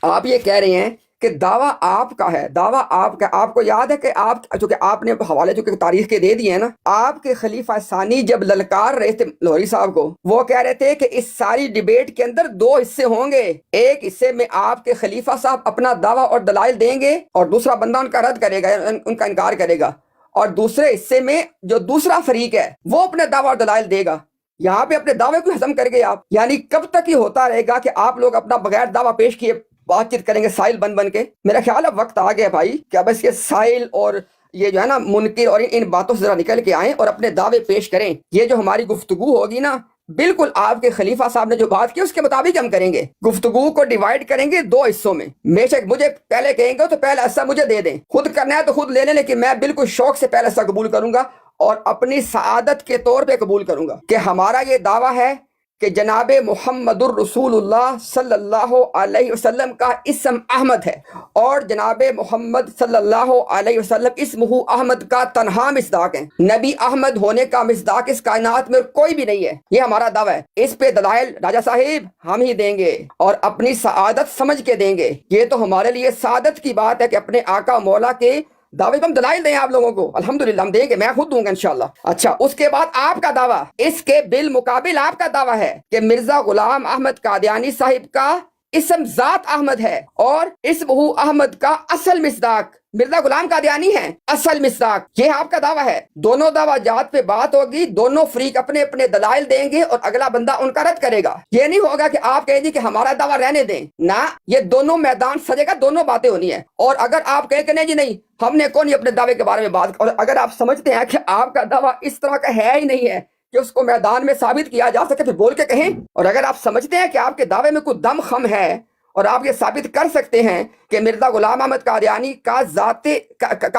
آپ یہ کہہ رہے ہیں کہ دعویٰ آپ کا ہے، دعویٰ آپ کا۔ آپ کو یاد ہے کہ آپ چونکہ آپ نے حوالے چونکہ تاریخ کے دے دیے ہیں نا، آپ کے خلیفہ ثانی جب للکار رہے تھے لوہری صاحب کو، وہ کہہ رہے تھے کہ اس ساری ڈیبیٹ کے اندر دو حصے ہوں گے، ایک حصے میں آپ کے خلیفہ صاحب اپنا دعویٰ اور دلائل دیں گے اور دوسرا بندہ ان کا رد کرے گا، ان کا انکار کرے گا، اور دوسرے حصے میں جو دوسرا فریق ہے وہ اپنے دعویٰ اور دلائل دے گا۔ یہاں پہ اپنے دعوے کو ہضم کر گئے آپ، یعنی کب تک یہ ہوتا رہے گا کہ آپ لوگ اپنا بغیر دعویٰ پیش کیے بات چیت کریں گے سائل بن کے؟ میرا خیال ہے وقت آ گیا بھائی کہ اب اس کے سائل اور یہ جو ہے نا منکر اور ان باتوں سے ذرا نکل کے آئیں اور اپنے دعوے پیش کریں۔ یہ جو ہماری گفتگو ہوگی نا، بالکل آپ کے خلیفہ صاحب نے جو بات کی اس کے مطابق ہم کریں گے۔ گفتگو کو ڈیوائیڈ کریں گے دو حصوں میں، بے شک مجھے پہلے کہیں گے تو پہلا حصہ مجھے دے دیں، خود کرنا ہے تو خود لے لیں، لیکن میں بالکل شوق سے پہلا حصہ قبول کروں گا اور اپنی سعادت کے طور پہ قبول کروں گا کہ ہمارا یہ دعویٰ ہے کہ جناب محمد الرسول اللہ صلی اللہ علیہ وسلم کا اسم احمد ہے، اور جناب محمد صلی اللہ علیہ وسلم اسمہ احمد کا تنہا مصداق ہے۔ نبی احمد ہونے کا مصداق اس کائنات میں کوئی بھی نہیں ہے، یہ ہمارا دعویٰ ہے۔ اس پہ دلائل راجہ صاحب ہم ہی دیں گے اور اپنی سعادت سمجھ کے دیں گے۔ یہ تو ہمارے لیے سعادت کی بات ہے کہ اپنے آقا مولا کے دعوے ہم دلائل دیں آپ لوگوں کو، الحمدللہ ہم دیں گے، میں خود دوں گا انشاءاللہ۔ اچھا، اس کے بعد آپ کا دعویٰ، اس کے بالمقابل آپ کا دعویٰ ہے کہ مرزا غلام احمد قادیانی صاحب کا اسم ذات احمد ہے اور اسمہ احمد کا اصل مصداق مرزا غلام قادیانی ہے، اصل مصداق، یہ آپ کا دعویٰ ہے۔ دونوں دعویٰ جات پہ بات ہوگی، دونوں فریق اپنے اپنے دلائل دیں گے اور اگلا بندہ ان کا رد کرے گا۔ یہ نہیں ہوگا کہ آپ کہیں گے کہ ہمارا دعویٰ رہنے دیں، نہ، یہ دونوں میدان سجے گا، دونوں باتیں ہونی ہیں۔ اور اگر آپ کہیں کہ نہیں جی نہیں، ہم نے کون اپنے دعوے کے بارے میں بات، اور اگر آپ سمجھتے ہیں کہ آپ کا دعویٰ اس طرح کا ہے ہی نہیں ہے کہ اس کو میدان میں ثابت کیا جا سکے، پھر بول کے کہیں۔ اور اگر آپ سمجھتے ہیں کہ آپ کے دعوے میں کوئی دم خم ہے اور آپ یہ ثابت کر سکتے ہیں کہ مرزا غلام احمد قادیانی کا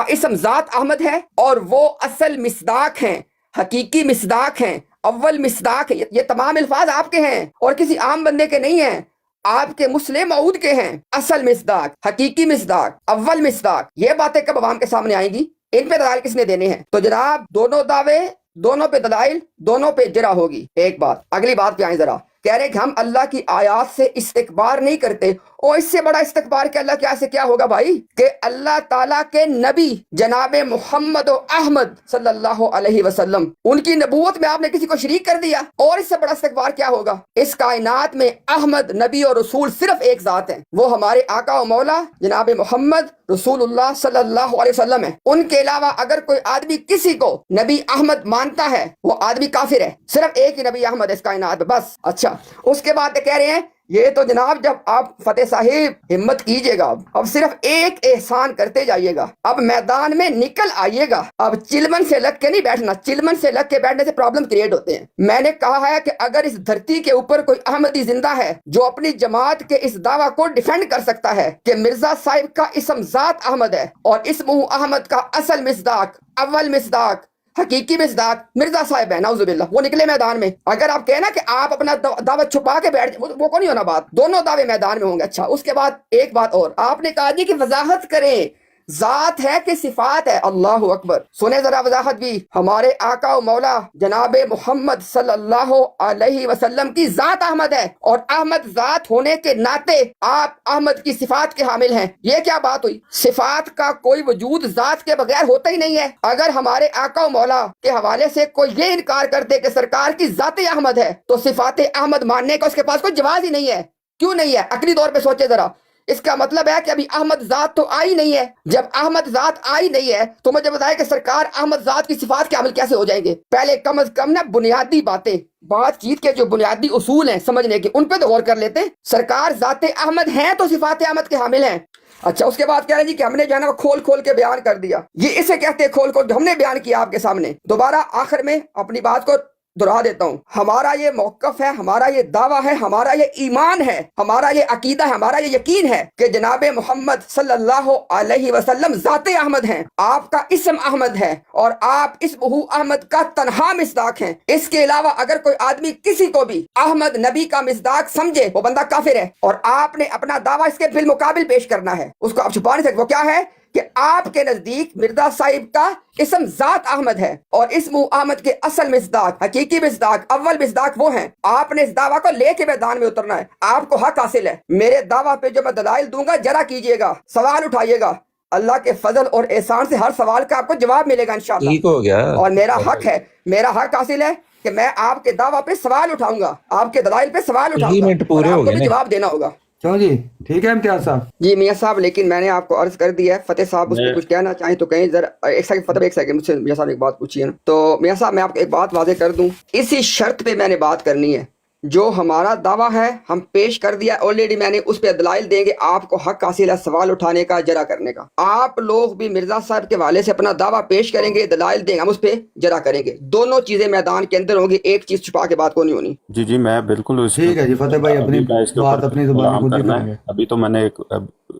اسم ذات احمد ہے اور وہ اصل مصداق ہیں، حقیقی مصداق ہیں، اول مصداق ہے، یہ تمام الفاظ آپ کے ہیں اور کسی عام بندے کے نہیں ہیں، آپ کے مسلم موعود کے ہیں، اصل مصداق، حقیقی مصداق، اول مصداق۔ یہ باتیں کب عوام کے سامنے آئیں گی؟ ان پہ دلائل کس نے دینے ہیں؟ تو جناب دونوں دعوے، دونوں پہ دلائل، دونوں پہ جرا ہوگی۔ ایک بات، اگلی بات پہ آئیں ذرا۔ کہہ رہے کہ ہم اللہ کی آیات سے استکبار نہیں کرتے، اور اس سے بڑا استکبار کہ اللہ کی آیات سے کیا ہوگا بھائی؟ کہ اللہ تعالیٰ کے نبی جناب محمد و احمد صلی اللہ علیہ وسلم، ان کی نبوت میں آپ نے کسی کو شریک کر دیا، اور اس سے بڑا استکبار کیا ہوگا؟ اس کائنات میں احمد نبی اور رسول صرف ایک ذات ہے، وہ ہمارے آقا و مولا جناب محمد رسول اللہ صلی اللہ علیہ وسلم ہے۔ ان کے علاوہ اگر کوئی آدمی کسی کو نبی احمد مانتا ہے وہ آدمی کافر ہے، صرف ایک ہی نبی احمد ہے اس کائنات میں، بس۔ اچھا، اس کے بعد کہہ رہے ہیں یہ تو جناب جب آپ فتح صاحب ہمت کیجئے گا، اب صرف ایک احسان کرتے جائیے گا، اب میدان میں نکل آئیے گا، اب چلمن سے لگ کے نہیں بیٹھنا، چلمن سے لگ کے بیٹھنے سے پرابلم کریٹ ہوتے ہیں۔ میں نے کہا ہے کہ اگر اس دھرتی کے اوپر کوئی احمدی زندہ ہے جو اپنی جماعت کے اس دعویٰ کو ڈیفینڈ کر سکتا ہے کہ مرزا صاحب کا اسم ذات احمد ہے اور اسمہ احمد کا اصل مصداق، اول مصداق، حقیقی مصداق مرزا صاحب ہے، نعوذ باللہ، وہ نکلے میدان میں۔ اگر آپ کہنا کہ آپ اپنا دعوت چھپا کے بیٹھ جائیں، وہ کو نہیں ہونا بات، دونوں دعوے میدان میں ہوں گے۔ اچھا، اس کے بعد ایک بات اور، آپ نے کہا جی کہ وضاحت کریں ذات ہے کہ صفات ہے؟ اللہ اکبر، سنیں ذرا وضاحت بھی۔ ہمارے آقا و مولا جناب محمد صلی اللہ علیہ وسلم کی ذات احمد ہے، اور احمد ذات ہونے کے ناطے آپ احمد کی صفات کے حامل ہیں۔ یہ کیا بات ہوئی؟ صفات کا کوئی وجود ذات کے بغیر ہوتا ہی نہیں ہے۔ اگر ہمارے آقا و مولا کے حوالے سے کوئی یہ انکار کرتے کہ سرکار کی ذات احمد ہے تو صفات احمد ماننے کا اس کے پاس کوئی جواز ہی نہیں ہے۔ کیوں نہیں ہے؟ عقلی طور پہ سوچے ذرا، اس کا مطلب ہے کہ ابھی احمد ذات تو آئی نہیں ہے۔ جب احمد ذات آئی نہیں ہے تو مجھے بتائے کہ سرکار احمد ذات کی صفات کے عمل کیسے ہو جائیں گے؟ پہلے کم از کم نا بنیادی باتیں، بات چیت کے جو بنیادی اصول ہیں سمجھنے کے، ان پہ تو غور کر لیتے۔ سرکار ذات احمد ہیں تو صفات احمد کے حامل ہیں۔ اچھا، اس کے بعد کہہ رہے ہیں جی کہ ہم نے جو ہے نا کھول کھول کے بیان کر دیا، یہ اسے کہتے ہیں کھول کھول، ہم نے بیان کیا آپ کے سامنے۔ دوبارہ آخر میں اپنی بات کو دہرا دیتا ہوں، ہمارا یہ موقف ہے، ہمارا یہ دعویٰ ہے، ہمارا یہ ایمان ہے، ہمارا یہ عقیدہ ہے، ہمارا یہ یقین ہے کہ جناب محمد صلی اللہ علیہ وسلم ذات احمد ہیں، آپ کا اسم احمد ہے اور آپ اسمہ احمد کا تنہا مصداق ہیں۔ اس کے علاوہ اگر کوئی آدمی کسی کو بھی احمد نبی کا مصداق سمجھے وہ بندہ کافر ہے، اور آپ نے اپنا دعویٰ اس کے بالمقابل پیش کرنا ہے، اس کو آپ چھپا نہیں سکتے۔ وہ کیا ہے کہ آپ کے نزدیک مرزا صاحب کا اسم ذات احمد ہے اور اسم احمد کے اصل مصداق، حقیقی مصداق، اول مصداق وہ ہیں. آپ نے اس دعویٰ کو لے کے میدان میں اترنا ہے. آپ کو حق حاصل ہے. میرے دعویٰ پہ جو میں دلائل دوں گا جرا کیجئے گا، سوال اٹھائیے گا. اللہ کے فضل اور احسان سے ہر سوال کا آپ کو جواب ملے گا انشاءاللہ. ٹھیک ہو گیا. اور میرا حق ہے، میرا حق حاصل ہے کہ میں آپ کے دعویٰ پہ سوال اٹھاؤں گا، آپ کے دلائل پہ سوال اٹھاؤں گا، منٹ اور پورے آپ ہو کو گئے بھی نا. جواب دینا ہوگا. کیوں جی ٹھیک ہے امتیاز صاحب؟ جی میاں صاحب، لیکن میں نے آپ کو عرض کر دیا ہے. فتح صاحب اس پہ کچھ کہنا چاہیں تو کہیں. ذرا ایک سیکنڈ فتح، ایک سیکنڈ، مجھ سے میاں صاحب ایک بات پوچھیے نا. تو میاں صاحب میں آپ کو ایک بات واضح کر دوں، اسی شرط پہ میں نے بات کرنی ہے. جو ہمارا دعویٰ ہے ہم پیش کر دیا آلریڈی، میں نے اس پہ دلائل دیں گے. آپ کو حق حاصل ہے سوال اٹھانے کا، جرا کرنے کا. آپ لوگ بھی مرزا صاحب کے حوالے سے اپنا دعویٰ پیش کریں گے، دلائل دیں گے، ہم اس پہ جرا کریں گے. دونوں چیزیں میدان کے اندر ہوں گی، ایک چیز چھپا کے بات کو نہیں ہونی. جی جی میں بالکل ٹھیک ہے جی فتح بھائی، اپنی میں اس کے بات اوپر اپنی زبان میں کلام خود ہی کرنا کریں ہے. گے. ابھی تو میں نے ایک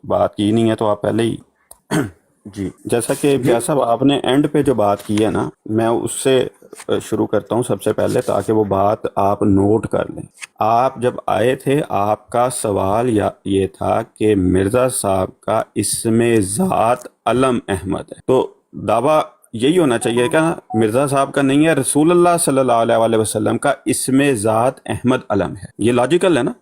بات کی نہیں ہے تو آپ پہلے ہی جی جیسا کہ پیاز صاحب آپ نے اینڈ پہ جو بات کی ہے نا، میں اس سے شروع کرتا ہوں سب سے پہلے تاکہ وہ بات آپ نوٹ کر لیں. آپ جب آئے تھے آپ کا سوال یہ تھا کہ مرزا صاحب کا اسم ذات علم احمد ہے، تو دعویٰ یہی ہونا چاہیے کہ مرزا صاحب کا نہیں ہے، رسول اللہ صلی اللہ علیہ وسلم کا اسم ذات احمد علم ہے. یہ لاجیکل ہے نا؟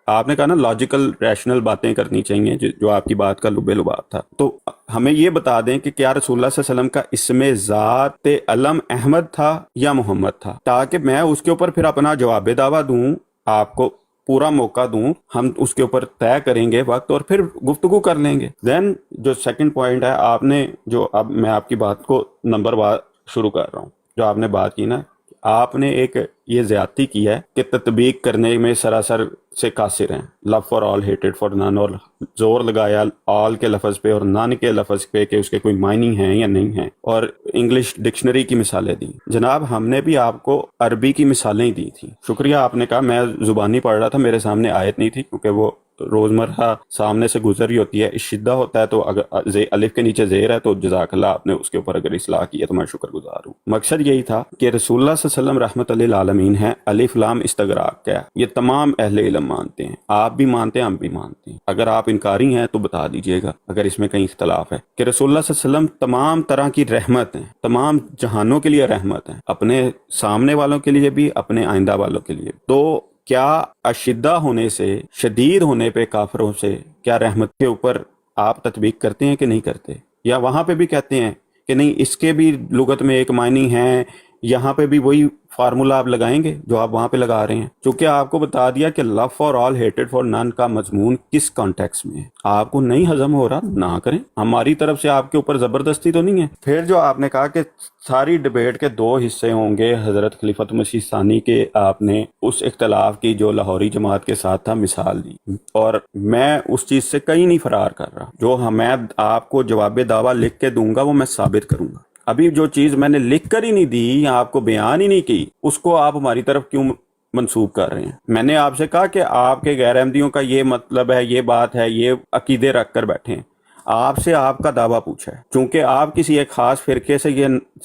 آپ نے کہا نا لاجیکل ریشنل باتیں کرنی چاہیے، جو آپ کی بات کا لب لباب تھا. تو ہمیں یہ بتا دیں کہ کیا رسول اللہ صلی اللہ علیہ وسلم کا اسم ذات علم احمد تھا یا محمد تھا، تاکہ میں اس کے اوپر پھر اپنا جواب دعویٰ دوں، آپ کو پورا موقع دوں، ہم اس کے اوپر طے کریں گے وقت اور پھر گفتگو کر لیں گے. دین جو سیکنڈ پوائنٹ ہے، آپ نے جو اب میں آپ کی بات کو نمبر وار شروع کر رہا ہوں. جو آپ نے بات کی نا، آپ نے ایک یہ زیادتی کی ہے کہ تطبیق کرنے میں سراسر سے قاصر ہیں. لو فار آل ہیٹڈ فار نان، اور زور لگایا آل کے لفظ پہ اور نان کے لفظ پہ کہ اس کے کوئی معنی ہیں یا نہیں ہیں، اور انگلش ڈکشنری کی مثالیں دی. جناب ہم نے بھی آپ کو عربی کی مثالیں ہی دی تھی. شکریہ، آپ نے کہا میں زبانی پڑھ رہا تھا، میرے سامنے آیت نہیں تھی کیونکہ وہ روزمرہ سامنے سے گزر رہی ہوتی ہے. شدہ ہوتا ہے تو اگر الف کے نیچے زیر ہے تو جزاک اللہ، آپ نے اس کے اوپر اگر اصلاح کی ہے تو میں شکر گزار ہوں. مقصد یہی تھا کہ رسول اللہ صلی اللہ علیہ وسلم رحمت للعالمین ہے، الف لام استغراق کیا ہے، یہ تمام اہل علم مانتے ہیں. آپ بھی مانتے ہیں، ہم بھی مانتے ہیں. اگر آپ انکاری ہیں تو بتا دیجئے گا اگر اس میں کہیں اختلاف ہے، کہ رسول اللہ صلی اللہ علیہ وسلم تمام طرح کی رحمت ہیں، تمام جہانوں کے لیے رحمت ہیں، اپنے سامنے والوں کے لیے بھی، اپنے آئندہ والوں کے لیے. تو کیا اشدہ ہونے سے، شدید ہونے پہ کافروں سے کیا رحمت کے اوپر آپ تطبیق کرتے ہیں کہ نہیں کرتے؟ یا وہاں پہ بھی کہتے ہیں کہ نہیں اس کے بھی لغت میں ایک معنی ہیں، یہاں پہ بھی وہی فارمولا آپ لگائیں گے جو آپ وہاں پہ لگا رہے ہیں؟ چونکہ آپ کو بتا دیا کہ لو فار آل ہیٹڈ فار نان کا مضمون کس کانٹیکس میں ہے. آپ کو نہیں ہضم ہو رہا نہ کریں، ہماری طرف سے آپ کے اوپر زبردستی تو نہیں ہے. پھر جو آپ نے کہا کہ ساری ڈبیٹ کے دو حصے ہوں گے، حضرت خلیفۃ مسیح ثانی کے آپ نے اس اختلاف کی جو لاہوری جماعت کے ساتھ تھا مثال دی، اور میں اس چیز سے کہیں نہیں فرار کر رہا. جو میں آپ کو جواب دعویٰ لکھ کے دوں گا وہ میں ثابت کروں گا. ابھی جو چیز میں نے لکھ کر ہی نہیں دی یا آپ کو بیان ہی نہیں کی، اس کو آپ ہماری طرف کیوں منسوب کر رہے ہیں؟ میں نے آپ سے کہا کہ آپ کے غیر احمدیوں کا یہ مطلب ہے، یہ بات ہے، یہ عقیدے رکھ کر بیٹھے ہیں. آپ سے آپ کا دعویٰ پوچھا ہے، چونکہ آپ کسی ایک خاص فرقے سے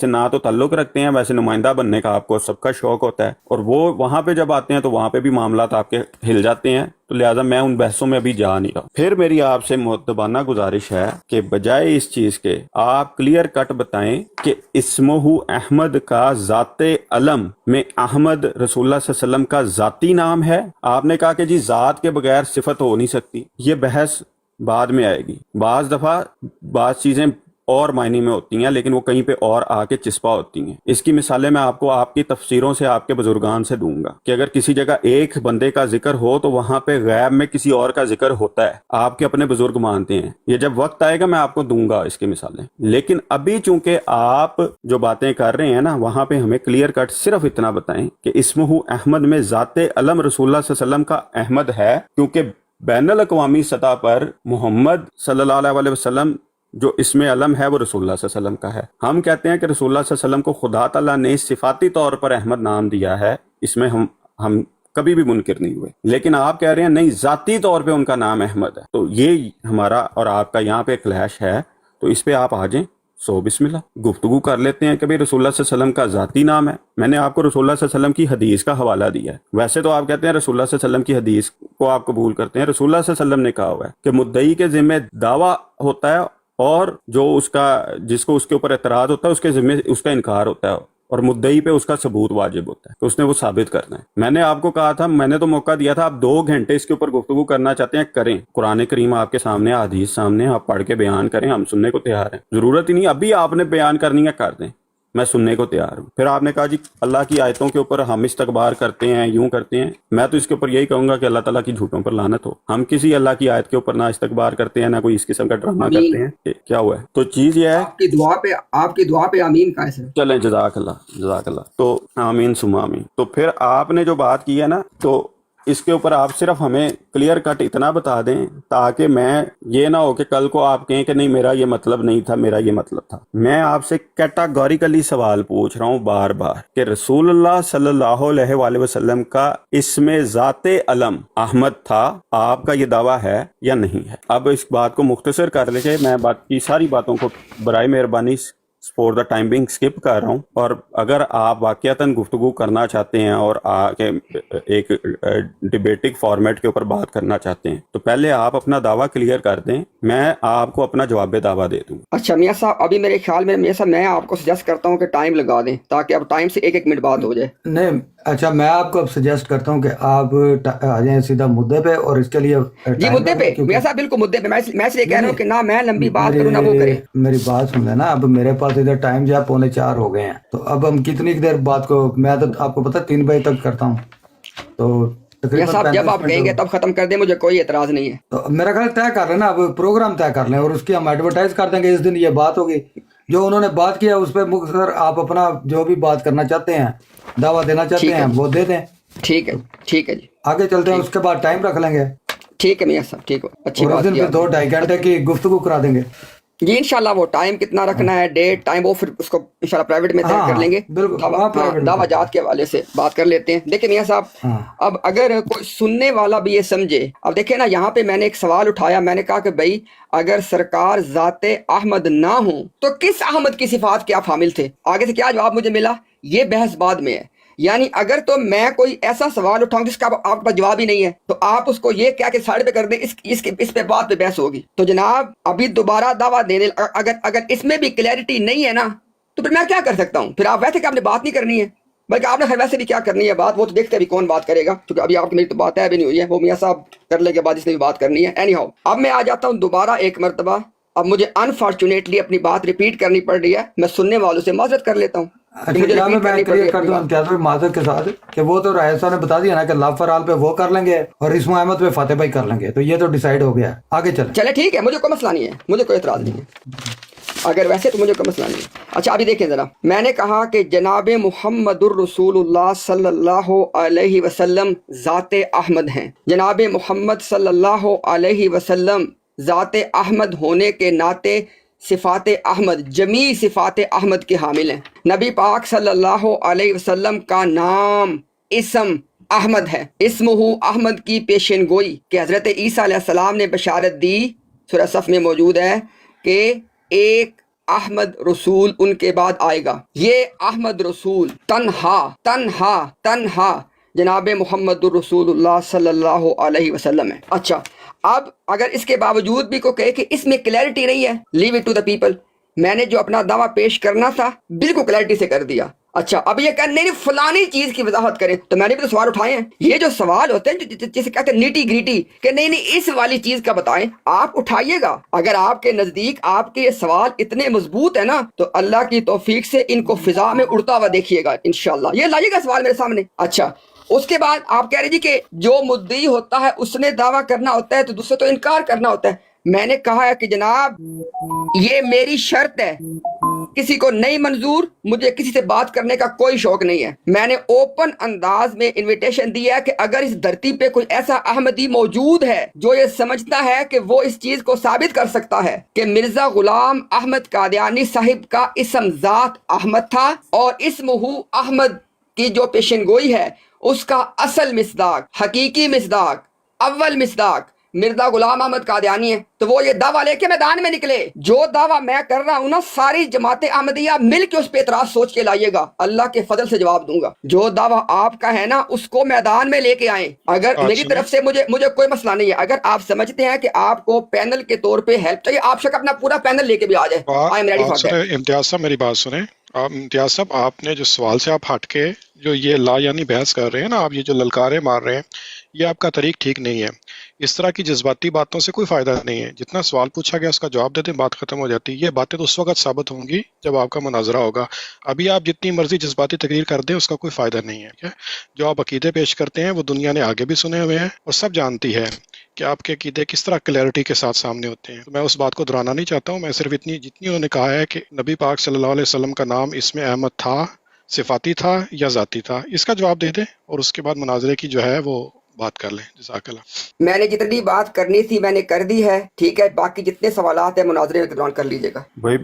نہ تو تعلق رکھتے ہیں، ویسے نمائندہ بننے کا آپ کو سب کا شوق ہوتا ہے، اور وہ وہاں پہ جب آتے ہیں تو وہاں پہ بھی معاملات آپ کے ہل جاتے ہیں. تو لہٰذا میں ان بحثوں میں ابھی جا نہیں رہا. پھر میری آپ سے مؤدبانہ گزارش ہے کہ بجائے اس چیز کے آپ کلیئر کٹ بتائیں کہ اسمہ احمد کا ذات علم میں احمد رسول اللہ صلی اللہ علیہ وسلم کا ذاتی نام ہے. آپ نے کہا کہ جی ذات کے بغیر صفت ہو نہیں سکتی. یہ بحث بعد میں آئے گی. بعض دفعہ بعض چیزیں اور معنی میں ہوتی ہیں لیکن وہ کہیں پہ اور آ کے چسپا ہوتی ہیں. اس کی مثالیں میں آپ کو آپ کی تفسیروں سے، آپ کے بزرگان سے دوں گا کہ اگر کسی جگہ ایک بندے کا ذکر ہو تو وہاں پہ غیب میں کسی اور کا ذکر ہوتا ہے. آپ کے اپنے بزرگ مانتے ہیں. یہ جب وقت آئے گا میں آپ کو دوں گا اس کی مثالیں. لیکن ابھی چونکہ آپ جو باتیں کر رہے ہیں نا، وہاں پہ ہمیں کلیئر کٹ صرف اتنا بتائیں کہ اسمہ احمد میں ذات علم رسول اللہ صلی اللہ علیہ وسلم کا احمد ہے، کیونکہ بین الاقوامی سطح پر محمد صلی اللہ علیہ وسلم جو اسم علم ہے وہ رسول اللہ صلی اللہ علیہ وسلم کا ہے. ہم کہتے ہیں کہ رسول اللہ صلی اللہ علیہ وسلم کو خدا تعالیٰ نے صفاتی طور پر احمد نام دیا ہے، اس میں ہم کبھی بھی منکر نہیں ہوئے. لیکن آپ کہہ رہے ہیں نہیں، ذاتی طور پہ ان کا نام احمد ہے. تو یہ ہمارا اور آپ کا یہاں پہ کلیش ہے. تو اس پہ آپ آ جائیں، سو بسم اللہ گفتگو کر لیتے ہیں کہ بھئی رسول اللہ صلی اللہ علیہ وسلم کا ذاتی نام ہے. میں نے آپ کو رسول اللہ صلی اللہ علیہ وسلم کی حدیث کا حوالہ دیا ہے. ویسے تو آپ کہتے ہیں رسول اللہ صلی اللہ علیہ وسلم کی حدیث کو آپ قبول کرتے ہیں. رسول اللہ صلی اللہ علیہ وسلم نے کہا ہوا ہے کہ مدعی کے ذمہ دعویٰ ہوتا ہے اور جو اس کا جس کو اس کے اوپر اعتراض ہوتا ہے اس کے ذمے اس کا انکار ہوتا ہے اور مدعی پہ اس کا ثبوت واجب ہوتا ہے کہ اس نے وہ ثابت کرنا ہے. میں نے آپ کو کہا تھا, میں نے تو موقع دیا تھا, آپ 2 گھنٹے اس کے اوپر گفتگو کرنا چاہتے ہیں کریں, قرآن کریم آپ کے سامنے, حدیث سامنے, آپ پڑھ کے بیان کریں, ہم سننے کو تیار ہیں. ضرورت ہی نہیں ابھی آپ نے بیان کرنی ہے کر دیں, میں سننے کو تیار ہوں. پھر آپ نے کہا جی اللہ کی آیتوں کے اوپر ہم استکبار کرتے ہیں, یوں کرتے ہیں. میں تو اس کے اوپر یہی کہوں گا کہ اللہ تعالیٰ کی جھوٹوں پر لعنت ہو. ہم کسی اللہ کی آیت کے اوپر نہ استکبار کرتے ہیں, نہ کوئی اس قسم کا ڈرامہ کرتے ہیں. کیا ہوا ہے تو چیز یہ ہے, آپ کی دعا پہ آمین کا ہے سر. چلیں جزاک اللہ. تو آمین ثم آمین. تو پھر آپ نے جو بات کی ہے نا, تو اس کے اوپر آپ صرف ہمیں کلیئر کٹ اتنا بتا دیں تاکہ میں یہ نہ ہو کہ کل کو آپ کہیں کہ نہیں میرا یہ مطلب نہیں تھا, میرا یہ مطلب تھا. میں آپ سے کیٹاگوریکلی سوال پوچھ رہا ہوں بار بار کہ رسول اللہ صلی اللہ علیہ وآلہ وسلم کا اسم ذات علم احمد تھا, آپ کا یہ دعویٰ ہے یا نہیں ہے؟ اب اس بات کو مختصر کر لیجیے, میں باقی ساری باتوں کو برائے مہربانی for the time being skip کر رہا ہوں, اور اگر آپ واقعتاً گفتگو کرنا چاہتے ہیں اور ایک ڈبیٹک فارمیٹ کے اوپر بات کرنا چاہتے ہیں تو پہلے آپ اپنا دعویٰ کلیئر کر دیں, میں آپ کو اپنا جواب دعویٰ دے دوں. اچھا میاں صاحب, ابھی میرے خیال میں میاں صاحب میں آپ کو سجیسٹ کرتا ہوں کہ ٹائم لگا دیں تاکہ اب ٹائم سے 1 منٹ بات ہو جائے. نہیں اچھا, میں آپ کو اب سجیسٹ کرتا ہوں کہ آپ آ جائیں سیدھا مدعے پہ, اور اس کے لیے جی مدعے پہ میاں صاحب, بالکل مدعے پہ. میں اس لیے کہہ رہا ہوں کہ نہ میں لمبی بات کروں نہ وہ کرے. میری بات سن لینا, اب میرے پاس ادھر ٹائم جو ہے 3:45 ہو گئے ہیں, تو اب ہم کتنی دیر بات کو, میں تو آپ کو پتا 3 بجے تک کرتا ہوں, تو صاحب جب آپ کہیں گے تب ختم کر دیں, مجھے کوئی اعتراض نہیں ہے. تو میرا خیال طے کر لیں نا, اب پروگرام طے کر لیں اور اس کی ہم ایڈورٹائز کر دیں گے. اس دن یہ بات ہوگی, جو انہوں نے بات کیا اس پہ مختصر آپ اپنا جو بھی بات کرنا چاہتے ہیں, دعویٰ دینا چاہتے ہیں, وہ دے دیں. ٹھیک ہے جی, آگے چلتے ہیں, اس کے بعد ٹائم رکھ لیں گے. ٹھیک ہے میاں صاحب, ٹھیک ہو, اچھی اور بات. اس دن پھر 2-2.5 گھنٹے کی گفتگو کرا دیں گے جی انشاءاللہ. وہ ٹائم کتنا رکھنا ہے, ڈیٹ ٹائم, وہ پھر اس کو انشاءاللہ پرائیویٹ میں طے کر لیں گے. دعویٰ جات کے حوالے سے بات کر لیتے ہیں. دیکھیں میاں صاحب, اب اگر کوئی سننے والا بھی یہ سمجھے, اب دیکھیں نا یہاں پہ میں نے ایک سوال اٹھایا, میں نے کہا کہ بھائی اگر سرکار ذات احمد نہ ہوں تو کس احمد کی صفات کے آپ حامل تھے؟ آگے سے کیا جواب مجھے ملا, یہ بحث بعد میں ہے. یعنی اگر تو میں کوئی ایسا سوال اٹھاؤں جس کا آپ کے پاس جواب ہی نہیں ہے تو آپ اس کو یہ کہہ کے سائڈ پہ کر دیں, اس پہ بات پہ بحث ہوگی. تو جناب ابھی دوبارہ دعویٰ دینے, اگر اس میں بھی کلیئرٹی نہیں ہے نا تو پھر میں کیا کر سکتا ہوں؟ پھر آپ ویسے کہ آپ نے بات نہیں کرنی ہے, بلکہ آپ نے خیر ویسے بھی کیا کرنی ہے بات, وہ تو دیکھتے ابھی کون بات کرے گا, کیونکہ ابھی آپ کی میری تو بات ہے بھی نہیں ہوئی ہے, وہ میاں صاحب کر لے کے بعد اس نے بھی بات کرنی ہے. اینی ہاؤ, اب میں آ جاتا ہوں دوبارہ ایک مرتبہ. اب مجھے انفارچونیٹلی اپنی بات ریپیٹ کرنی پڑ رہی ہے, میں سننے والوں سے معذرت کر لیتا ہوں. اچھا, میں کلیئر کر دوں امتیاز بھائی معذرت کے ساتھ کہ وہ تو راہل صاحب نے بتا دیا نا کہ لا فرال پہ وہ کر لیں گے اور اسم احمد پہ فاتح بھائی کر لیں گے, تو یہ تو ڈیسائیڈ ہو گیا. آگے چلے ٹھیک ہے, مجھے کوئی مسئلہ نہیں ہے, مجھے کوئی اعتراض نہیں ہے, اگر ویسے تو مجھے کوئی مسئلہ نہیں ہے. اچھا ابھی دیکھیں ذرا, میں نے کہا کہ جناب محمد الرسول اللہ صلی اللہ علیہ وسلم ذات احمد ہیں. جناب محمد صلی اللہ علیہ وسلم ذات احمد ہونے کے ناطے صفات احمد, جمیع صفات احمد کے حامل ہیں. نبی پاک صلی اللہ علیہ وسلم کا نام اسم احمد ہے. اسمہ احمد کی پیشن گوئی کہ حضرت عیسیٰ علیہ السلام نے بشارت دی, سورہ صف میں موجود ہے کہ ایک احمد رسول ان کے بعد آئے گا. یہ احمد رسول تنہا جناب محمد الرسول اللہ صلی اللہ علیہ وسلم ہے. اچھا, اب اگر اس کے باوجود بھی کو کہے کہ اس میں کلیئرٹی نہیں ہے, leave it to the people. میں نے جو اپنا دعویٰ پیش کرنا تھا بالکل کلیئرٹی سے کر دیا. اچھا, اب یہ کہ نہیں فلانی چیز کی وضاحت کریں, تو میں نے بھی تو سوال اٹھائے ہیں. یہ جو سوال ہوتے ہیں جسے کہتے ہیں نیٹی گریٹی, کہ نہیں اس والی چیز کا بتائیں, آپ اٹھائیے گا. اگر آپ کے نزدیک آپ کے یہ سوال اتنے مضبوط ہے نا تو اللہ کی توفیق سے ان کو فضا میں اڑتا ہوا دیکھیے گا انشاءاللہ. یہ لائیے گا سوال میرے سامنے. اچھا, اس کے بعد آپ کہہ رہے جی کہ جو مدعی ہوتا ہے اس نے دعویٰ کرنا ہوتا ہے تو دوسرے تو انکار کرنا ہوتا ہے. میں نے کہا ہے کہ جناب یہ میری شرط ہے, کسی کو نہیں منظور, مجھے کسی سے بات کرنے کا کوئی شوق نہیں ہے. میں نے اوپن انداز میں انویٹیشن دی ہے کہ اگر اس دھرتی پہ کوئی ایسا احمدی موجود ہے جو یہ سمجھتا ہے کہ وہ اس چیز کو ثابت کر سکتا ہے کہ مرزا غلام احمد قادیانی صاحب کا اسم ذات احمد تھا اور اسمہ احمد کی جو پیشن گوئی ہے اس کا اصل مصداق, حقیقی مصداق, اول مصداق مرزا غلام احمد قادیانی ہے تو وہ یہ دعویٰ لے کے میدان میں نکلے. جو دعویٰ میں کر رہا ہوں نا ساری جماعت احمدیہ مل کے اس پہ اعتراض سوچ کے لائیے گا, اللہ کے فضل سے جواب دوں گا. جو دعویٰ آپ کا ہے نا اس کو میدان میں لے کے آئیں. اگر میری طرف سے مجھے کوئی مسئلہ نہیں ہے. اگر آپ سمجھتے ہیں کہ آپ کو پینل کے طور پہ ہیلپ چاہیے, آپ شک اپنا پورا پینل لے کے بھی آ جائے. امتیاز صاحب میری بات سنیں. امتیاز صاحب آپ نے جو سوال سے آپ ہٹ کے جو یہ لا یعنی بحث کر رہے ہیں نا, آپ یہ جو للکارے مار رہے ہیں, یہ آپ کا طریق ٹھیک نہیں ہے. اس طرح کی جذباتی باتوں سے کوئی فائدہ نہیں ہے. جتنا سوال پوچھا گیا اس کا جواب دیتے بات ختم ہو جاتی ہے. یہ باتیں تو اس وقت ثابت ہوں گی جب آپ کا مناظرہ ہوگا. ابھی آپ جتنی مرضی جذباتی تقریر کر دیں اس کا کوئی فائدہ نہیں ہے. جو آپ عقیدے پیش کرتے ہیں وہ دنیا نے آگے بھی سنے ہوئے ہیں اور سب جانتی ہے کہ آپ کے عقیدے کس طرح کلیئرٹی کے ساتھ سامنے ہوتے ہیں. تو میں اس بات کو دہرانا نہیں چاہتا ہوں. میں صرف جتنی انہوں نے کہا ہے کہ نبی پاک صلی اللہ علیہ وسلم کا نام اس میں احمد تھا, صفاتی تھا یا ذاتی تھا, اس کا جواب دے دیں اور اس کے بعد مناظرے کی جو ہے وہ بات کر لیں. جزاک اللہ. میں نے جتنی بات کرنی تھی میں نے کر دی ہے, ٹھیک ہے. باقی جتنے سوالات ہیں مناظرے کے دوران کر لیجیے گا. بھائی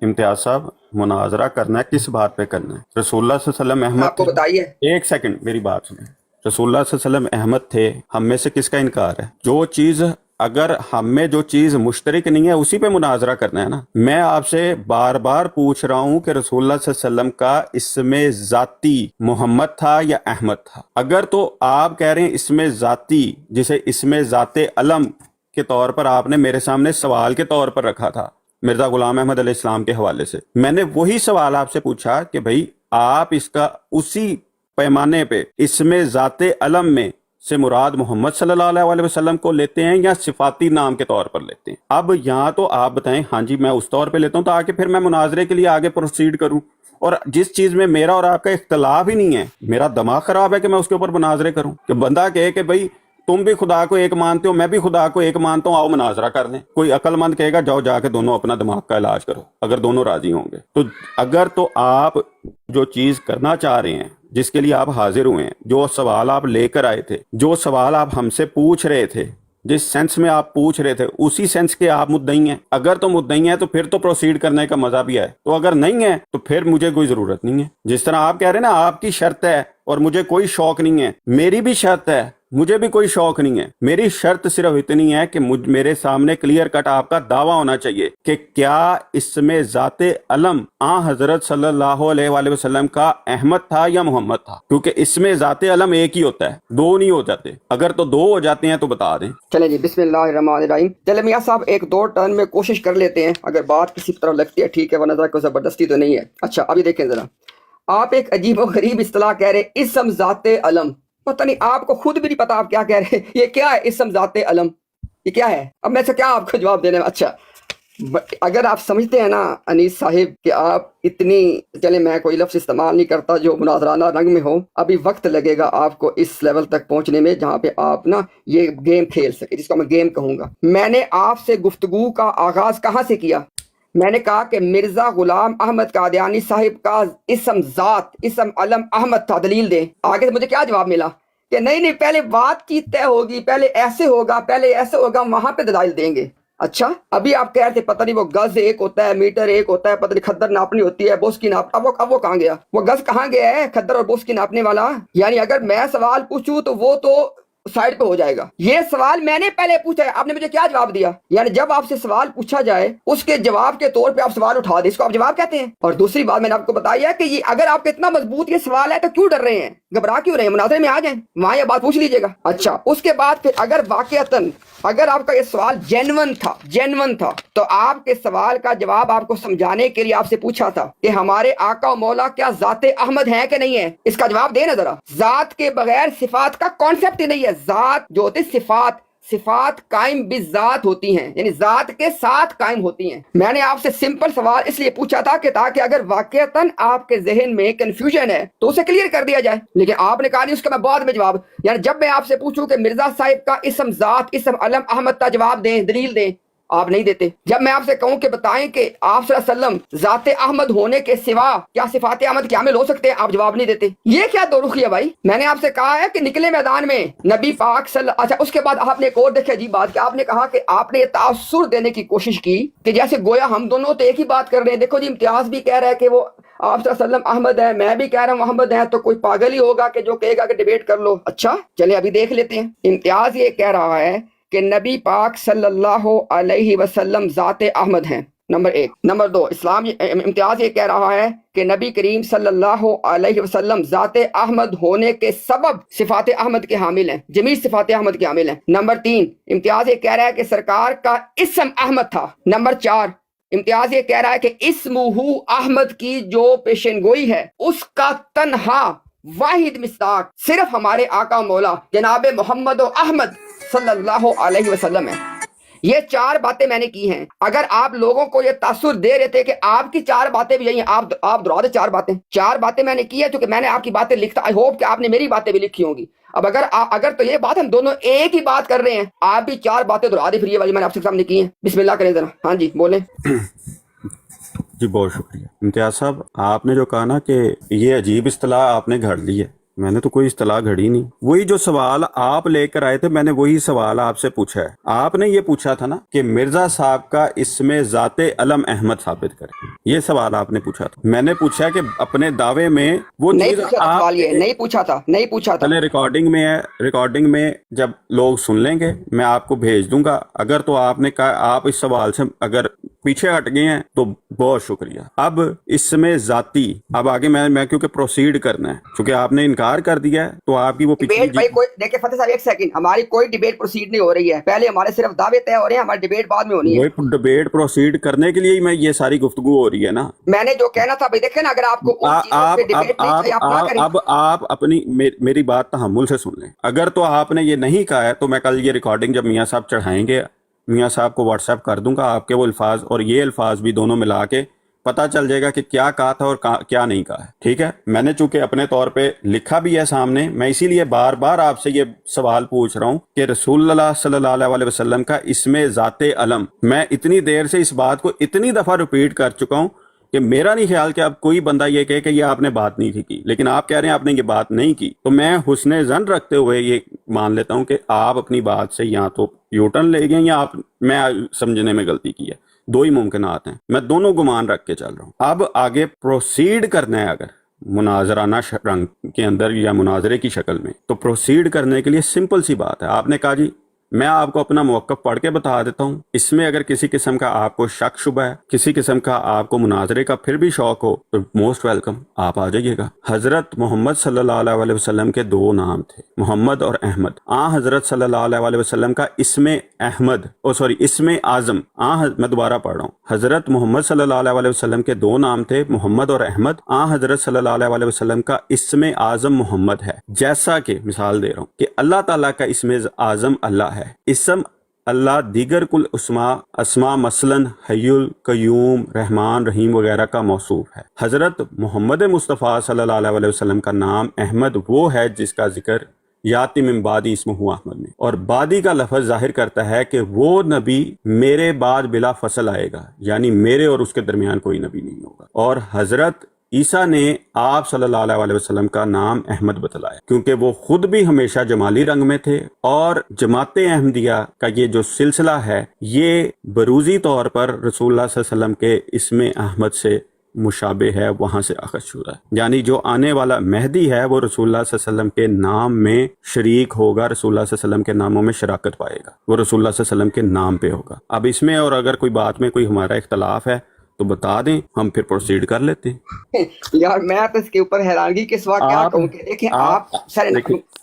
امتیاز صاحب مناظرہ کرنا ہے کس بات پہ کرنا ہے؟ رسول اللہ صلی اللہ علیہ وسلم آپ کو احمد بتائیے. ایک سیکنڈ میری بات سنیں. رسول اللہ صلی اللہ علیہ وسلم احمد تھے, ہم میں سے کس کا انکار ہے؟ جو چیز اگر ہم میں جو چیز مشترک نہیں ہے اسی پہ مناظرہ کرنا ہے نا. میں آپ سے بار بار پوچھ رہا ہوں کہ رسول اللہ صلی اللہ علیہ وسلم کا اسم ذاتی محمد تھا یا احمد تھا. اگر تو آپ کہہ رہے ہیں اسم ذاتی, جسے اسم ذات علم کے طور پر آپ نے میرے سامنے سوال کے طور پر رکھا تھا مرزا غلام احمد علیہ السلام کے حوالے سے, میں نے وہی سوال آپ سے پوچھا کہ بھئی آپ اس کا اسی پیمانے پہ اسم ذات علم میں سے مراد محمد صلی اللہ علیہ وسلم کو لیتے ہیں یا صفاتی نام کے طور پر لیتے ہیں؟ اب یہاں تو آپ بتائیں. ہاں جی میں اس طور پہ لیتا ہوں تاکہ پھر میں مناظرے کے لیے آگے پروسیڈ کروں. اور جس چیز میں میرا اور آپ کا اختلاف ہی نہیں ہے, میرا دماغ خراب ہے کہ میں اس کے اوپر مناظرے کروں. کہ بندہ کہے کہ بھئی تم بھی خدا کو ایک مانتے ہو, میں بھی خدا کو ایک مانتا ہوں, آؤ مناظرہ کر لیں. کوئی عقل مند کہے گا جاؤ جا کے دونوں اپنا دماغ کا علاج کرو, اگر دونوں راضی ہوں گے تو. اگر تو آپ جو چیز کرنا چاہ رہے ہیں, جس کے لیے آپ حاضر ہوئے ہیں, جو سوال آپ لے کر آئے تھے, جو سوال آپ ہم سے پوچھ رہے تھے, جس سینس میں آپ پوچھ رہے تھے اسی سینس کے آپ مدعی ہیں. اگر تو مدعی ہیں تو پھر تو پروسیڈ کرنے کا مزہ بھی ہے, تو اگر نہیں ہے تو پھر مجھے کوئی ضرورت نہیں ہے. جس طرح آپ کہہ رہے ہیں نا آپ کی شرط ہے اور مجھے کوئی شوق نہیں ہے, میری بھی شرط ہے, مجھے بھی کوئی شوق نہیں ہے. میری شرط صرف اتنی ہے کہ میرے سامنے کلیئر کٹ آپ کا دعویٰ ہونا چاہیے کہ کیا اسم ذات علم حضرت صلی اللہ علیہ وآلہ وسلم کا احمد تھا یا محمد تھا. کیونکہ اسم ذات علم ایک ہی ہوتا ہے, دو نہیں ہو جاتے. اگر تو دو ہو جاتے ہیں تو بتا دیں. چلیں جی, بسم اللہ الرحمن الرحیم. چلے میاں صاحب ایک دو ٹرن میں کوشش کر لیتے ہیں, اگر بات کسی طرح لگتی ہے ٹھیک ہے, ورنہ کوئی زبردستی تو نہیں ہے. اچھا ابھی دیکھیں ذرا, آپ ایک عجیب و غریب اصطلاح کہہ رہے اسم ذات علم. پتہ نہیں آپ کو خود بھی نہیں پتا آپ کیا کہہ رہے ہیں. یہ کیا ہے اسم ذات علم, یہ کیا ہے؟ اب میں سے کیا آپ کو جواب دینے میں. اچھا اگر آپ سمجھتے ہیں نا انیس صاحب کہ آپ اتنی, چلے میں کوئی لفظ استعمال نہیں کرتا جو مناظرانہ رنگ میں ہو, ابھی وقت لگے گا آپ کو اس لیول تک پہنچنے میں جہاں پہ آپ نا یہ گیم کھیل سکے, جس کو میں گیم کہوں گا. میں نے آپ سے گفتگو کا آغاز کہاں سے کیا؟ میں نے کہا کہ مرزا غلام احمد قادیانی صاحب کا اسم ذات اسم علم احمد تھا, دلیل دیں. آگے سے مجھے کیا جواب ملا کہ نہیں پہلے بات چیت طے ہوگی, پہلے ایسے ہوگا, پہلے ایسے ہوگا, وہاں پہ دلائل دیں گے. اچھا ابھی آپ کہہ رہے تھے پتہ نہیں وہ گز ایک ہوتا ہے, میٹر ایک ہوتا ہے, پتہ نہیں کھدر ناپنی ہوتی ہے, بوس کی ناپ. اب وہ کہاں گیا, وہ گز کہاں گیا ہے کھدر اور بوس کی ناپنے والا؟ یعنی اگر میں سوال پوچھوں تو وہ تو سائڈ پہ ہو جائے گا. یہ سوال میں نے پہلے پوچھا ہے, آپ نے مجھے کیا جواب دیا؟ یعنی جب آپ سے سوال پوچھا جائے اس کے جواب کے طور پہ آپ سوال اٹھا دیں, اس کو آپ جواب کہتے ہیں. اور دوسری بات میں نے آپ کو بتایا کہ یہ اگر آپ کا اتنا مضبوط یہ سوال ہے تو کیوں ڈر رہے ہیں, گھبرا کیوں رہے ہیں؟ مناظرے میں آ جائیں, وہاں یہ بات پوچھ لیجیے گا. اچھا اس کے بعد پھر اگر واقعتاً اگر آپ کا یہ سوال جینون تھا تو آپ کے سوال کا جواب آپ کو سمجھانے کے لیے آپ سے پوچھا تھا کہ ہمارے آقا و مولا کیا ذات احمد ہیں کہ نہیں ہے. اس کا جواب دے نا ذرا. ذات کے بغیر صفات کا کانسیپٹ ہی نہیں ہے. ذات جو ہوتی صفات قائم بالذات ہوتی ہیں, یعنی ذات کے ساتھ قائم ہوتی ہیں. میں نے آپ سے سمپل سوال اس لیے پوچھا تھا کہ تاکہ اگر واقعتاً آپ کے ذہن میں کنفیوژن ہے تو اسے کلیئر کر دیا جائے. لیکن آپ نے کہا نہیں, اس کا میں بعد میں جواب. یعنی جب میں آپ سے پوچھوں کہ مرزا صاحب کا اسم ذات اسم علم احمد کا جواب دیں, دلیل دیں, آپ نہیں دیتے. جب میں آپ سے کہوں کہ بتائیں کہ آپ صلی اللہ علیہ وسلم ذات احمد ہونے کے سوا کیا صفات احمد کامل ہو سکتے ہیں, آپ جواب نہیں دیتے. یہ کیا دو رخی ہے بھائی؟ میں نے آپ سے کہا ہے کہ نکلے میدان میں نبی پاک اچھا اس کے بعد آپ نے ایک اور دیکھے عجیب بات کہ آپ نے کہا کہ آپ نے یہ تاثر دینے کی کوشش کی کہ جیسے گویا ہم دونوں تو ایک ہی بات کر رہے ہیں. دیکھو جی امتیاز بھی کہہ رہا ہے کہ وہ آپ صلی اللہ علیہ وسلم احمد ہیں، میں بھی کہہ رہا ہوں احمد ہیں، تو کوئی پاگل ہی ہوگا کہ جو کہے گا کہ ڈیبیٹ کر لو. اچھا چلے ابھی دیکھ لیتے ہیں. امتیاز یہ کہہ رہا ہے کہ نبی پاک صلی اللہ علیہ وسلم ذات احمد ہیں، نمبر 1. نمبر 2، امتیاز یہ کہہ رہا ہے کہ نبی کریم صلی اللہ علیہ وسلم ذات احمد ہونے کے سبب صفات احمد کے حامل ہیں، جمیع صفات احمد کے حامل ہیں. نمبر 3، امتیاز یہ کہہ رہا ہے کہ سرکار کا اسم احمد تھا. نمبر 4، امتیاز یہ کہہ رہا ہے کہ اسمہ احمد کی جو پیشن گوئی ہے اس کا تنہا واحد مصداق صرف ہمارے آقا مولا جناب محمد و احمد صلی اللہ علیہ وسلم ہے. یہ 4 باتیں میں نے کی ہیں. اگر آپ لوگوں کو یہ تاثر دے رہے تھے کہ آپ کی 4 باتیں بھی یہی ہیں، آپ دہرا دیں 4 باتیں میں نے کی ہے، کیونکہ میں نے آپ کی باتیں لکھتا. آئی ہوپ کہ آپ نے میری باتیں بھی لکھی ہوں گی. اب اگر تو یہ بات ہم دونوں ایک ہی بات کر رہے ہیں، آپ بھی 4 باتیں دہرا دیں پھر یہ والی میں نے آپ کے سامنے کی ہیں. بسم اللہ کریں ذرا. ہاں جی بولیں. جی بہت شکریہ امتیاز صاحب. آپ نے جو کہا نا کہ یہ عجیب اصطلاح آپ نے گھڑ لی ہے، میں نے تو کوئی اصطلاح گھڑی نہیں. وہی جو سوال آپ لے کر آئے تھے میں نے وہی سوال آپ سے پوچھا ہے. آپ نے یہ پوچھا تھا نا کہ مرزا صاحب کا اسم ذات علم احمد ثابت کریں، یہ سوال آپ نے پوچھا تھا. میں نے پوچھا کہ اپنے دعوے میں وہ نہیں چیز پوچھا تھا سوال، یہ نہیں پوچھا تھا. پہلے ریکارڈنگ میں ہے، ریکارڈنگ میں جب لوگ سن لیں گے میں آپ کو بھیج دوں گا. اگر تو آپ نے کہا آپ اس سوال سے اگر پیچھے ہٹ گئے ہیں تو بہت شکریہ. اب اس میں ذاتی اب آگے میں کیونکہ پروسیڈ کرنا ہے، چونکہ آپ نے انکار کر دیا ہے تو آپ کی وہ ڈیبیٹ بھائی کوئی دیکھیں فتح صاحب ایک سیکنڈ، ہماری کوئی ڈیبیٹ پروسیڈ نہیں ہو رہی ہے. پہلے ہمارے صرف دعوے طے ہو رہے ہیں، ہماری ڈیبیٹ بعد میں ہونی ہے. وہ ڈیبیٹ پروسیڈ کرنے کے لیے ہی میں یہ ساری گفتگو ہو رہی ہے نا. میں نے جو کہنا تھا بھائی دیکھیں نا، اگر آپ کو ان چیزوں پہ ڈیبیٹ نہیں چاہیے آپ نہ کریں. اب آپ اپنی میری بات تحمل سے سن لیں. اگر تو آپ نے یہ نہیں کہا ہے تو میں کل یہ ریکارڈنگ جب میاں صاحب چڑھائیں گے میاں صاحب کو واٹس ایپ کر دوں گا. آپ کے وہ الفاظ اور یہ الفاظ بھی دونوں ملا کے پتہ چل جائے گا کہ کیا کہا تھا اور کیا نہیں کہا ہے. ٹھیک ہے، میں نے چونکہ اپنے طور پہ لکھا بھی ہے سامنے، میں اسی لیے بار بار آپ سے یہ سوال پوچھ رہا ہوں کہ رسول اللہ صلی اللہ علیہ وسلم کا اسم ذات علم، میں اتنی دیر سے اس بات کو اتنی دفعہ ریپیٹ کر چکا ہوں کہ میرا نہیں خیال کہ اب کوئی بندہ یہ کہے کہ یہ آپ نے بات نہیں کی، لیکن آپ کہہ رہے ہیں آپ نے یہ بات نہیں کی. تو میں حسن ظن رکھتے ہوئے یہ مان لیتا ہوں کہ آپ اپنی بات سے یا تو یو ٹرن لے گئے یا میں سمجھنے میں غلطی کی ہے. 2 ہی ممکنات ہیں، میں دونوں گمان رکھ کے چل رہا ہوں. اب آگے پروسیڈ کرنا ہے اگر مناظرانہ رنگ کے اندر یا مناظرے کی شکل میں، تو پروسیڈ کرنے کے لیے سمپل سی بات ہے. آپ نے کہا جی میں آپ کو اپنا موقف پڑھ کے بتا دیتا ہوں. اس میں اگر کسی قسم کا آپ کو شک شبہ ہے، کسی قسم کا آپ کو مناظرے کا پھر بھی شوق ہو تو موسٹ ویلکم، آپ آ جائیے گا. حضرت محمد صلی اللہ علیہ وسلم کے 2 نام تھے، محمد اور احمد. حضرت صلی اللہ علیہ وسلم کا اسم احمد اسم اعظم میں دوبارہ پڑھ رہا ہوں. حضرت محمد صلی اللہ علیہ وسلم کے 2 نام تھے، محمد اور احمد. حضرت صلی اللہ علیہ وسلم کا اسم اعظم محمد ہے. جیسا کہ مثال دے رہا ہوں کہ اللہ تعالیٰ کا اسم اعظم اللہ ہے. اسم اللہ دیگر کل اسما مثلا حی القیوم رحمان رحیم وغیرہ کا موصوف ہے. حضرت محمد مصطفیٰ صلی اللہ علیہ وسلم کا نام احمد وہ ہے جس کا ذکر یاتی من بعدی اسمہ احمد میں، اور بعدی کا لفظ ظاہر کرتا ہے کہ وہ نبی میرے بعد بلا فصل آئے گا، یعنی میرے اور اس کے درمیان کوئی نبی نہیں ہوگا. اور حضرت عیسیٰ نے آپ صلی اللہ علیہ وسلم کا نام احمد بتلایا کیونکہ وہ خود بھی ہمیشہ جمالی رنگ میں تھے، اور جماعت احمدیہ کا یہ جو سلسلہ ہے یہ بروزی طور پر رسول اللہ صلی اللہ علیہ وسلم کے اسم احمد سے مشابہ ہے، وہاں سے اخذ شدہ ہے. یعنی جو آنے والا مہدی ہے وہ رسول اللہ صلی اللہ علیہ وسلم کے نام میں شریک ہوگا، رسول اللہ صلی اللہ علیہ وسلم کے ناموں میں شراکت پائے گا، وہ رسول اللہ صلی اللہ علیہ وسلم کے نام پہ ہوگا. اب اس میں اور اگر کوئی بات میں کوئی ہمارا اختلاف ہے تو بتا دیں، ہم پھر پروسیڈ کر لیتے ہیں. یار میں تو اس کے اوپر حیرانگی کے سوا کیا کہوں کہ دیکھیں آپ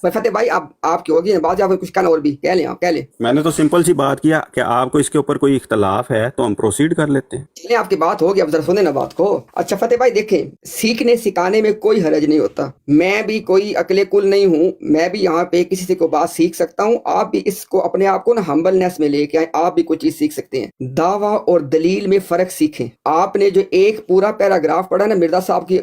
فتح بھائی آپ کی ہوگی بات، آپ کچھ کہنا اور بھی کہہ لیں، آپ کہہ لیں. میں نے تو سمپل سی بات کیا کہ آپ کو اس کے اوپر کوئی اختلاف ہے تو ہم پروسیڈ کر لیتے ہیں. چلیں آپ کی بات ہوگی، اب ذرا سنیں نا بات کو. اچھا فتح بھائی دیکھیں، سیکھنے سکھانے میں کوئی حرج نہیں ہوتا. میں بھی کوئی عقل کل نہیں ہوں، میں بھی یہاں پہ کسی سے کوئی بات سیکھ سکتا ہوں. آپ بھی اس کو اپنے آپ کو نا ہمبلنس میں لے کے آئیں، آپ بھی کوئی چیز سیکھ سکتے ہیں. دعویٰ اور دلیل میں فرق سیکھیں. آپ نے جو ایک پورا پیراگراف پڑھا نا مرزا صاحب کی،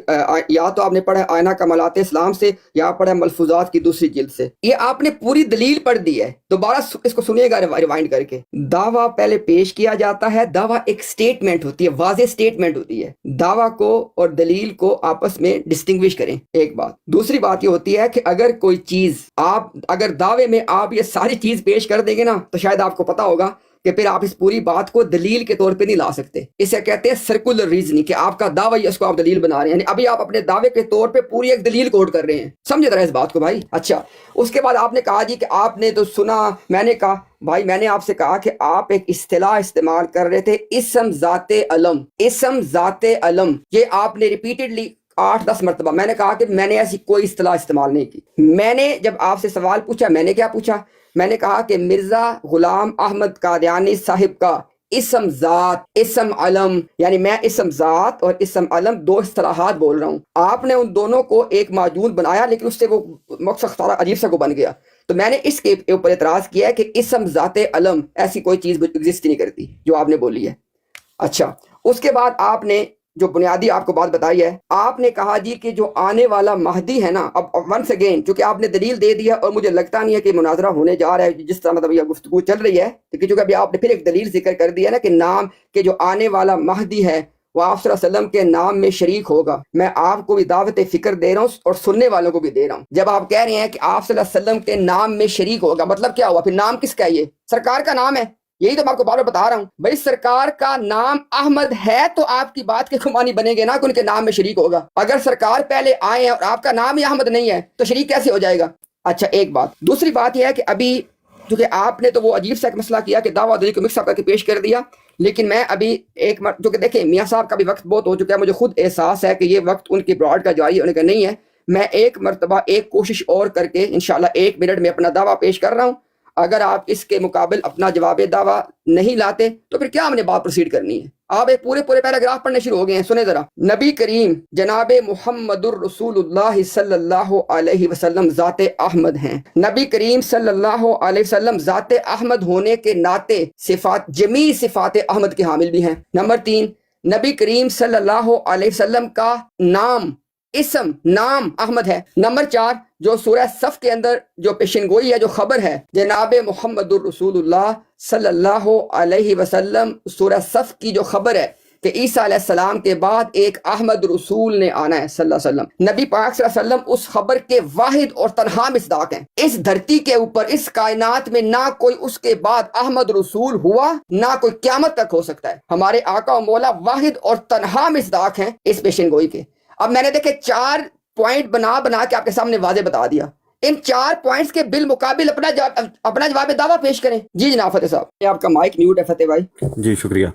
یا تو آپ نے پڑھا آئینہ کمالات اسلام سے یا پڑھا ملفوظات کی دوسری جلد سے، یہ آپ نے پوری دلیل پڑھ دی ہے. دوبارہ اس کو سنیے گا ریوائنڈ کر کے. دعویٰ پہلے پیش کیا جاتا ہے، دعویٰ ایک سٹیٹمنٹ ہوتی ہے، واضح سٹیٹمنٹ ہوتی ہے. دعویٰ کو اور دلیل کو آپس میں ڈسٹنگوش کریں، ایک بات. دوسری بات یہ ہوتی ہے کہ اگر کوئی چیز اگر دعوے میں آپ یہ ساری چیز پیش کر دیں گے نا تو شاید آپ کو پتا ہوگا کہ پھر آپ اس پوری بات کو دلیل کے طور پہ نہیں لا سکتے. اسے کہتے ہیں سرکولر ریزننگ، کہ آپ کا دعویٰ اس کو آپ دلیل بنا رہے ہیں. یعنی ابھی آپ اپنے دعوے کے طور پہ پوری ایک دلیل کوٹ کر رہے ہیں. سمجھے ذرا اس بات کو بھائی. اچھا، اس کے بعد آپ نے کہا جی کہ آپ نے تو سنا. میں نے کہا بھائی، میں نے آپ سے کہا کہ آپ ایک اصطلاح استعمال کر رہے تھے، اسم ذات علم. اسم ذات علم، یہ آپ نے ریپیٹڈلی 8-10 مرتبہ میں نے کہا کہ میں نے ایسی کوئی اصطلاح استعمال نہیں کی. میں نے جب آپ سے سوال پوچھا، میں نے کیا پوچھا؟ میں نے کہا کہ مرزا غلام احمد قادیانی صاحب کا اسم ذات، اسم علم، یعنی میں اسم ذات اور اسم علم 2 اصطلاحات بول رہا ہوں. آپ نے ان دونوں کو ایک معجون بنایا، لیکن اس سے وہ مقصد سارا عجیب سا کو بن گیا. تو میں نے اس کے اوپر اعتراض کیا ہے کہ اسم ذات علم ایسی کوئی چیز ایگزسٹ نہیں کرتی جو آپ نے بولی ہے. اچھا، اس کے بعد آپ نے جو بنیادی آپ کو بات بتائی ہے، آپ نے کہا جی کہ جو آنے والا مہدی ہے نا، اب ونس اگین چونکہ آپ نے دلیل دے دیا اور مجھے لگتا نہیں ہے کہ مناظرہ ہونے جا رہا ہے جس طرح مطلب یہ گفتگو چل رہی ہے، کیونکہ ابھی آپ نے پھر ایک دلیل ذکر کر دیا نا کہ نام کہ جو آنے والا مہدی ہے وہ آپ صلی اللہ علیہ وسلم کے نام میں شریک ہوگا. میں آپ کو بھی دعوت فکر دے رہا ہوں اور سننے والوں کو بھی دے رہا ہوں. جب آپ کہہ رہے ہیں کہ آپ صلی اللہ علیہ وسلم کے نام میں شریک ہوگا، مطلب کیا ہوا؟ پھر نام کس کا ہے؟ یہ سرکار کا نام ہے. یہی تو میں آپ کو بار بار بتا رہا ہوں بھائی، سرکار کا نام احمد ہے تو آپ کی بات کے خمانی بنے گے نا کہ ان کے نام میں شریک ہوگا. اگر سرکار پہلے آئے ہیں اور آپ کا نام ہی احمد نہیں ہے تو شریک کیسے ہو جائے گا؟ اچھا، ایک بات. دوسری بات یہ ہے کہ ابھی چونکہ آپ نے تو وہ عجیب سا ایک مسئلہ کیا کہ دعویٰ دلی کو مکس اپ کر کے پیش کر دیا، لیکن میں ابھی ایک جو کہ دیکھیں میاں صاحب کا بھی وقت بہت ہو چکا ہے، مجھے خود احساس ہے کہ یہ وقت ان کی براڈ کا جاری ہونے کا نہیں ہے. میں ایک مرتبہ ایک کوشش اور کر کے انشاءاللہ 1 منٹ میں اپنا دعویٰ پیش کر رہا ہوں. اگر آپ اس کے مقابل اپنا جواب دعویٰ نہیں لاتے تو پھر کیا ہم نے بات پروسیڈ کرنی ہے؟ آپ ایک پورے پیراگراف پڑھنے شروع ہو گئے ہیں. سنیں ذرا. نبی کریم جناب محمد الرسول اللہ صلی اللہ علیہ وسلم ذات احمد ہیں. نبی کریم صلی اللہ علیہ وسلم ذات احمد ہونے کے ناطے صفات جمیع صفات احمد کے حامل بھی ہیں. نمبر 3، نبی کریم صلی اللہ علیہ وسلم کا نام اسم نام احمد ہے. نمبر 4، جو سورہ صف کے اندر جو پیشن گوئی ہے، جو خبر ہے جناب محمد الرسول اللہ صلی اللہ علیہ وسلم، سورہ صف کی جو خبر ہے کہ عیسیٰ علیہ السلام کے بعد ایک احمد رسول نے آنا ہے صلی اللہ علیہ وسلم. نبی پاک صلی اللہ علیہ وسلم اس خبر کے واحد اور تنہا مصداق ہیں. اس دھرتی کے اوپر اس کائنات میں نہ کوئی اس کے بعد احمد رسول ہوا، نہ کوئی قیامت تک ہو سکتا ہے. ہمارے آقا و مولا واحد اور تنہا مصداق ہیں اس پیشن گوئی کے. اب میں نے دیکھے 4 پوائنٹ بنا کے آپ کے سامنے واضح بتا دیا. ان 4 پوائنٹس کے بالمقابل اپنا جواب دعویٰ پیش کریں. جی جناب فتح صاحب، آپ کا مائک میوٹ ہے فتح بھائی. جی شکریہ.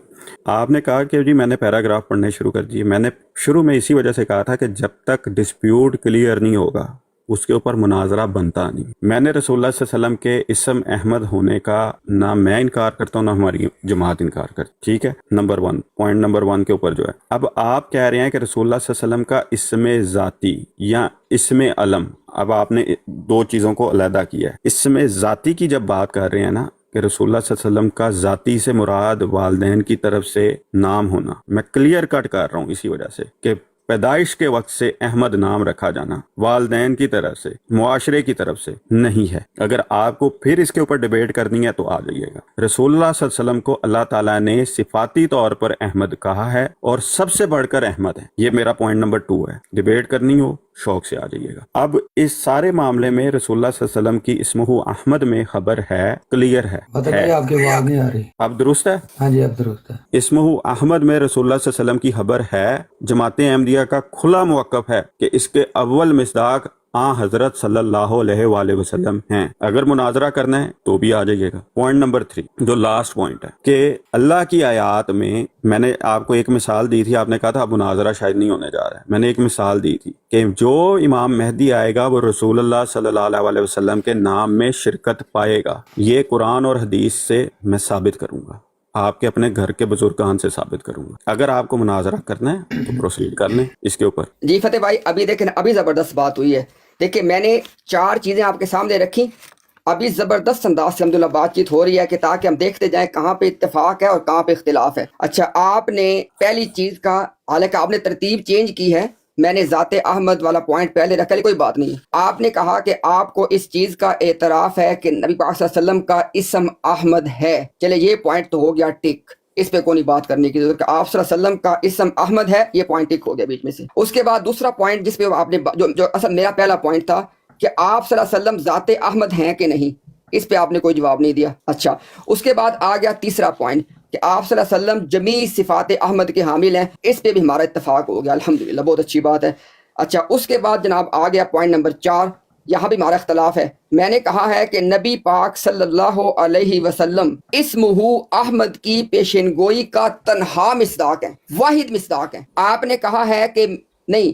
آپ نے کہا کہ جی میں نے پیراگراف پڑھنے شروع کر دیے. میں نے شروع میں اسی وجہ سے کہا تھا کہ جب تک ڈسپیوٹ کلیئر نہیں ہوگا اس کے اوپر مناظرہ بنتا نہیں. میں نے رسول اللہ صلی اللہ علیہ وسلم کے اسم احمد ہونے کا نہ میں انکار کرتا ہوں نہ ہماری جماعت انکار کرتی. ٹھیک ہے، نمبر 1 پوائنٹ نمبر 1 کے اوپر جو ہے، اب آپ کہہ رہے ہیں کہ رسول اللہ صلی اللہ علیہ وسلم کا اسم ذاتی یا اسم علم، اب آپ نے 2 چیزوں کو علیحدہ کیا ہے. اسم ذاتی کی جب بات کر رہے ہیں نا کہ رسول اللہ صلی اللہ علیہ وسلم کا ذاتی سے مراد والدین کی طرف سے نام ہونا، میں کلیئر کٹ کر رہا ہوں اسی وجہ سے کہ پیدائش کے وقت سے احمد نام رکھا جانا والدین کی طرف سے معاشرے کی طرف سے نہیں ہے. اگر آپ کو پھر اس کے اوپر ڈیبیٹ کرنی ہے تو آ جائیے گا. رسول اللہ صلی اللہ علیہ وسلم کو اللہ تعالیٰ نے صفاتی طور پر احمد کہا ہے اور سب سے بڑھ کر احمد ہے. یہ میرا پوائنٹ نمبر 2 ہے. ڈیبیٹ کرنی ہو شوق سے آ جائیے گا. اب اس سارے معاملے میں رسول اللہ صلی اللہ علیہ وسلم کی اسمہ احمد میں خبر ہے، کلیئر ہے. آپ کی آواز نہیں آ رہی. اب درست ہے؟ ہاں جی اب درست ہے. اسمہ احمد میں رسول اللہ صلی اللہ علیہ وسلم کی خبر ہے. جماعت احمدیہ کا کھلا موقف ہے کہ اس کے اول مصداق حضرت صلی اللہ علیہ وآلہ وسلم ہیں. اگر مناظرہ کرنا ہے تو بھی آ جائیے گا. پوائنٹ نمبر 3 جو لاسٹ پوائنٹ ہے کہ اللہ کی آیات میں نے آپ کو ایک مثال دی تھی. آپ نے کہا تھا اب مناظرہ شاید نہیں ہونے جا رہا ہے. میں نے ایک مثال دی تھی کہ جو امام مہدی آئے گا وہ رسول اللہ صلی اللہ علیہ وسلم کے نام میں شرکت پائے گا. یہ قرآن اور حدیث سے میں ثابت کروں گا، آپ کے اپنے گھر کے بزرگان سے ثابت کروں گا. اگر آپ کو مناظرہ کرنا ہے تو پروسیڈ کر لیں اس کے اوپر. جی فتح بھائی، ابھی دیکھیں ابھی زبردست بات ہوئی ہے. دیکھیں میں نے 4 چیزیں آپ کے سامنے رکھی. ابھی زبردست انداز سے الحمدللہ بات چیت ہو رہی ہے کہ تاکہ ہم دیکھتے جائیں کہاں پہ اتفاق ہے اور کہاں پہ اختلاف ہے. اچھا، آپ نے پہلی چیز کا حالانکہ آپ نے ترتیب چینج کی ہے، میں نے ذات احمد والا پوائنٹ پہلے رکھا، کوئی بات نہیں. آپ نے کہا کہ آپ کو اس چیز کا اعتراف ہے کہ نبی پاک صلی اللہ علیہ وسلم کا اسم احمد ہے. چلے یہ پوائنٹ تو ہو گیا ٹک، اس پہ کوئی بات کرنے کی ضرورت. آپ صلی اللہ علیہ وسلم کا اسم احمد ہے، یہ پوائنٹ ٹک ہو گیا بیچ میں سے. اس کے بعد دوسرا پوائنٹ جس پہ آپ نے جو اصل میرا پہلا پوائنٹ تھا کہ آپ صلی اللہ علیہ وسلم ذات احمد ہیں کہ نہیں، اس پہ آپ نے کوئی جواب نہیں دیا. اچھا اس کے بعد آ گیا تیسرا پوائنٹ کہ آپ صلی اللہ علیہ وسلم جمیع صفات احمد کے حامل ہیں. اس پہ بھی ہمارا اتفاق ہو گیا الحمدللہ، بہت اچھی بات ہے. اچھا اس کے بعد جناب آ گیا پوائنٹ نمبر 4. یہاں بھی ہمارا اختلاف ہے. میں نے کہا ہے کہ نبی پاک صلی اللہ علیہ وسلم اسمہ احمد کی پیشن گوئی کا تنہا مصداق ہے، واحد مصداق ہے. آپ نے کہا ہے کہ نہیں،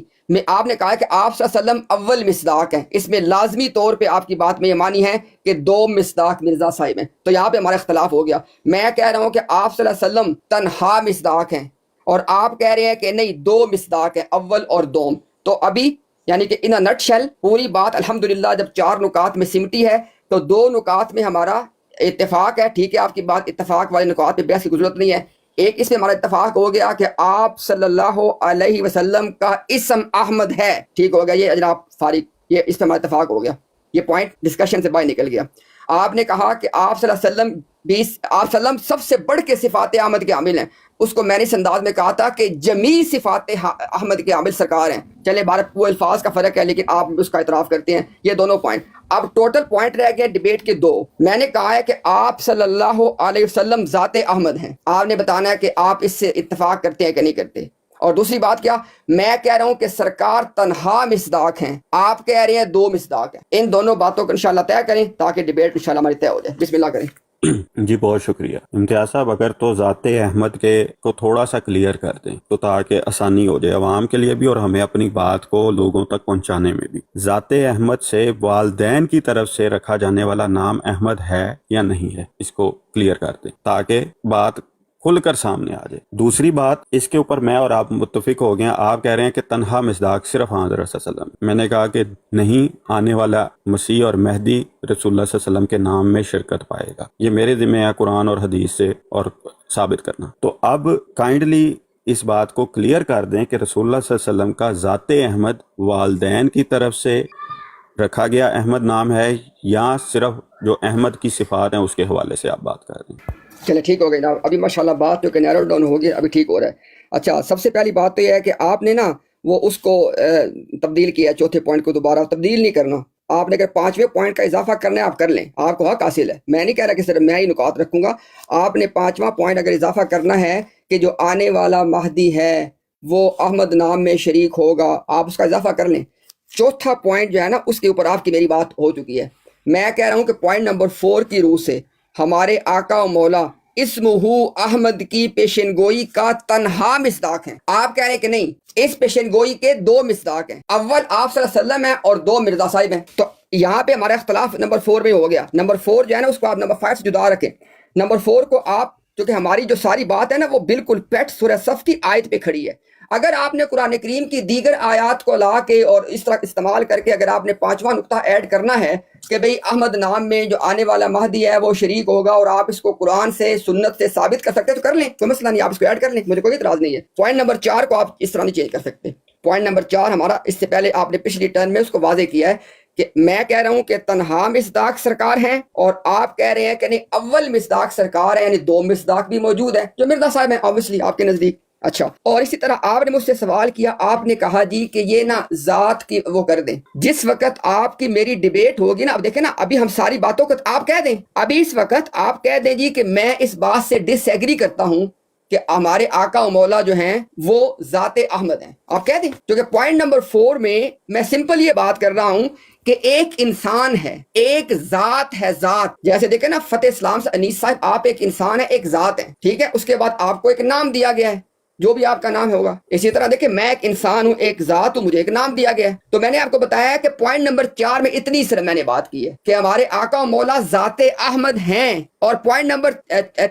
آپ نے کہا کہ آپ صلی اللہ علیہ وسلم اول مصداق ہیں. اس میں لازمی طور پہ آپ کی بات میں یہ مانی ہے کہ 2 مصداق مرزا صاحب ہیں. تو یہاں پہ ہمارا اختلاف ہو گیا. میں کہہ رہا ہوں کہ آپ صلی اللہ علیہ وسلم تنہا مصداق ہیں اور آپ کہہ رہے ہیں کہ نہیں 2 مصداق ہیں، اول اور دوم. تو ابھی یعنی کہ ان نٹ شیل پوری بات الحمدللہ جب 4 نکات میں سمٹی ہے تو 2 نکات میں ہمارا اتفاق ہے. ٹھیک ہے، آپ کی بات اتفاق والے نکات پہ بحث کی ضرورت نہیں ہے. ایک اس میں ہمارا اتفاق ہو گیا کہ آپ صلی اللہ علیہ وسلم کا اسم احمد ہے. ٹھیک ہو گیا، یہ جناب فارغ، یہ اس پہ ہمارا اتفاق ہو گیا. یہ پوائنٹ ڈسکشن سے باہر نکل گیا. آپ نے کہا کہ آپ صلی اللہ علیہ وسلم آپ صلی اللہ علیہ وسلم سب سے بڑھ کے صفات احمد کے حامل ہیں. اس کو میں نے اس انداز میں کہا تھا کہ جمیع صفات احمد کے حامل سرکار ہیں. چلے بھارت وہ الفاظ کا فرق ہے لیکن آپ اس کا اعتراف کرتے ہیں. یہ دونوں پوائنٹ. اب ٹوٹل پوائنٹ رہ گئے ڈیبیٹ کے 2. میں نے کہا ہے کہ آپ صلی اللہ علیہ وسلم ذات احمد ہیں. آپ نے بتانا ہے کہ آپ اس سے اتفاق کرتے ہیں کہ نہیں کرتے. اور دوسری بات کیا، میں کہہ رہا ہوں کہ سرکار تنہا مصداق ہیں، آپ کہہ رہے ہیں 2 مصداق ہیں. ان دونوں باتوں کو انشاءاللہ طے کریں تاکہ ڈیبیٹ انشاءاللہ ہماری طے ہو جائے. بسم اللہ کریں. جی بہت شکریہ امتیاز صاحب. اگر تو ذات احمد کے کو تھوڑا سا کلیئر کر دیں تو تاکہ آسانی ہو جائے عوام کے لیے بھی اور ہمیں اپنی بات کو لوگوں تک پہنچانے میں بھی. ذات احمد سے والدین کی طرف سے رکھا جانے والا نام احمد ہے یا نہیں ہے، اس کو کلیئر کر دیں تاکہ بات کھل کر سامنے آ جائے. دوسری بات، اس کے اوپر میں اور آپ متفق ہو گئے ہیں. آپ کہہ رہے ہیں کہ تنہا مصداق صرف حضرت صلی اللہ علیہ وسلم. میں نے کہا کہ نہیں، آنے والا مسیح اور مہدی رسول اللہ صلی اللہ علیہ وسلم کے نام میں شرکت پائے گا. یہ میرے ذمہ ہے قرآن اور حدیث سے اور ثابت کرنا. تو اب کائنڈلی اس بات کو کلیئر کر دیں کہ رسول اللہ صلی اللہ علیہ وسلم کا ذات احمد والدین کی طرف سے رکھا گیا احمد نام ہے یا صرف جو احمد کی صفات ہیں اس کے حوالے سے آپ بات کر دیں. چلے ٹھیک ہو گئی نا. ابھی ماشاءاللہ بات جو کہ نیرو ڈاؤن ہو گیا، ابھی ٹھیک ہو رہا ہے. اچھا سب سے پہلی بات تو یہ ہے کہ آپ نے نا وہ اس کو تبدیل کیا، چوتھے پوائنٹ کو دوبارہ تبدیل نہیں کرنا. آپ نے اگر 5ویں پوائنٹ کا اضافہ کرنا ہے آپ کر لیں، آپ کو حق حاصل ہے. میں نہیں کہہ رہا کہ صرف میں ہی نکات رکھوں گا. آپ نے 5واں پوائنٹ اگر اضافہ کرنا ہے کہ جو آنے والا مہدی ہے وہ احمد نام میں شریک ہوگا، آپ اس کا اضافہ کر لیں. چوتھا پوائنٹ جو ہے نا اس کے اوپر آپ کی میری بات ہو چکی ہے. میں کہہ رہا ہوں کہ پوائنٹ نمبر 4 کی روح سے ہمارے آقا و مولا اسمہ احمد کی پیشن گوئی کا تنہا مصداق ہیں. آپ کہہ رہے ہیں کہ نہیں، اس پیشن گوئی کے 2 مصداق ہیں، اول آپ صلی اللہ علیہ وسلم ہیں اور 2 مرزا صاحب ہیں. تو یہاں پہ ہمارا اختلاف نمبر 4 میں ہو گیا. نمبر 4 جو ہے نا اس کو آپ نمبر 5 سے جدا رکھیں. نمبر 4 کو آپ، کیونکہ ہماری جو ساری بات ہے نا وہ بالکل پیٹ سورہ صف کی آیت پہ کھڑی ہے. اگر آپ نے قرآن کریم کی دیگر آیات کو لا کے اور اس طرح استعمال کر کے اگر آپ نے 5واں نقطہ ایڈ کرنا ہے کہ بھئی احمد نام میں جو آنے والا مہدی ہے وہ شریک ہوگا اور آپ اس کو قرآن سے سنت سے ثابت کر سکتے ہیں تو کر لیں، کوئی مسئلہ نہیں، آپ اس کو ایڈ کر لیں، مجھے کوئی اعتراض نہیں ہے. پوائنٹ نمبر 4 کو آپ اس طرح نہیں چینج کر سکتے. پوائنٹ نمبر 4 ہمارا اس سے پہلے آپ نے پچھلی ٹرن میں اس کو واضح کیا ہے کہ میں کہہ رہا ہوں کہ تنہا مصداق سرکار ہیں اور آپ کہہ رہے ہیں کہ نہیں اول مصداق سرکار ہے، یعنی 2 مصداق بھی موجود ہیں جو مرزا صاحب ہیں obviously آپ کے نزدیک. اچھا، اور اسی طرح آپ نے مجھ سے سوال کیا، آپ نے کہا جی کہ یہ نا ذات کی وہ کر دیں. جس وقت آپ کی میری ڈیبیٹ ہوگی نا، اب دیکھیں نا، ابھی ہم ساری باتوں کو آپ کہہ دیں، ابھی اس وقت آپ کہہ دیں جی کہ میں اس بات سے ڈس ایگری کرتا ہوں کہ ہمارے آقا و مولا جو ہیں وہ ذات احمد ہیں، آپ کہہ دیں. کیونکہ پوائنٹ نمبر 4 میں سمپل یہ بات کر رہا ہوں کہ ایک انسان ہے، ایک ذات ہے. ذات جیسے دیکھیں نا فتح اسلام سے انیس صاحب، آپ ایک انسان ہے، ایک ذات ہے، ٹھیک ہے. اس کے بعد آپ کو ایک نام دیا گیا ہے جو بھی آپ کا نام ہوگا. اسی طرح دیکھیں میں ایک انسان ہوں، ایک ذات ہوں، مجھے ایک نام دیا گیا ہے. تو میں نے آپ کو بتایا ہے کہ پوائنٹ نمبر 4 میں اتنی صرف میں نے بات کی ہے کہ ہمارے آقا و مولا ذات احمد ہیں. اور پوائنٹ نمبر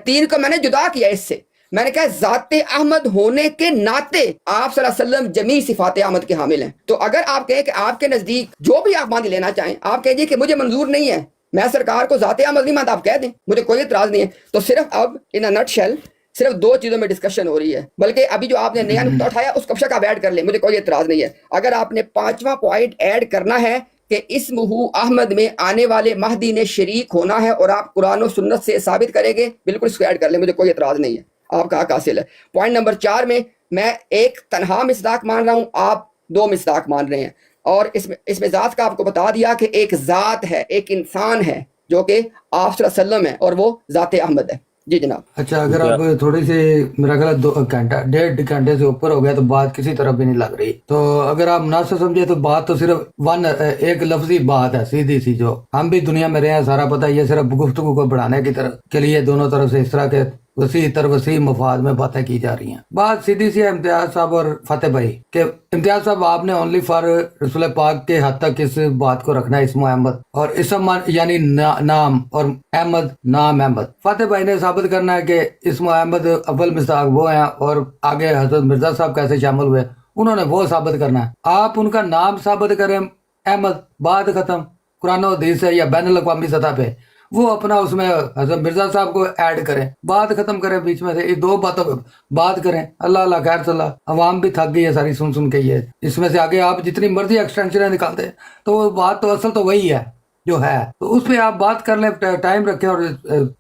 3 کو میں نے جدا کیا اس سے. میں نے کہا ذات احمد ہونے کے ناطے آپ صلی اللہ علیہ وسلم جمیع صفات احمد کے حامل ہیں. تو اگر آپ کہیں کہ آپ کے نزدیک جو بھی آپ مان لینا چاہیں، آپ کہہ دیے کہ مجھے منظور نہیں ہے، میں سرکار کو ذات احمد نہیں مانتا، آپ کہہ دیں، مجھے کوئی اعتراض نہیں ہے. تو صرف اب ان اے نٹ شیل صرف 2 چیزوں میں ڈسکشن ہو رہی ہے، بلکہ ابھی جو آپ نے نیا نقطہ اٹھایا اس کو شک آپ ایڈ کر لیں، مجھے کوئی اعتراض نہیں ہے. اگر آپ نے 5واں پوائنٹ ایڈ کرنا ہے کہ اسمہ احمد میں آنے والے مہدی نے شریک ہونا ہے اور آپ قرآن و سنت سے ثابت کریں گے، بالکل اس کو ایڈ کر لیں، مجھے کوئی اعتراض نہیں ہے، آپ کا حق حاصل ہے. پوائنٹ نمبر 4 میں ایک تنہا مصداق مان رہا ہوں، آپ 2 مصداق مان رہے ہیں. اور اس میں ذات کا آپ کو بتا دیا کہ ایک ذات ہے، ایک انسان ہے، جو کہ آپ صلی اللہ علیہ وسلم ہے اور وہ ذات احمد ہے. جی جناب. اچھا اگر آپ تھوڑی سی میرا خیال 2 گھنٹہ 1.5 گھنٹے سے اوپر ہو گیا تو بات کسی طرح بھی نہیں لگ رہی. تو اگر آپ مناسب سمجھے تو بات تو صرف ایک لفظی بات ہے سیدھی سی، جو ہم بھی دنیا میں رہے ہیں سارا پتہ. یہ صرف گفتگو کو بڑھانے کی طرف کے لیے دونوں طرف سے اس طرح کے وسیع مفاد میں باتیں کی جا رہی ہیں. بات سیدھی سی ہے امتیاز صاحب اور فتح بھائی کہ امتیاز صاحب آپ نے اونلی فار رسول پاک کے حد تک اس بات کو رکھنا ہے اسم احمد اور اسم یعنی نام اور احمد نام احمد. فتح بھائی نے ثابت کرنا ہے کہ اسم احمد اول مصداق وہ ہیں اور آگے حضرت مرزا صاحب کیسے شامل ہوئے انہوں نے وہ ثابت کرنا ہے. آپ ان کا نام ثابت کریں احمد، بات ختم. قرآن و حدیث سے یا بین الاقوامی سطح پہ وہ اپنا اس میں حضرت مرزا صاحب کو ایڈ کریں، بات ختم کریں. بیچ میں سے یہ 2 باتوں پہ بات کریں. اللہ اللہ خیر صلی اللہ. عوام بھی تھک گئی ہے ساری سن کے. یہ اس میں سے آگے آپ جتنی مرضی ایکسٹینشنیں نکالتے ہیں تو وہ بات تو اصل تو وہی ہے جو ہے. تو اس پہ آپ بات کر لیں، ٹائم رکھیں اور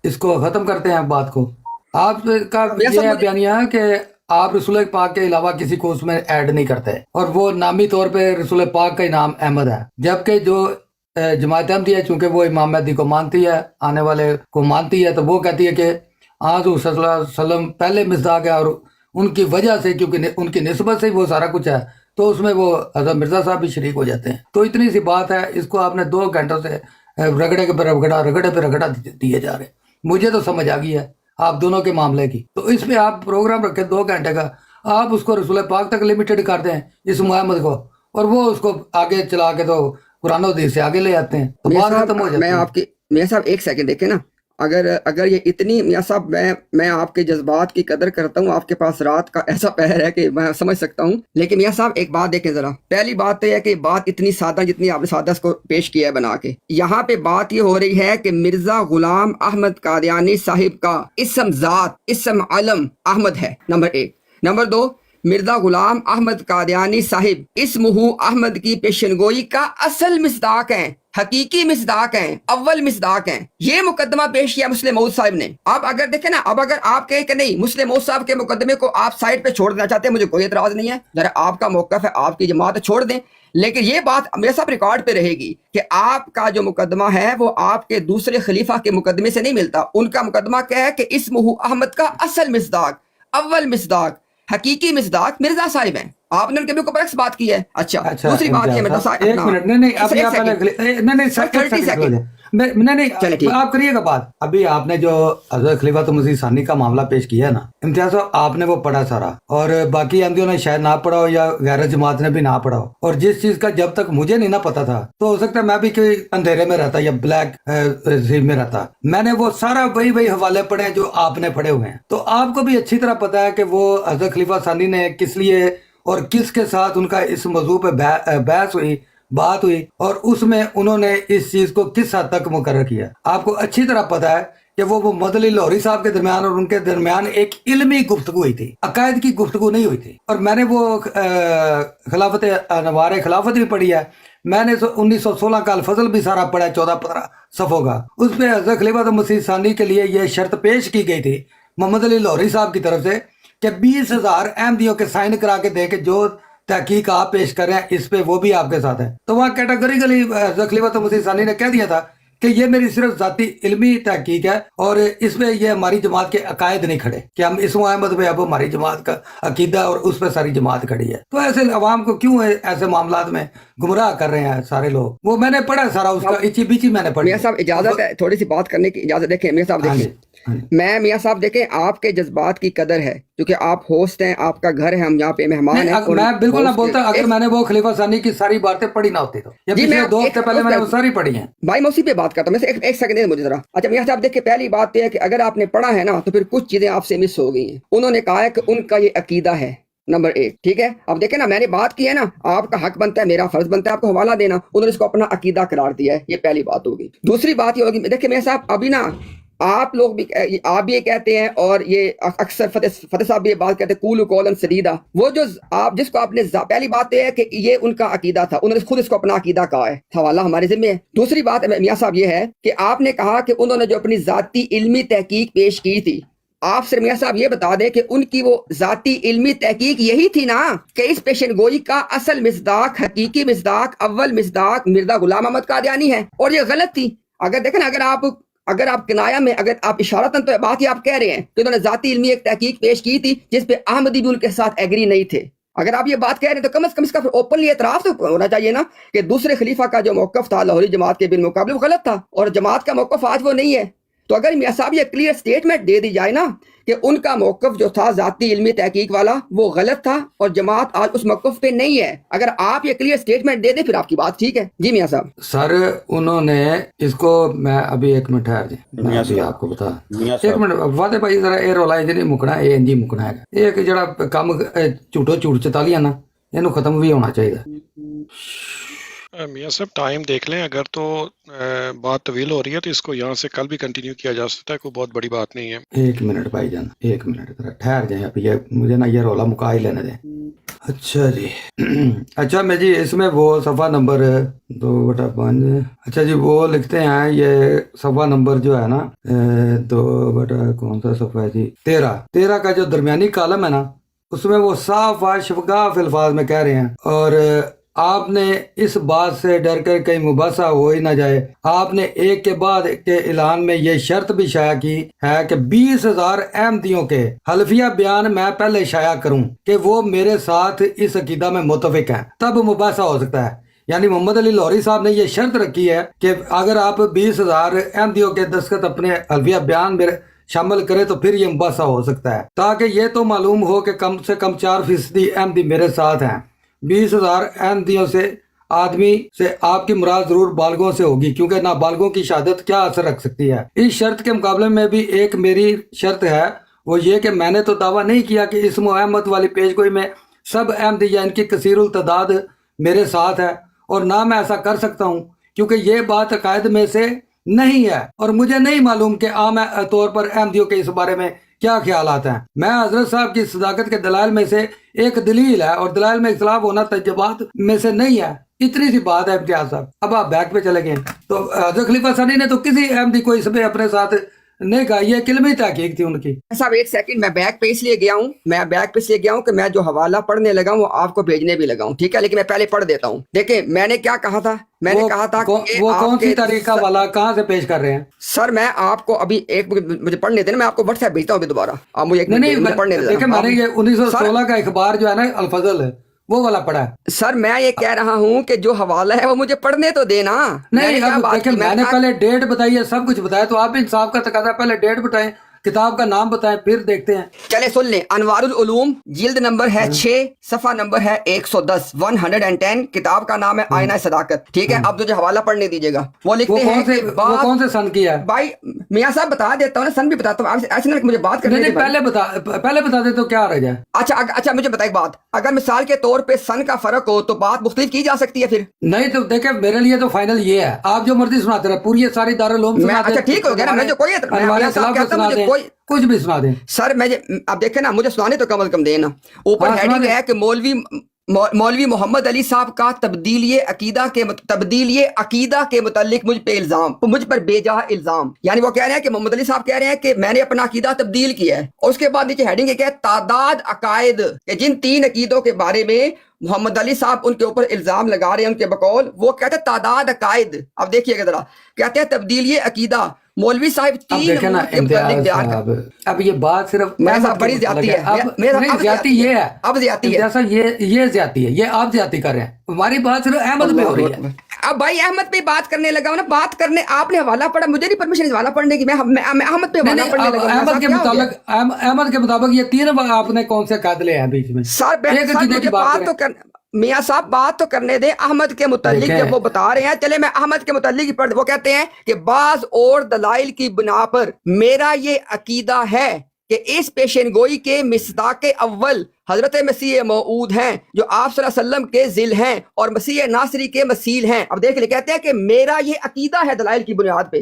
اس کو ختم کرتے ہیں بات کو. آپ کا یہ ہے بیانیہ کہ آپ رسول پاک کے علاوہ کسی کو اس میں ایڈ نہیں کرتے اور وہ نامی طور پہ رسول پاک کا نام احمد ہے. جبکہ جو جماعت احمدیہ ہے چونکہ وہ امام مہدی کو مانتی ہے، آنے والے کو مانتی ہے، تو وہ کہتی ہے کہ حضور صلی اللہ علیہ وسلم پہلے مصداق ہے اور ان کی وجہ سے کیونکہ ان کی نسبت سے وہ سارا کچھ ہے تو اس میں وہ حضرت مرزا صاحب بھی شریک ہو جاتے ہیں. تو اتنی سی بات ہے. اس کو آپ نے 2 گھنٹوں سے رگڑے پہ رگڑا دیے جا رہے ہیں. مجھے تو سمجھ آ گئی ہے آپ دونوں کے معاملے کی. تو اس پہ آپ پروگرام رکھیں 2 گھنٹے کا، آپ اس کو رسول پاک تک لمیٹڈ کر دیں اس محمد کو اور وہ اس کو آگے چلا کے تو قرآن و حدیث سے آگے لے جاتے ہیں تو بات ختم ہو جاتی ہے. میں آپ کی میاں صاحب ایک سیکنڈ دیکھیں نا، اگر یہ اتنی میاں صاحب میں آپ کے جذبات کی قدر کرتا ہوں. آپ کے پاس رات کا ایسا پہر ہے کہ میں سمجھ سکتا ہوں. لیکن میاں صاحب ایک بات دیکھیں ذرا. پہلی بات تو یہ ہے کہ بات اتنی سادہ جتنی آپ نے سادہ اس کو پیش کیا ہے بنا کے. یہاں پہ بات یہ ہو رہی ہے کہ مرزا غلام احمد قادیانی صاحب کا اسم ذات اسم علم احمد ہے، نمبر 1. نمبر 2، مرزا غلام احمد قادیانی صاحب اسمہ احمد کی پیشنگوئی کا اصل مصداق ہیں، حقیقی مصداق ہیں، اول مصداق ہیں. یہ مقدمہ پیش کیا مسلم موعود صاحب نے. اب اگر دیکھیں نا، اب اگر آپ کہیں کہ نہیں مسلم موعود صاحب کے مقدمے کو آپ سائڈ پہ چھوڑ دینا چاہتے ہیں، مجھے کوئی اعتراض نہیں ہے. ذرا آپ کا موقف ہے، آپ کی جماعت چھوڑ دیں. لیکن یہ بات میرے ساتھ ریکارڈ پہ رہے گی کہ آپ کا جو مقدمہ ہے وہ آپ کے دوسرے خلیفہ کے مقدمے سے نہیں ملتا. ان کا مقدمہ کیا ہے کہ اسمہ احمد کا اصل مصداق، اول مصداق، حقیقی مصداق مرزا صاحب ہیں. آپ نے ان کے بھی برعکس بات کی ہے. اچھا دوسری بات یہ مرزا صاحب ایک منٹ نہیں آپ کریے گا بات. ابھی آپ نے جو حضرت خلیفۃ المسیح ثانی کا معاملہ پیش کیا ہے نا امتیاز صاحب، آپ نے وہ پڑھا سارا اور باقی احمدیوں نے شاید نہ پڑھا ہو یا غیر جماعت نے بھی نہ پڑھا ہو. اور جس چیز کا جب تک مجھے نہیں نہ پتا تھا تو ہو سکتا ہے میں بھی کوئی اندھیرے میں رہتا یا بلیک زیب میں رہتا. میں نے وہ سارا وہی حوالے پڑھے ہیں جو آپ نے پڑھے ہوئے ہیں. تو آپ کو بھی اچھی طرح پتا ہے کہ وہ حضرت خلیفہ ثانی نے کس لیے اور کس کے ساتھ ان کا اس موضوع پہ بحث ہوئی، بات ہوئی اور اس میں انہوں نے اس چیز کو کس حد تک مقرر کیا. آپ کو اچھی طرح پتا ہے کہ وہ مدلی لاہوری صاحب کے درمیان اور ان کے درمیان ایک علمی گفتگو ہوئی تھی، عقائد کی گفتگو نہیں ہوئی تھی. اور میں نے وہ خلافت انوار خلافت بھی پڑھی ہے. میں نے 1916 کا الفضل بھی سارا پڑھا ہے 14-15 صفحوں کا. اس پہ حضرت خلیفۃ المسیح ثانی کے لیے یہ شرط پیش کی گئی تھی محمد علی لاہوری صاحب کی طرف سے کہ 20,000 احمدیوں کے سائن کرا کے دے کہ جو تحقیق آپ پیش کر رہے ہیں اس پہ وہ بھی آپ کے ساتھ ہے. تو وہاں کیٹاگریکلی حضرت خلیفۃ المسیح ثانی نے کہہ دیا تھا کہ یہ میری صرف ذاتی علمی تحقیق ہے اور اس میں یہ ہماری جماعت کے عقائد نہیں کھڑے کہ ہم اسم احمد میں اب ہماری جماعت کا عقیدہ اور اس پہ ساری جماعت کھڑی ہے. تو ایسے عوام کو کیوں ایسے معاملات میں گمراہ کر رہے ہیں سارے لوگ. وہ میں نے پڑھا سارا اس کا اچھی بیچی میں نے پڑھی. میاں صاحب اجازت ہے تھوڑی سی بات کرنے کی اجازت. دیکھیں میاں صاحب دیکھیں میاں صاحب دیکھیں آپ کے جذبات کی قدر ہے کیونکہ آپ ہوسٹ ہیں، آپ کا گھر ہے، ہم یہاں پہ مہمان ہیں. میں بالکل نہ بولتا اگر میں نے وہ خلیفہ ثانی کی ساری باتیں پڑھی نہ ہوتی تو جی میں 2 ہفتے پہلے میں نے وہ ساری پڑھی ہیں. بھائی میں اسی پہ بات کرتا ہوں. میں ایک سیکنڈ مجھے ذرا. اچھا میاں صاحب دیکھیں پہلی بات یہ ہے کہ اگر آپ نے پڑھا ہے نا تو پھر کچھ چیزیں آپ سے مس ہو گئی ہیں. انہوں نے کہا ہے کہ ان کا یہ عقیدہ ہے نمبر 1. ٹھیک ہے اب دیکھیں نا میں نے بات کی ہے نا، آپ کا حق بنتا ہے، میرا فرض بنتا ہے آپ کو حوالہ دینا. انہوں نے اس کو اپنا عقیدہ قرار دیا ہے. یہ پہلی بات ہوگی. دوسری بات یہ ہوگی دیکھیں میاں صاحب ابھی نا آپ لوگ بھی آپ بھی یہ کہتے ہیں اور یہ اکثر فتح صاحب بھی یہ بات کہتے ہیں قولوا قولا سدیدا. وہ جو آپ جس کو آپ نے پہلی بات یہ ہے کہ یہ ان کا عقیدہ تھا، انہوں نے خود اس کو اپنا عقیدہ کہا ہے، حوالہ ہمارے ذمہ ہے. دوسری بات میاں صاحب یہ ہے کہ آپ نے کہا کہ انہوں نے جو اپنی ذاتی علمی تحقیق پیش کی تھی، آپ سے میاں صاحب یہ بتا دیں کہ ان کی وہ ذاتی علمی تحقیق یہی تھی نا کہ اس پیشن گوئی کا اصل مصداق، حقیقی مصداق، اول مصداق مرزا غلام احمد قادیانی ہے. اور یہ غلط تھی. اگر دیکھیں نا، اگر آپ کنایا میں اگر آپ اشارتاً تو بات ہی آپ کہہ رہے ہیں کہ انہوں نے ذاتی علمی ایک تحقیق پیش کی تھی جس پہ احمدی بھی ان کے ساتھ ایگری نہیں تھے، اگر آپ یہ بات کہہ رہے ہیں تو کم از کم اس کا اوپنلی اعتراف تو ہونا چاہیے نا کہ دوسرے خلیفہ کا جو موقف تھا لاہوری جماعت کے بالمقابلے وہ غلط تھا، اور جماعت کا موقف آج وہ نہیں ہے۔ تو اگر میاں صاحب یہ کلیئر سٹیٹمنٹ دے دی جائے نا کہ ان کا موقف جو تھا ذاتی علمی تحقیق والا وہ غلط تھا اور جماعت آج اس موقف پہ نہیں ہے، اگر آپ یہ کلیئر سٹیٹمنٹ دے دیں پھر آپ کی بات ٹھیک ہے۔ جی میاں صاحب۔ سر انہوں نے اس کو، میں ابھی ایک منٹ ٹھہر جائیں، میں میاں ابھی صاحب، آپ کو بتا میاں ایک صاحب، منٹ فاتح بھائی، ذرا یہ رولا نہیں مکنا ہے، انجی مکنا ہے، ایک جڑا کام جھوٹو جھوٹ چتالیاں نا یہ ختم بھی ہونا چاہیے۔ میاں صاحب ٹائم دیکھ لیں، اگر تو بات طویل ہو رہی ہے تو اس کو یہاں سے کل بھی کنٹینیو کیا جا سکتا ہے، کوئی بہت بڑی بات نہیں ہے۔ ایک منٹ بھائی جان، ایک منٹ ذرا ٹھہر جائیں، اب یہ مجھے نا یہ رولا مکا ہی لینے دیں۔ اچھا جی، اچھا میں جی اس میں وہ صفحہ نمبر 2/5، اچھا جی وہ لکھتے ہیں، یہ صفحہ نمبر جو ہے نا 2 کون سا صفحہ ہے جی، 13 کا جو درمیانی کالم ہے نا اس میں وہ صاف شفاف الفاظ میں کہہ رہے ہیں، اور آپ نے اس بات سے ڈر کر کہیں مباحثہ ہو ہی نہ جائے، آپ نے ایک کے بعد کے اعلان میں یہ شرط بھی شائع کی ہے کہ 20,000 احمدیوں کے حلفیہ بیان میں پہلے شائع کروں کہ وہ میرے ساتھ اس عقیدہ میں متفق ہیں، تب مباحثہ ہو سکتا ہے۔ یعنی محمد علی لاہوری صاحب نے یہ شرط رکھی ہے کہ اگر آپ 20,000 احمدیوں کے دستخط اپنے حلفیہ بیان میں شامل کرے تو پھر یہ مباحثہ ہو سکتا ہے، تاکہ یہ تو معلوم ہو کہ کم سے کم 4% احمدی میرے ساتھ ہیں۔ 20,000 احمدیوں سے آدمی سے آپ کی مراد ضرور بالغوں سے ہوگی، کیونکہ نابالغوں کی شہادت کیا اثر رکھ سکتی ہے۔ اس شرط کے مقابلے میں بھی ایک میری شرط ہے، وہ یہ کہ میں نے تو دعویٰ نہیں کیا کہ اسم و احمد والی پیش گوئی میں سب احمدی یا ان کی کثیر التعداد میرے ساتھ ہے، اور نہ میں ایسا کر سکتا ہوں، کیونکہ یہ بات عقائد میں سے نہیں ہے، اور مجھے نہیں معلوم کہ عام طور پر احمدیوں کے اس بارے میں کیا خیالات ہیں۔ میں حضرت صاحب کی صداقت کے دلائل میں سے ایک دلیل ہے، اور دلائل میں اختلاف ہونا تجربات میں سے نہیں ہے، اتنی سی بات ہے امتیاز صاحب۔ اب آپ بیک پہ چلے گئے، تو حضرت خلیفہ ثانی نے تو کسی احمدی کو اس پہ اپنے ساتھ نہیں کہا، یہ کلمی تحقیق تھی ان کی۔ صاحب ایک سیکنڈ، میں بیک پہ اس لیے گیا ہوں کہ میں جو حوالہ پڑھنے لگا ہوں وہ آپ کو بھیجنے بھی لگا ہوں، ٹھیک ہے، لیکن میں پہلے پڑھ دیتا ہوں۔ دیکھیں میں نے کیا کہا تھا، میں نے کہا تھا کہ وہ کون سی آپ تاریخ کا حوالہ کہاں سے پیش کر رہے ہیں؟ سر میں آپ کو ابھی ایک مجھے پڑھنے دینا، میں آپ کو واٹس ایپ بھیجتا ہوں ابھی دوبارہ، آپ مجھے ایک نہیں پڑھنے دیکھیں، میں نے یہ 1916 کا اخبار جو ہے نا الفضل ہے وہ والا پڑھا ہے۔ سر میں یہ کہہ رہا ہوں کہ جو حوالہ ہے وہ مجھے پڑھنے تو دینا۔ نہیں اب دیکھیں، میں نے پہلے ڈیٹ بتائی ہے، سب کچھ بتایا، تو آپ انصاف کا تقاضا، پہلے ڈیٹ بتائیں، کتاب کا نام بتائیں، پھر دیکھتے ہیں۔ چلے سن لیں، انوار العلوم جلد نمبر ہے 6، صفحہ نمبر ہے 110 کتاب کا نام ہے آئینہ صداقت، ٹھیک ہے۔ اب جو حوالہ پڑھنے دیجیے گا، وہ لکھتے ہیں کہ وہ کون سے سن کیا ہے؟ بھائی میاں صاحب بتا دیتا ہوں نا، سن بھی بتاتا ہوں، ایسے نہ مجھے بات کرنے نہیں پہلے بتا دے تو کیا رہ جائے۔ اچھا مجھے بتا ایک بات، اگر مثال کے طور پہ سن کا فرق ہو تو بات مختلف کی جا سکتی ہے پھر؟ نہیں تو دیکھیں، میرے لیے تو فائنل یہ ہے، آپ جو مرضی سناتے رہے، پوری ساری دارالعلوم سنا دیں۔ اچھا ٹھیک ہو گیا نا، مجھے کوئی کچھ بھی سنا دیں۔ سر میں اب دیکھیں نا، مجھے سنانے تو کم از کم دینا۔ اوپر ہیڈنگ ہے کہ مولوی محمد علی صاحب کا تبدیلی عقیدہ کے متعلق مجھ پر بے جا الزام، یعنی وہ کہہ رہے ہیں کہ محمد علی صاحب کہہ رہے ہیں کہ میں نے اپنا عقیدہ تبدیل کیا ہے، اور اس کے بعد نیچے ہیڈنگ ہے تعداد عقائد، کہ جن 3 عقیدوں کے بارے میں محمد علی صاحب ان کے اوپر الزام لگا رہے ہیں ان کے بقول، وہ کہتے ہیں تعداد عقائد۔ اب دیکھیے گا ذرا، کہتے ہیں تبدیلی عقیدہ، مولوی صاحب 3 امور کے متعلق بیان کر۔ اب یہ بات صرف بڑی زیادتی ہے، زیادتی یہ ہے، اب زیادتی ہے، یہ زیادتی ہے، یہ آپ زیادتی کر رہے ہیں، ہماری بات صرف احمد پہ ہو رہی ہے۔ اب بھائی احمد پہ بات کرنے لگا ہوں نا، بات کرنے آپ نے حوالہ پڑھا، مجھے نہیں پرمیشن حوالہ پڑھنے کی، میں احمد پہ حوالہ پڑھنے لگا ہوں۔ احمد کے مطابق یہ 3 آپ نے کون سے قید لے ہیں بیچ میں؟ مجھے بات تو کر، میاں صاحب بات تو کرنے دیں احمد کے متعلق، جب وہ بتا رہے ہیں، چلے میں احمد کے متعلق ہی پڑھ، وہ کہتے ہیں کہ بعض اور دلائل کی بنا پر میرا یہ عقیدہ ہے کہ اس پیشن گوئی کے مصداق اول حضرت مسیح موعود ہیں، جو آپ صلی اللہ علیہ وسلم کے ذل ہیں اور مسیح ناصری کے مثیل ہیں۔ اب دیکھ لیں، کہتے ہیں کہ میرا یہ عقیدہ ہے دلائل کی بنیاد پہ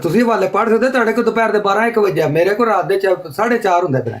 ਤੁਸੀਂ ਵਾਲੇ ਪੜ੍ਹ ਸਕਦੇ, ਤੁਹਾਡੇ ਕੋਲ ਦੁਪਹਿਰ ਦੇ 12-1 ਵਜੇ, ਮੇਰੇ ਕੋਲ ਰਾਤ ਦੇ 4:30 ਹੁੰਦੇ ਪਏ।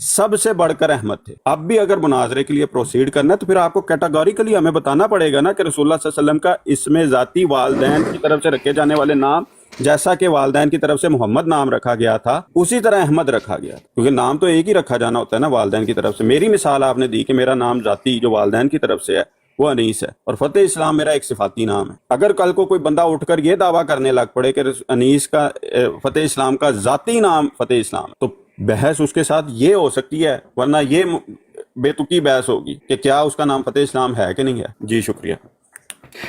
سب سے بڑھ کر احمد تھے. اب بھی اگر مناظرے کے لیے پروسیڈ کرنا ہے تو پھر آپ کو کیٹاگوریکلی ہمیں بتانا پڑے گا نا کہ رسول اللہ صلی اللہ علیہ وسلم کا اسم ذاتی والدین کی طرف سے رکھے جانے والے نام جیسا کہ والدین کی طرف سے محمد نام رکھا گیا تھا اسی طرح احمد رکھا گیا، کیونکہ نام تو ایک ہی رکھا جانا ہوتا ہے نا والدین کی طرف سے. میری مثال آپ نے دی کہ میرا نام ذاتی جو والدین کی طرف سے ہے وہ انیس ہے، اور فتح اسلام میرا ایک صفاتی نام ہے. اگر کل کو کوئی بندہ اٹھ کر یہ دعویٰ کرنے لگ پڑے کہ انیس کا فتح اسلام کا ذاتی نام فتح اسلام، تو بحث اس کے ساتھ یہ ہو سکتی ہے، ورنہ یہ بے تکی بحث ہوگی کہ کیا اس کا نام فتح اسلام ہے کہ نہیں ہے. جی شکریہ.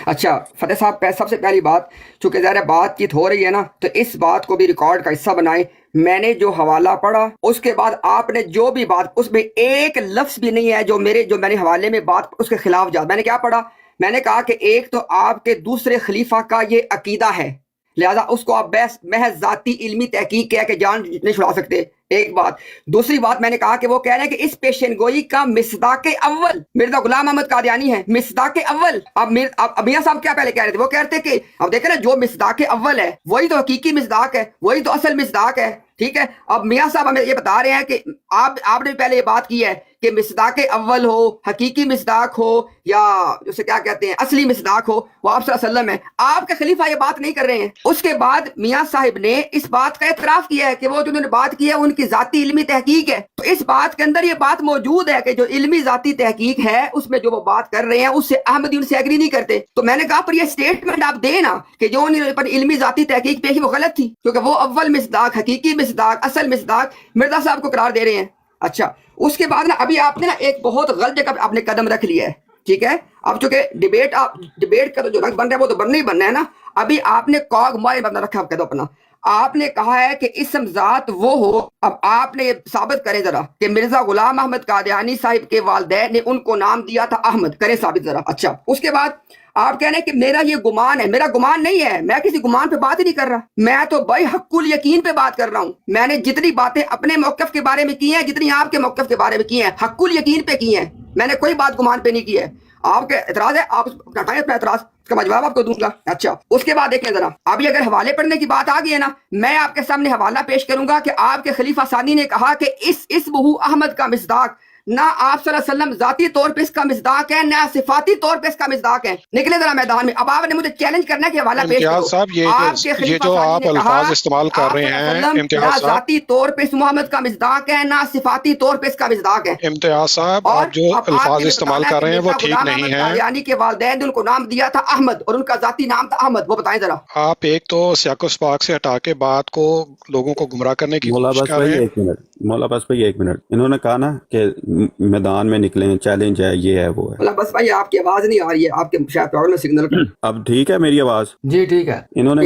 اچھا فتح صاحب، سب سے پہلی بات، چونکہ ظاہر بات چیت ہو رہی ہے نا، تو اس بات کو بھی ریکارڈ کا حصہ بنائیں. میں نے جو حوالہ پڑھا اس کے بعد آپ نے جو بھی بات، اس میں ایک لفظ بھی نہیں ہے جو میں نے حوالے میں بات اس کے خلاف جا. میں نے کیا پڑھا؟ میں نے کہا کہ ایک تو آپ کے دوسرے خلیفہ کا یہ عقیدہ ہے، لہذا اس کو آپ محض ذاتی علمی تحقیق کہہ کے جان نہیں چھڑا سکتے. ایک بات. دوسری بات میں نے کہا کہ وہ کہہ رہے ہیں کہ اس پیشن گوئی کا مصداق اول مرزا غلام احمد قادیانی ہے، مصداق اول. اب میاں صاحب کیا پہلے کہہ رہے تھے؟ وہ کہتے کہ اب دیکھیں نا، جو مصداق اول ہے وہی تو حقیقی مصداق ہے، وہی تو اصل مصداق ہے. ٹھیک ہے، اب میاں صاحب ہمیں یہ بتا رہے ہیں کہ آپ نے پہلے یہ بات کی ہے کہ مصداق اول ہو، حقیقی مصداق ہو، یا اسے کیا کہتے ہیں اصلی مصداق ہو، وہ آپ صلی اللہ علیہ وسلم ہے. آپ کے خلیفہ یہ بات نہیں کر رہے ہیں. اس کے بعد میاں صاحب نے اس بات کا اعتراف کیا ہے کہ وہ جو انہوں نے بات کی ہے ان کی ذاتی علمی تحقیق ہے. تو اس بات کے اندر یہ بات موجود ہے کہ جو علمی ذاتی تحقیق ہے اس میں جو وہ بات کر رہے ہیں اس سے احمدی ان سے ایگری نہیں کرتے. تو میں نے کہا پر یہ سٹیٹمنٹ آپ دیں نا کہ جو انہوں پر علمی ذاتی تحقیق پیش وہ غلط تھی، کیونکہ وہ اول مصداق، حقیقی مصداق، اصل مصداق مرزا صاحب کو قرار دے رہے ہیں. اچھا، اس کے بعد نا ابھی آپ نے نا ایک بہت غلط جگہ آپ نے قدم رکھ لیا ہے. ٹھیک ہے، اب چونکہ ڈبیٹ کا تو جو رنگ بن رہا ہے وہ تو بننا ہی بننا ہے نا. ابھی آپ نے کاغ مائع بنا رکھا کہہ دو اپنا. آپ نے کہا ہے کہ اسم ذات وہ ہو. اب آپ نے یہ ثابت کرے ذرا کہ مرزا غلام احمد قادیانی صاحب کے والدین نے ان کو نام دیا تھا احمد. کرے ثابت ذرا. اچھا، اس کے بعد آپ کہہ رہے ہیں کہ میرا یہ گمان ہے. میرا گمان نہیں ہے، میں کسی گمان پہ بات ہی نہیں کر رہا، میں تو بھائی حق الیقین پہ بات کر رہا ہوں. میں نے جتنی باتیں اپنے موقف کے بارے میں کی ہیں، جتنی آپ کے موقف کے بارے میں کی ہیں، حق الیقین پہ کی ہیں. میں نے کوئی بات گمان پہ نہیں کی ہے. آپ کے اعتراض ہے، آپ اٹھائیں اپنا اعتراض، اس کا میں جواب آپ کو دوں گا. اچھا، اس کے بعد دیکھیں ذرا، ابھی اگر حوالے پڑھنے کی بات آ گئی ہے نا، میں آپ کے سامنے حوالہ پیش کروں گا کہ آپ کے خلیفہ ثانی نے کہا کہ اس اسمہ احمد کا مصداق نہ آپ صلی اللہ علیہ وسلم ذاتی طور پہ اس کا مصداق ہے، نہ صفاتی طور پہ اس کا مصداق ہے. نکلے ذرا میدان میں. اب آپ نے مجھے چیلنج کرنا ہے کہ حوالہ پیش کرو. امتیاز صاحب، یہ جو آپ الفاظ استعمال کر رہے ہیں، امتیاز صاحب، ذاتی طور پہ محمد کا مصداق ہے، نہ صفاتی طور پہ اس کا مصداق ہے. امتیاز صاحب، آپ جو الفاظ استعمال کر رہے ہیں وہ ٹھیک نہیں ہیں. یعنی کہ والدین نے ان کو نام دیا تھا احمد اور ان کا ذاتی نام تھا احمد. وہ بتائیں ذرا. آپ ایک تو سیاق و سباق سے ہٹا کے بات کو لوگوں کو گمراہ کرنے کی کوشش کر رہے ہیں. مولا بس بھائی ایک منٹ، انہوں نے کہا نا کہ میدان میں نکلیں، چیلنج ہے، یہ ہے، وہ ہے. مولا بس بھائی آپ کی آواز نہیں آ رہی ہے، آپ کے شاید پرابلم سگنل کا. اب ٹھیک ہے میری آواز؟ جی ٹھیک ہے. انہوں نے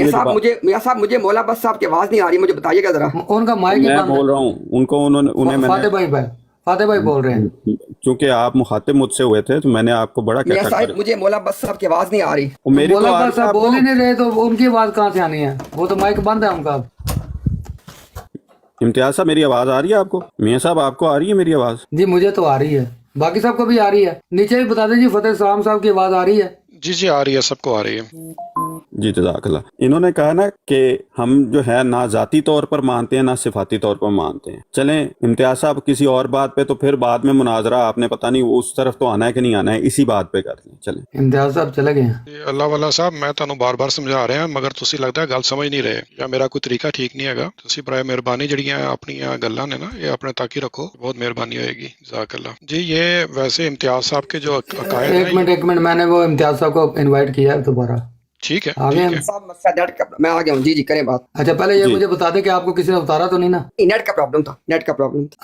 میاں صاحب مجھے مولا بس صاحب کی آواز نہیں آ رہی، مجھے بتائیے گا ذرا. ان کا مائک میں بول رہا ہوں ان کو، انہیں فاتح بھائی بول رہے ہیں. چونکہ آپ مخاطب مجھ سے ہوئے تھے تو میں نے آپ کو بڑا میاں صاحب مجھے مولا بس صاحب کی آواز نہیں آ رہی. مولا بس صاحب بول ہی نہیں رہے تو ان کی آواز کہاں سے آنی ہے؟ وہ تو مائک بند ہے ان کا. امتیاز صاحب میری آواز آ رہی ہے آپ کو؟ میاں صاحب آپ کو آ رہی ہے میری آواز؟ جی مجھے تو آ رہی ہے، باقی صاحب کو بھی آ رہی ہے. نیچے بھی بتا دیں جی فتح اسلام صاحب کی آواز آ رہی ہے؟ جی آ رہی ہے، سب کو آ رہی ہے. جی جزاک اللہ. انہوں نے کہا نا کہ ہم جو ہے نہ ذاتی طور پر مانتے ہیں نہ صفاتی طور پر مانتے ہیں. چلیں امتیاز صاحب کسی اور بات پہ تو پھر بعد میں مناظرہ آپ نے پتہ نہیں اس طرف تو آنا ہے کہ نہیں آنا ہے، اسی بات پہ کر لیں. چلیں امتیاز صاحب چلے گئے ہیں. اللہ والا صاحب، میں تانوں بار بار سمجھا رہا ہوں مگر تسی لگتا ہے گل سمجھ نہیں رہے، یا میرا کوئی طریقہ ٹھیک نہیں ہے. تسی برائے مہربانی جڑیاں اپنی گلاں نے نا یہ اپنے تاک ہی رکھو، بہت مہربانی ہوئے گی. جزاک اللہ. جی یہ ویسے امتیاز صاحب کے جو عقائد ہیں، ایک منٹ میں نے وہ امتیاز صاحب کو انوائٹ کیا ہے دوبارہ. ٹھیک ہے میں آ گیا ہوں. جی کریں بات. اچھا پہلے یہ مجھے بتا دیں کہ آپ کو کسی نے اتارا تو نہیں نا؟ نیٹ کا پرابلم تھا.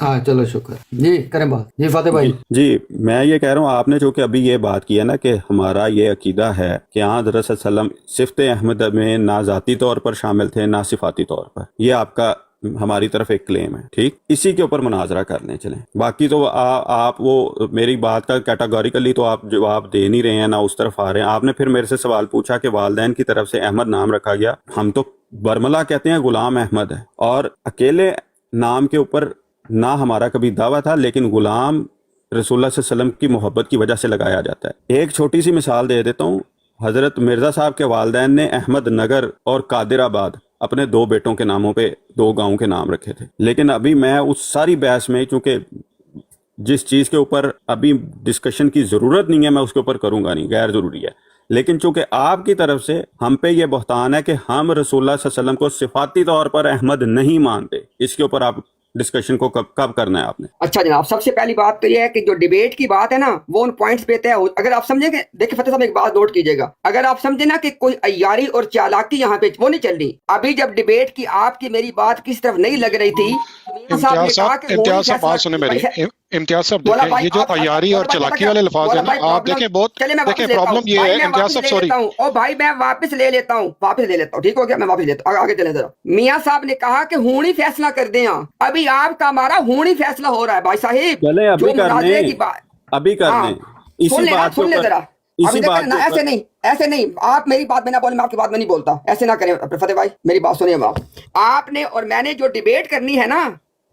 ہاں چلو شکر. جی کریں بات. جی فاتح بھائی. جی میں یہ کہہ رہا ہوں، آپ نے جو کہ ابھی یہ بات کی ہے نا کہ ہمارا یہ عقیدہ ہے کہ حضرت صلی اللہ علیہ وسلم صفت احمد میں نہ ذاتی طور پر شامل تھے نہ صفاتی طور پر، یہ آپ کا ہماری طرف ایک کلیم ہے. ٹھیک، اسی کے اوپر مناظرہ کر لیں. چلیں باقی تو آپ وہ میری بات کا کیٹاگوریکلی تو آپ جواب دے نہیں رہے ہیں، نہ اس طرف آ رہے ہیں. آپ نے پھر میرے سے سوال پوچھا کہ والدین کی طرف سے احمد نام رکھا گیا. ہم تو برملا کہتے ہیں غلام احمد ہے، اور اکیلے نام کے اوپر نہ ہمارا کبھی دعویٰ تھا، لیکن غلام رسول اللہ صلی اللہ علیہ وسلم کی محبت کی وجہ سے لگایا جاتا ہے. ایک چھوٹی سی مثال دے دیتا ہوں. حضرت مرزا صاحب کے والدین نے احمد نگر اور قادر آباد اپنے 2 بیٹوں کے ناموں پہ 2 گاؤں کے نام رکھے تھے. لیکن ابھی میں اس ساری بحث میں، چونکہ جس چیز کے اوپر ابھی ڈسکشن کی ضرورت نہیں ہے میں اس کے اوپر کروں گا نہیں، غیر ضروری ہے. لیکن چونکہ آپ کی طرف سے ہم پہ یہ بہتان ہے کہ ہم رسول اللہ صلی اللہ علیہ وسلم کو صفاتی طور پر احمد نہیں مانتے، اس کے اوپر آپ ڈسکشن کو کب کرنا ہے آپ نے؟ اچھا جناب، سب سے پہلی بات تو یہ ہے کہ جو ڈیبیٹ کی بات ہے نا وہ ان پوائنٹس پہ طے ہو. اگر آپ سمجھیں کہ دیکھیں فتح صاحب ایک بات نوٹ کیجئے گا، اگر آپ سمجھیں نا کہ کوئی عیاری اور چالاکی یہاں پہ وہ نہیں چل رہی. ابھی جب ڈیبیٹ کی آپ کی میری بات کس طرف نہیں لگ رہی تھی، امتیاز صاحب بات سنیں میری. امتیاز صاحب دیکھیں، یہ جو عیاری اور چلاکی والے الفاظ ہیں نا، آپ دیکھیں بہت دیکھیں پرابلم یہ ہے. امتیاز صاحب سوری، او بھائی میں واپس لے لیتا ہوں، ٹھیک ہو گیا، میں واپس لیتا ہوں. آگے چلیں ذرا. میاں صاحب نے کہا کہ ہونی فیصلہ کر دیں. ابھی آپ کا ہمارا ہونی فیصلہ ہو رہا ہے بھائی صاحب. چلیں ابھی کرنے، ابھی کرنے اسی بات کے اوپر. ایسے نہیں آپ میری بات میں نہ بولیں، میں آپ کی بات میں نہیں بولتا. ایسے نہ کریں فتح بھائی، میری بات سنیں. آپ نے اور میں نے جو ڈیبیٹ کرنی ہے نا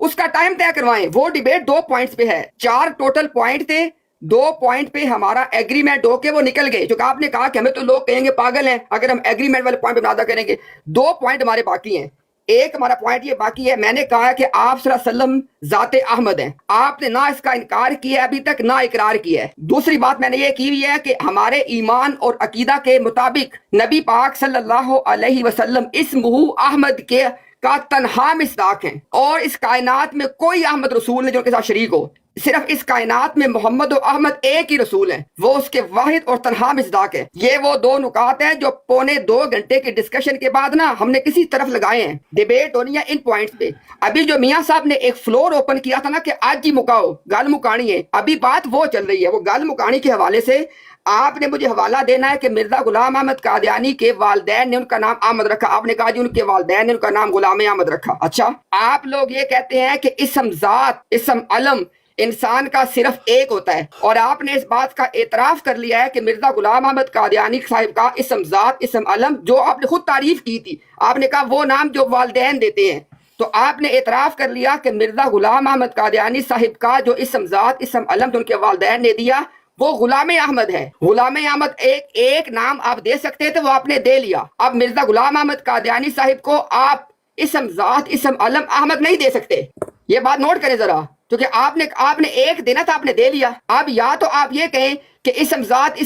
اس کا ٹائم طے کروائیں. وہ ڈیبیٹ 2 پوائنٹس پہ ہے، 4 ٹوٹل پوائنٹ تھے. 2 پوائنٹ پہ ہمارا ایگریمنٹ ہو کے وہ نکل گئے، جو کہ آپ نے کہا کہ ہمیں تو لوگ کہیں گے پاگل ہیں اگر ہم ایگریمنٹ والے پوائنٹ پہ منازعہ کریں گے. 2 پوائنٹ ہمارے باقی ہیں. ایک ہمارا پوائنٹ یہ باقی ہے، میں نے کہا کہ آپ صلی اللہ علیہ وسلم ذات احمد ہیں. آپ نے نہ اس کا انکار کیا ابھی تک نہ اقرار کیا ہے. دوسری بات میں نے یہ کی ہوئی ہے کہ ہمارے ایمان اور عقیدہ کے مطابق نبی پاک صلی اللہ علیہ وسلم اسمہ احمد کے کا تنہا مصداق ہیں، اور اس کائنات میں کوئی احمد رسول نہیں جو ان کے ساتھ شریک ہو. صرف اس کائنات میں محمد و احمد ایک ہی رسول ہیں، وہ اس کے واحد اور تنہا مصداق ہے. یہ وہ 2 نکات ہیں جو 2.25 گھنٹے کی ڈسکشن کے بعد نا ہم نے کسی طرف لگائے ہیں. ڈیبیٹ ہونی ہے ان پوائنٹس پہ. ابھی جو میاں صاحب نے ایک فلور اوپن کیا تھا نا کہ آج ہی مکاؤ، گل مکانی ہے، ابھی بات وہ چل رہی ہے. وہ گل مکانی کے حوالے سے آپ نے مجھے حوالہ دینا ہے کہ مرزا غلام احمد قادیانی کے والدین نے ان کا نام احمد رکھا. آپ نے کہا جی ان کے والدین نے ان کا نام غلام احمد رکھا. اچھا، آپ لوگ یہ کہتے ہیں کہ اسم ذات، اسم علم انسان کا صرف ایک ہوتا ہے، اور آپ نے اس بات کا اعتراف کر لیا ہے کہ مرزا غلام احمد قادیانی صاحب کا اسم ذات، اسم علم، جو آپ نے خود تعریف کی تھی، آپ نے کہا وہ نام جو والدین دیتے ہیں، تو آپ نے اعتراف کر لیا کہ مرزا غلام احمد قادیانی صاحب کا جو اسم ذات، اسم علم جو ان کے والدین نے دیا وہ غلام احمد ہے. غلام احمد ایک نام آپ دے سکتے تھے، وہ آپ نے دے لیا. اب مرزا غلام احمد قادیانی صاحب کو آپ اسم ذات، اسم علم احمد نہیں دے سکتے. یہ بات نوٹ کریں ذرا، کیونکہ آپ نے ایک دینا تھا، آپ نے دے لیا. اب یا تو آپ یہ کہیں کہ اسم ذات،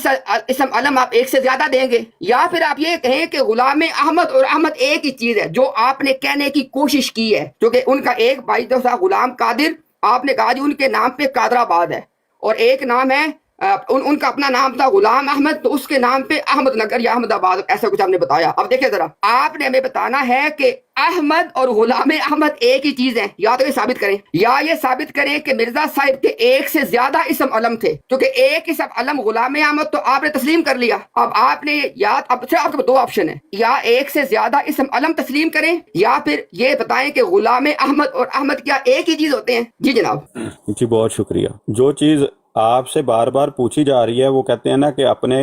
اسم علم آپ ایک سے زیادہ دیں گے، یا پھر آپ یہ کہیں کہ غلام احمد اور احمد ایک ہی چیز ہے، جو آپ نے کہنے کی کوشش کی ہے. کیونکہ ان کا ایک بھائی جو تھا غلام قادر، آپ نے کہا جی ان کے نام پہ قادر آباد ہے، اور ایک نام ہے ان کا اپنا نام تھا غلام احمد، تو اس کے نام پہ احمد نگر یا احمد آباد، ایسا کچھ آپ نے بتایا. اب دیکھیں ذرا، آپ نے ہمیں بتانا ہے کہ احمد اور غلام احمد ایک ہی چیز ہیں. یا تو یہ ثابت کریں، یا یہ ثابت کریں کہ مرزا صاحب کے ایک سے زیادہ اسم علم تھے، کیونکہ ایک اسم علم غلام احمد تو آپ نے تسلیم کر لیا. اب آپ نے آپ کے 2 آپشن ہیں، یا ایک سے زیادہ اسم علم تسلیم کریں، یا پھر یہ بتائیں کہ غلام احمد اور احمد کیا ایک ہی چیز ہوتے ہیں. جی جناب. جی بہت شکریہ. جو چیز آپ سے بار بار پوچھی جا رہی ہے، وہ کہتے ہیں نا کہ اپنے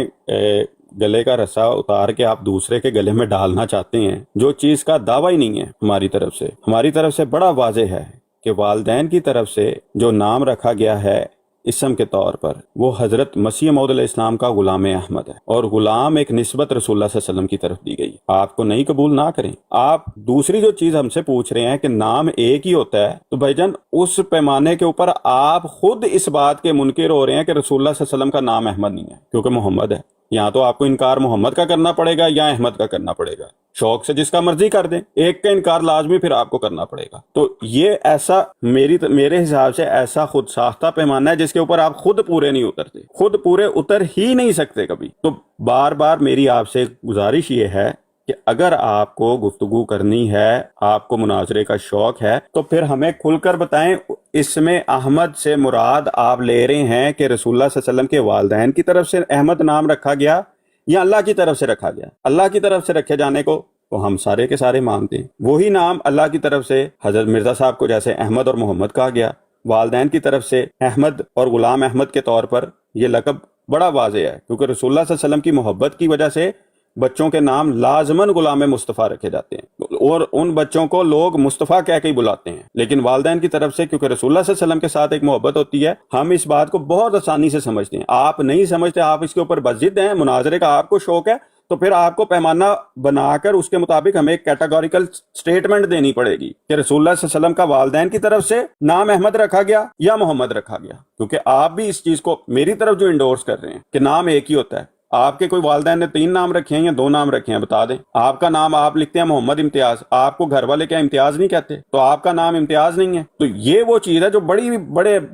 گلے کا رسا اتار کے آپ دوسرے کے گلے میں ڈالنا چاہتے ہیں، جو چیز کا دعویٰ ہی نہیں ہے. ہماری طرف سے بڑا واضح ہے کہ والدین کی طرف سے جو نام رکھا گیا ہے اسم کے طور پر، وہ حضرت مسیح موعود علیہ السلام کا غلام احمد ہے، اور غلام ایک نسبت رسول اللہ صلی اللہ علیہ وسلم کی طرف دی گئی. آپ کو نہیں قبول نہ کریں. آپ دوسری جو چیز ہم سے پوچھ رہے ہیں کہ نام ایک ہی ہوتا ہے، تو بھائی جان اس پیمانے کے اوپر آپ خود اس بات کے منکر ہو رہے ہیں کہ رسول اللہ صلی اللہ علیہ وسلم کا نام احمد نہیں ہے، کیونکہ محمد ہے. یا تو آپ کو انکار محمد کا کرنا پڑے گا یا احمد کا کرنا پڑے گا. شوق سے جس کا مرضی کر دیں، ایک کا انکار لازمی پھر آپ کو کرنا پڑے گا. تو یہ ایسا میرے حساب سے ایسا خود ساختہ پیمانہ ہے جس کے اوپر آپ خود پورے نہیں اترتے، خود پورے اتر ہی نہیں سکتے کبھی. تو بار بار میری آپ سے گزارش یہ ہے کہ اگر آپ کو گفتگو کرنی ہے، آپ کو مناظرے کا شوق ہے، تو پھر ہمیں کھل کر بتائیں اس میں احمد سے مراد آپ لے رہے ہیں کہ رسول اللہ صلی اللہ علیہ وسلم کے والدین کی طرف سے احمد نام رکھا گیا یا اللہ کی طرف سے رکھا گیا. اللہ کی طرف سے رکھے جانے کو تو ہم سارے کے سارے مانتے ہیں. وہی نام اللہ کی طرف سے حضرت مرزا صاحب کو جیسے احمد اور محمد کہا گیا، والدین کی طرف سے احمد اور غلام احمد کے طور پر یہ لقب بڑا واضح ہے، کیونکہ رسول اللہ صلی اللہ علیہ وسلم کی محبت کی وجہ سے بچوں کے نام لازماً غلام مصطفیٰ رکھے جاتے ہیں، اور ان بچوں کو لوگ مصطفیٰ کہہ کے ہی بلاتے ہیں. لیکن والدین کی طرف سے کیونکہ رسول اللہ صلی اللہ علیہ وسلم کے ساتھ ایک محبت ہوتی ہے، ہم اس بات کو بہت آسانی سے سمجھتے ہیں. آپ نہیں سمجھتے، آپ اس کے اوپر بضد ہیں. مناظرے کا آپ کو شوق ہے تو پھر آپ کو پیمانہ بنا کر اس کے مطابق ہمیں ایک کیٹاگوریکل سٹیٹمنٹ دینی پڑے گی کہ رسول اللہ صلی اللہ علیہ وسلم کا والدین کی طرف سے نام احمد رکھا گیا یا محمد رکھا گیا، کیونکہ آپ بھی اس چیز کو میری طرف جو انڈورس کر رہے ہیں کہ نام ایک ہی ہوتا ہے۔ آپ کے کوئی والدین نے 3 نام رکھے ہیں یا 2 نام رکھے ہیں، بتا دیں۔ آپ کا نام آپ لکھتے ہیں محمد امتیاز، آپ کو گھر والے کیا امتیاز نہیں کہتے؟ تو آپ کا نام امتیاز نہیں ہے۔ تو یہ وہ چیز ہے جو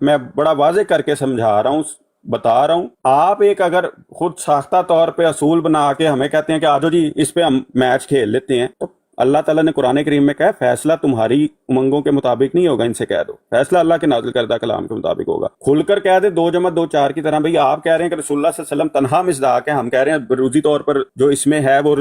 میں بڑا واضح کر کے سمجھا رہا ہوں، بتا رہا ہوں۔ آپ ایک اگر خود ساختہ طور پہ اصول بنا کے ہمیں کہتے ہیں کہ آجو جی اس پہ ہم میچ کھیل لیتے ہیں، تو اللہ تعالیٰ نے قرآن کریم میں کہا ہے فیصلہ تمہاری امنگوں کے مطابق نہیں ہوگا، ان سے کہہ دو فیصلہ اللہ کے نازل کردہ کلام کے مطابق ہوگا۔ کھل کر کہہ دے 2 + 2 = 4 کی طرح۔ بھئی آپ کہہ رہے ہیں کہ رسول اللہ صلی اللہ علیہ وسلم تنہا مصداق ہے، ہم کہہ رہے ہیں بروزی طور پر جو اس میں ہے وہ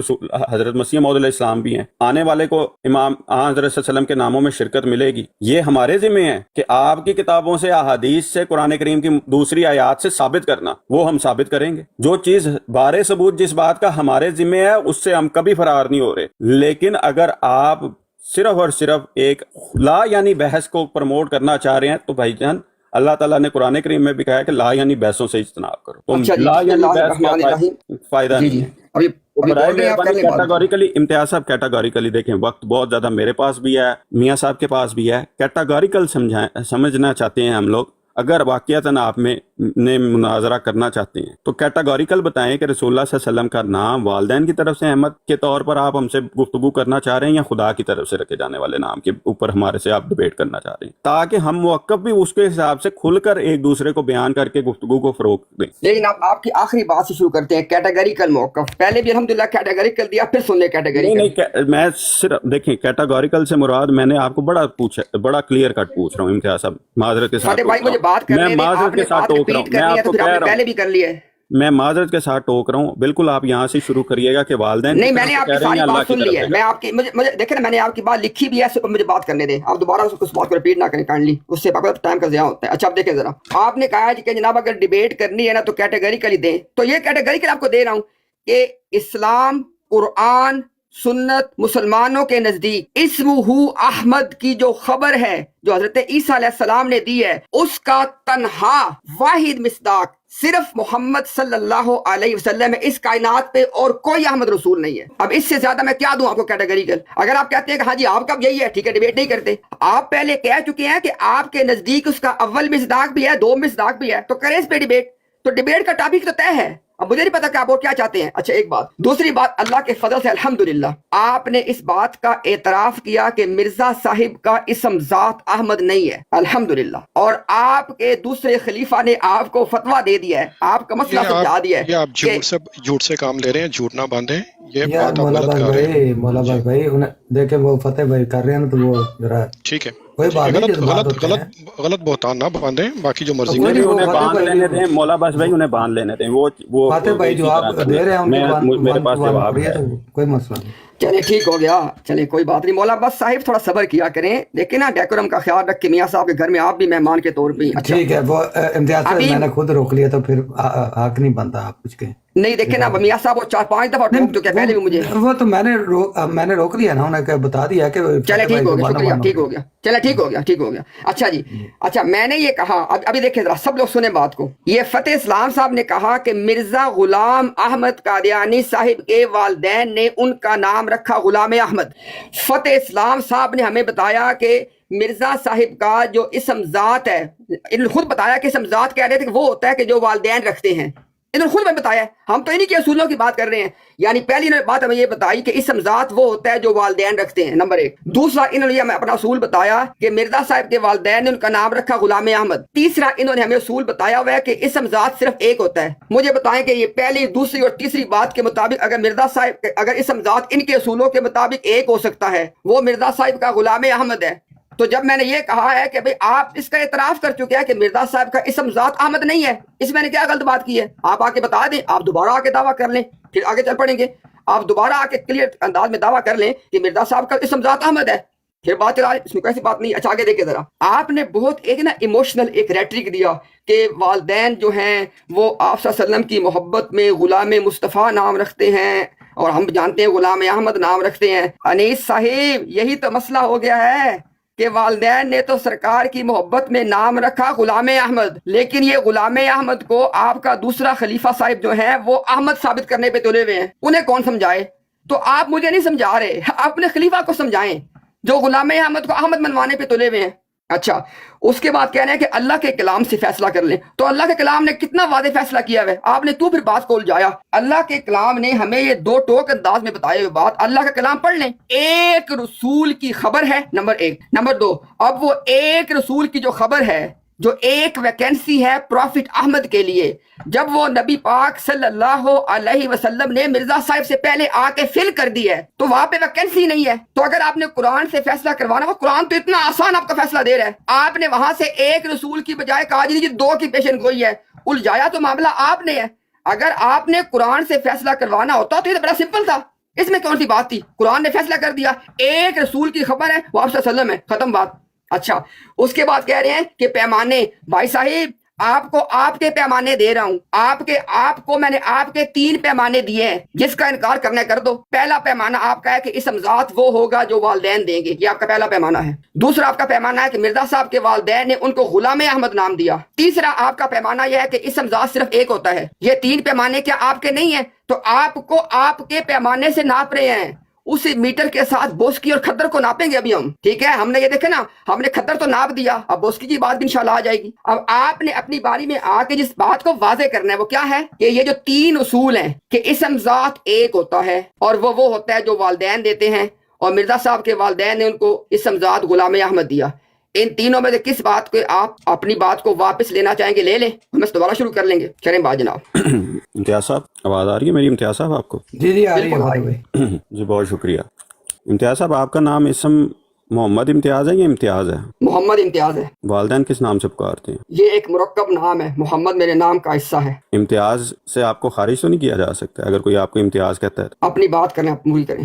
حضرت مسیح موعود علیہ السلام بھی ہیں، آنے والے کو امام حضرت صلی اللہ علیہ وسلم کے ناموں میں شرکت ملے گی۔ یہ ہمارے ذمہ ہے کہ آپ کی کتابوں سے، احادیث سے، قرآن کریم کی دوسری آیات سے ثابت کرنا، وہ ہم ثابت کریں گے۔ جو چیز بارے ثبوت جس بات کا ہمارے ذمہ ہے اس سے ہم کبھی فرار نہیں ہو رہے۔ لیکن اگر آپ صرف اور صرف ایک لا یعنی بحث کو پروموٹ کرنا چاہ رہے ہیں تو بھائی جان اللہ تعالیٰ نے قرآن کریم میں بھی کہا ہے کہ لا یعنی بحثوں سے اجتناب کرو۔ تو اچھا جی، لا بسم یعنی اللہ بحث الرحمن کا الرحیم۔ فائدہ جی نہیں جی ہے۔ ابھی برائے بول رہے ہیں آپ، کر مہربانی لیں بات۔ کیٹاگوریکلی امتیاز صاحب کیٹاگوریکلی دیکھیں، وقت بہت زیادہ میرے پاس بھی ہے، میاں صاحب کے پاس بھی ہے، کیٹاگوریکل سمجھنا چاہتے ہیں ہم لوگ۔ اگر واقعتاً آپ نے مناظرہ کرنا چاہتے ہیں تو کیٹاگوریکل بتائیں کہ رسول اللہ صلی اللہ علیہ وسلم کا نام والدین کی طرف سے احمد کے طور پر آپ ہم سے گفتگو کرنا چاہ رہے ہیں یا خدا کی طرف سے رکھے جانے والے نام کے اوپر ہمارے سے آپ ڈیبیٹ کرنا چاہ رہے ہیں، تاکہ ہم موقف بھی اس کے حساب سے کھل کر ایک دوسرے کو بیان کر کے گفتگو کو فروغ دیں۔ لیکن آپ کی آخری بات سے شروع کرتے ہیں، کیٹیگریکل موقف۔ پہلے بھی الحمدللہ کیٹیگریکل دیا، پھر سن لیں کیٹیگریکل۔ نہیں میں صرف دیکھیں کیٹاگوریکل سے مراد میں نے آپ کو بڑا کلیئر کٹ پوچھ رہا ہوں امتیاز صاحب، معذرت کے ساتھ فاتح بھائی مجھے بات کرنے دیں، آپ نے بات ریپیٹ کرنی ہے تو پھر آپ نے پہلے بھی کر لی ہے۔ میں معذرت کے ساتھ ٹوک رہا ہوں، بالکل آپ یہاں سے شروع کریے گا کہ والدین نہیں، میں نے آپ کی ساری بات سن لی ہے، میں آپ کی مجھے دیکھیں نا، میں نے آپ کی بات لکھی بھی ہے، مجھے بات کرنے دیں، آپ دوبارہ اس بات کو ریپیٹ نہ کریں کائنڈلی، اس سے ٹائم کا ضیاع ہوتا ہے۔ اچھا اب دیکھیں ذرا، آپ نے کہا کہ جناب اگر ڈیبیٹ کرنی ہے نا تو کیٹیگریکلی دیں، تو یہ کیٹیگریکل آپ کو دے رہا ہوں کہ اسلام، قرآن، سنت، مسلمانوں کے نزدیک اسمہ احمد کی جو خبر ہے جو حضرت عیسیٰ علیہ السلام نے دی ہے، اس کا تنہا واحد مصداق صرف محمد صلی اللہ علیہ وسلم ہے، اس کائنات پہ اور کوئی احمد رسول نہیں ہے۔ اب اس سے زیادہ میں کیا دوں آپ کو کیٹیگریکل؟ اگر آپ کہتے ہیں کہ ہاں جی آپ کا یہی ہے، ٹھیک ہے، ڈیبیٹ نہیں کرتے۔ آپ پہلے کہہ چکے ہیں کہ آپ کے نزدیک اس کا اول مصداق بھی ہے، 2 مصداق بھی ہے، تو کریں اس پہ ڈیبیٹ۔ تو ڈیبیٹ کا ٹاپک تو طے ہے، اب مجھے نہیں پتا کہ آپ اور کیا چاہتے ہیں۔ اچھا ایک بات، دوسری بات، اللہ کے فضل سے الحمدللہ آپ نے اس بات کا اعتراف کیا کہ مرزا صاحب کا اسم ذات احمد نہیں ہے، الحمدللہ، اور آپ کے دوسرے خلیفہ نے آپ کو فتویٰ دے دیا ہے، آپ کا مسئلہ سمجھا دیا ہے۔ یہ آپ جھوٹ سے کام لے رہے ہیں، جھوٹ نہ باندھیں، یہ یار بات آپ مولا غلط کر رہے ہیں۔ مولا بھائی انہیں دیکھیں وہ فتح بھائی کر رہے ہیں نا، تو وہ ذرا ٹھیک ہے، کوئی بات نہیں، جذبات ہوتے ہیں۔ غلط بہتان نہ باندھیں، باقی جو مرضی کوئی کریں۔ نہیں، وہ انہیں فاتح باندھ بھائی لینے دیں مولا باش بھائی، انہیں باندھ لینے دیں، وہ فاتح بھائی جو آپ دے رہے ہیں ان کے میرے پاس جواب ہے۔ تو کوئی مسئلہ نہیں۔ چلے ٹھیک ہو گیا، چلے کوئی بات نہیں۔ مولا عباس صاحب تھوڑا صبر کیا کریں، دیکھیں نا ڈیکورم کا خیال رکھ کے، میاں صاحب کے گھر میں آپ بھی مہمان کے طور پہ۔ اچھا ٹھیک ہے، وہ امتیاز صاحب میں نے خود روک لیا تو پھر حق نہیں بنتا آپ کچھ کہیں۔ نہیں دیکھیں نا، میاں صاحب وہ 4-5 دفعہ ٹوک چکے پہلے بھی مجھے۔ وہ تو میں نے روک لیا نا، انہیں بتا دیا کہ چلے ٹھیک ہو گیا، شکریہ، ٹھیک ہو گیا، چلے ٹھیک ہو گیا، ٹھیک ہو گیا۔ اچھا جی، اچھا میں نے یہ کہا، ابھی دیکھیں ذرا سب لوگ سنیں بات کو۔ یہ فتح اسلام صاحب نے کہا کہ مرزا غلام احمد قادیانی صاحب کے والدین نے ان کا نام رکھا غلام احمد۔ فتح اسلام صاحب نے ہمیں بتایا کہ مرزا صاحب کا جو اسم ذات ہے، انہوں نے خود بتایا کہ اسم ذات کہہ رہے تھے کہ وہ ہوتا ہے کہ جو والدین رکھتے ہیں، انہوں نے خود میں بتایا، ہم تو انہی کے اصولوں کی بات کر رہے ہیں۔ یعنی پہلی انہوں نے بات ہمیں یہ بتائی کہ اسم ذات وہ ہوتا ہے جو والدین رکھتے ہیں، نمبر 1۔ دوسرا انہوں نے ہمیں اپنا اصول بتایا کہ مرزا صاحب کے والدین نے ان کا نام رکھا غلام احمد۔ تیسرا انہوں نے ہمیں اصول بتایا ہوا ہے کہ اسم ذات صرف ایک ہوتا ہے۔ مجھے بتائیں کہ یہ پہلی، دوسری اور تیسری بات کے مطابق اگر مرزا صاحب، اگر اسم ذات ان کے اصولوں کے مطابق ایک ہو سکتا ہے، وہ مرزا صاحب کا غلام احمد ہے، تو جب میں نے یہ کہا ہے کہ بھئی آپ اس کا اعتراف کر چکے ہیں کہ مرزا صاحب کا اسم ذات احمد نہیں ہے، اس میں نے کیا غلط بات کی ہے؟ آپ آ کے بتا دیں، آپ دوبارہ آ کے دعویٰ کر لیں، پھر آگے چل پڑیں گے۔ آپ دوبارہ آ کے کلیئر انداز میں دعویٰ کر لیں کہ مرزا صاحب کا اسم ذات احمد ہے، پھر بات چلا، اس میں کوئی بات نہیں۔ اچھا آگے دیکھیں ذرا، آپ نے بہت ایک نا ایموشنل ایک ریٹرک دیا کہ والدین جو ہیں وہ آپ صلی اللہ علیہ وسلم کی محبت میں غلام مصطفیٰ نام رکھتے ہیں، اور ہم جانتے ہیں غلام احمد نام رکھتے ہیں۔ انیس صاحب یہی تو مسئلہ ہو گیا ہے کہ والدین نے تو سرکار کی محبت میں نام رکھا غلام احمد، لیکن یہ غلام احمد کو آپ کا دوسرا خلیفہ صاحب جو ہیں وہ احمد ثابت کرنے پہ تلے ہوئے ہیں، انہیں کون سمجھائے؟ تو آپ مجھے نہیں سمجھا رہے، اپنے خلیفہ کو سمجھائیں جو غلام احمد کو احمد منوانے پہ تلے ہوئے ہیں۔ اچھا، اس کے بعد کہہ رہے ہیں کہ اللہ کے کلام سے فیصلہ کر لیں، تو اللہ کے کلام نے کتنا واضح فیصلہ کیا ہے، آپ نے تو پھر بات کو الجھایا۔ اللہ کے کلام نے ہمیں یہ دو ٹوک انداز میں بتائے ہوئے بات، اللہ کا کلام پڑھ لیں، ایک رسول کی خبر ہے، نمبر ایک۔ نمبر دو، اب وہ ایک رسول کی جو خبر ہے، جو ایک ویکینسی ہے پروفٹ احمد کے لیے، جب وہ نبی پاک صلی اللہ علیہ وسلم نے مرزا صاحب سے پہلے آ کے فل کر دی ہے، تو وہاں پہ ویکینسی نہیں ہے۔ تو اگر آپ نے قرآن سے فیصلہ کروانا، وہ قرآن تو اتنا آسان آپ کا فیصلہ دے رہا ہے، آپ نے وہاں سے ایک رسول کی بجائے کہا جی دو کی پیشن گوئی ہے، الجھایا تو معاملہ آپ نے ہے۔ اگر آپ نے قرآن سے فیصلہ کروانا ہوتا تو یہ تو بڑا سمپل تھا، اس میں کون سی بات تھی؟ قرآن نے فیصلہ کر دیا، ایک رسول کی خبر ہے، وہ آپ صلی اللہ علیہ وسلم ہے، ختم بات۔ اچھا، اس کے بعد کہہ رہے ہیں کہ پیمانے، بھائی صاحب آپ کو آپ کے پیمانے دے رہا ہوں، آپ کو میں نے آپ کے 3 پیمانے دیے ہیں، جس کا انکار کرنا کر دو۔ پہلا پیمانہ آپ کا ہے کہ اسم ذات وہ ہوگا جو والدین دیں گے، یہ آپ کا پہلا پیمانہ ہے۔ دوسرا آپ کا پیمانہ ہے کہ مرزا صاحب کے والدین نے ان کو غلام احمد نام دیا۔ تیسرا آپ کا پیمانہ یہ ہے کہ اسم ذات صرف ایک ہوتا ہے۔ یہ 3 پیمانے کیا آپ کے نہیں ہیں؟ تو آپ کو آپ کے پیمانے سے ناپ رہے ہیں، اسی میٹر کے ساتھ بوسکی اور کھدر کو ناپیں گے ابھی ہم، ٹھیک ہے؟ ہم نے یہ دیکھے نا، ہم نے کھدر تو ناپ دیا، اب بوسکی کی بات بھی انشاءاللہ آ جائے گی۔ اب آپ نے اپنی باری میں آ کے جس بات کو واضح کرنا ہے وہ کیا ہے کہ یہ جو 3 اصول ہیں کہ اسم ذات ایک ہوتا ہے اور وہ ہوتا ہے جو والدین دیتے ہیں، اور مرزا صاحب کے والدین نے ان کو اسم ذات غلام احمد دیا، ان تینوں میں سے کس بات کو آپ اپنی بات کو واپس لینا چاہیں گے لے لیں، ہم اس دوبارہ شروع کر لیں گے۔ چلیں بات جناب۔ امتیاز صاحب آواز آ رہی ہے میری امتیاز صاحب آپ کو؟ جی آ رہی بالکل آ ہے رہی ہے۔ جی بہت شکریہ امتیاز صاحب۔ آپ کا نام اسم محمد امتیاز ہے یا امتیاز ہے؟ محمد امتیاز ہے۔ والدین کس نام سے پکارتے ہیں؟ یہ ایک مرکب نام ہے، محمد میرے نام کا حصہ ہے۔ امتیاز سے آپ کو خارج تو نہیں کیا جا سکتا اگر کوئی آپ کو امتیاز کہتا ہے؟ اپنی بات کریں، آپ پوری کریں۔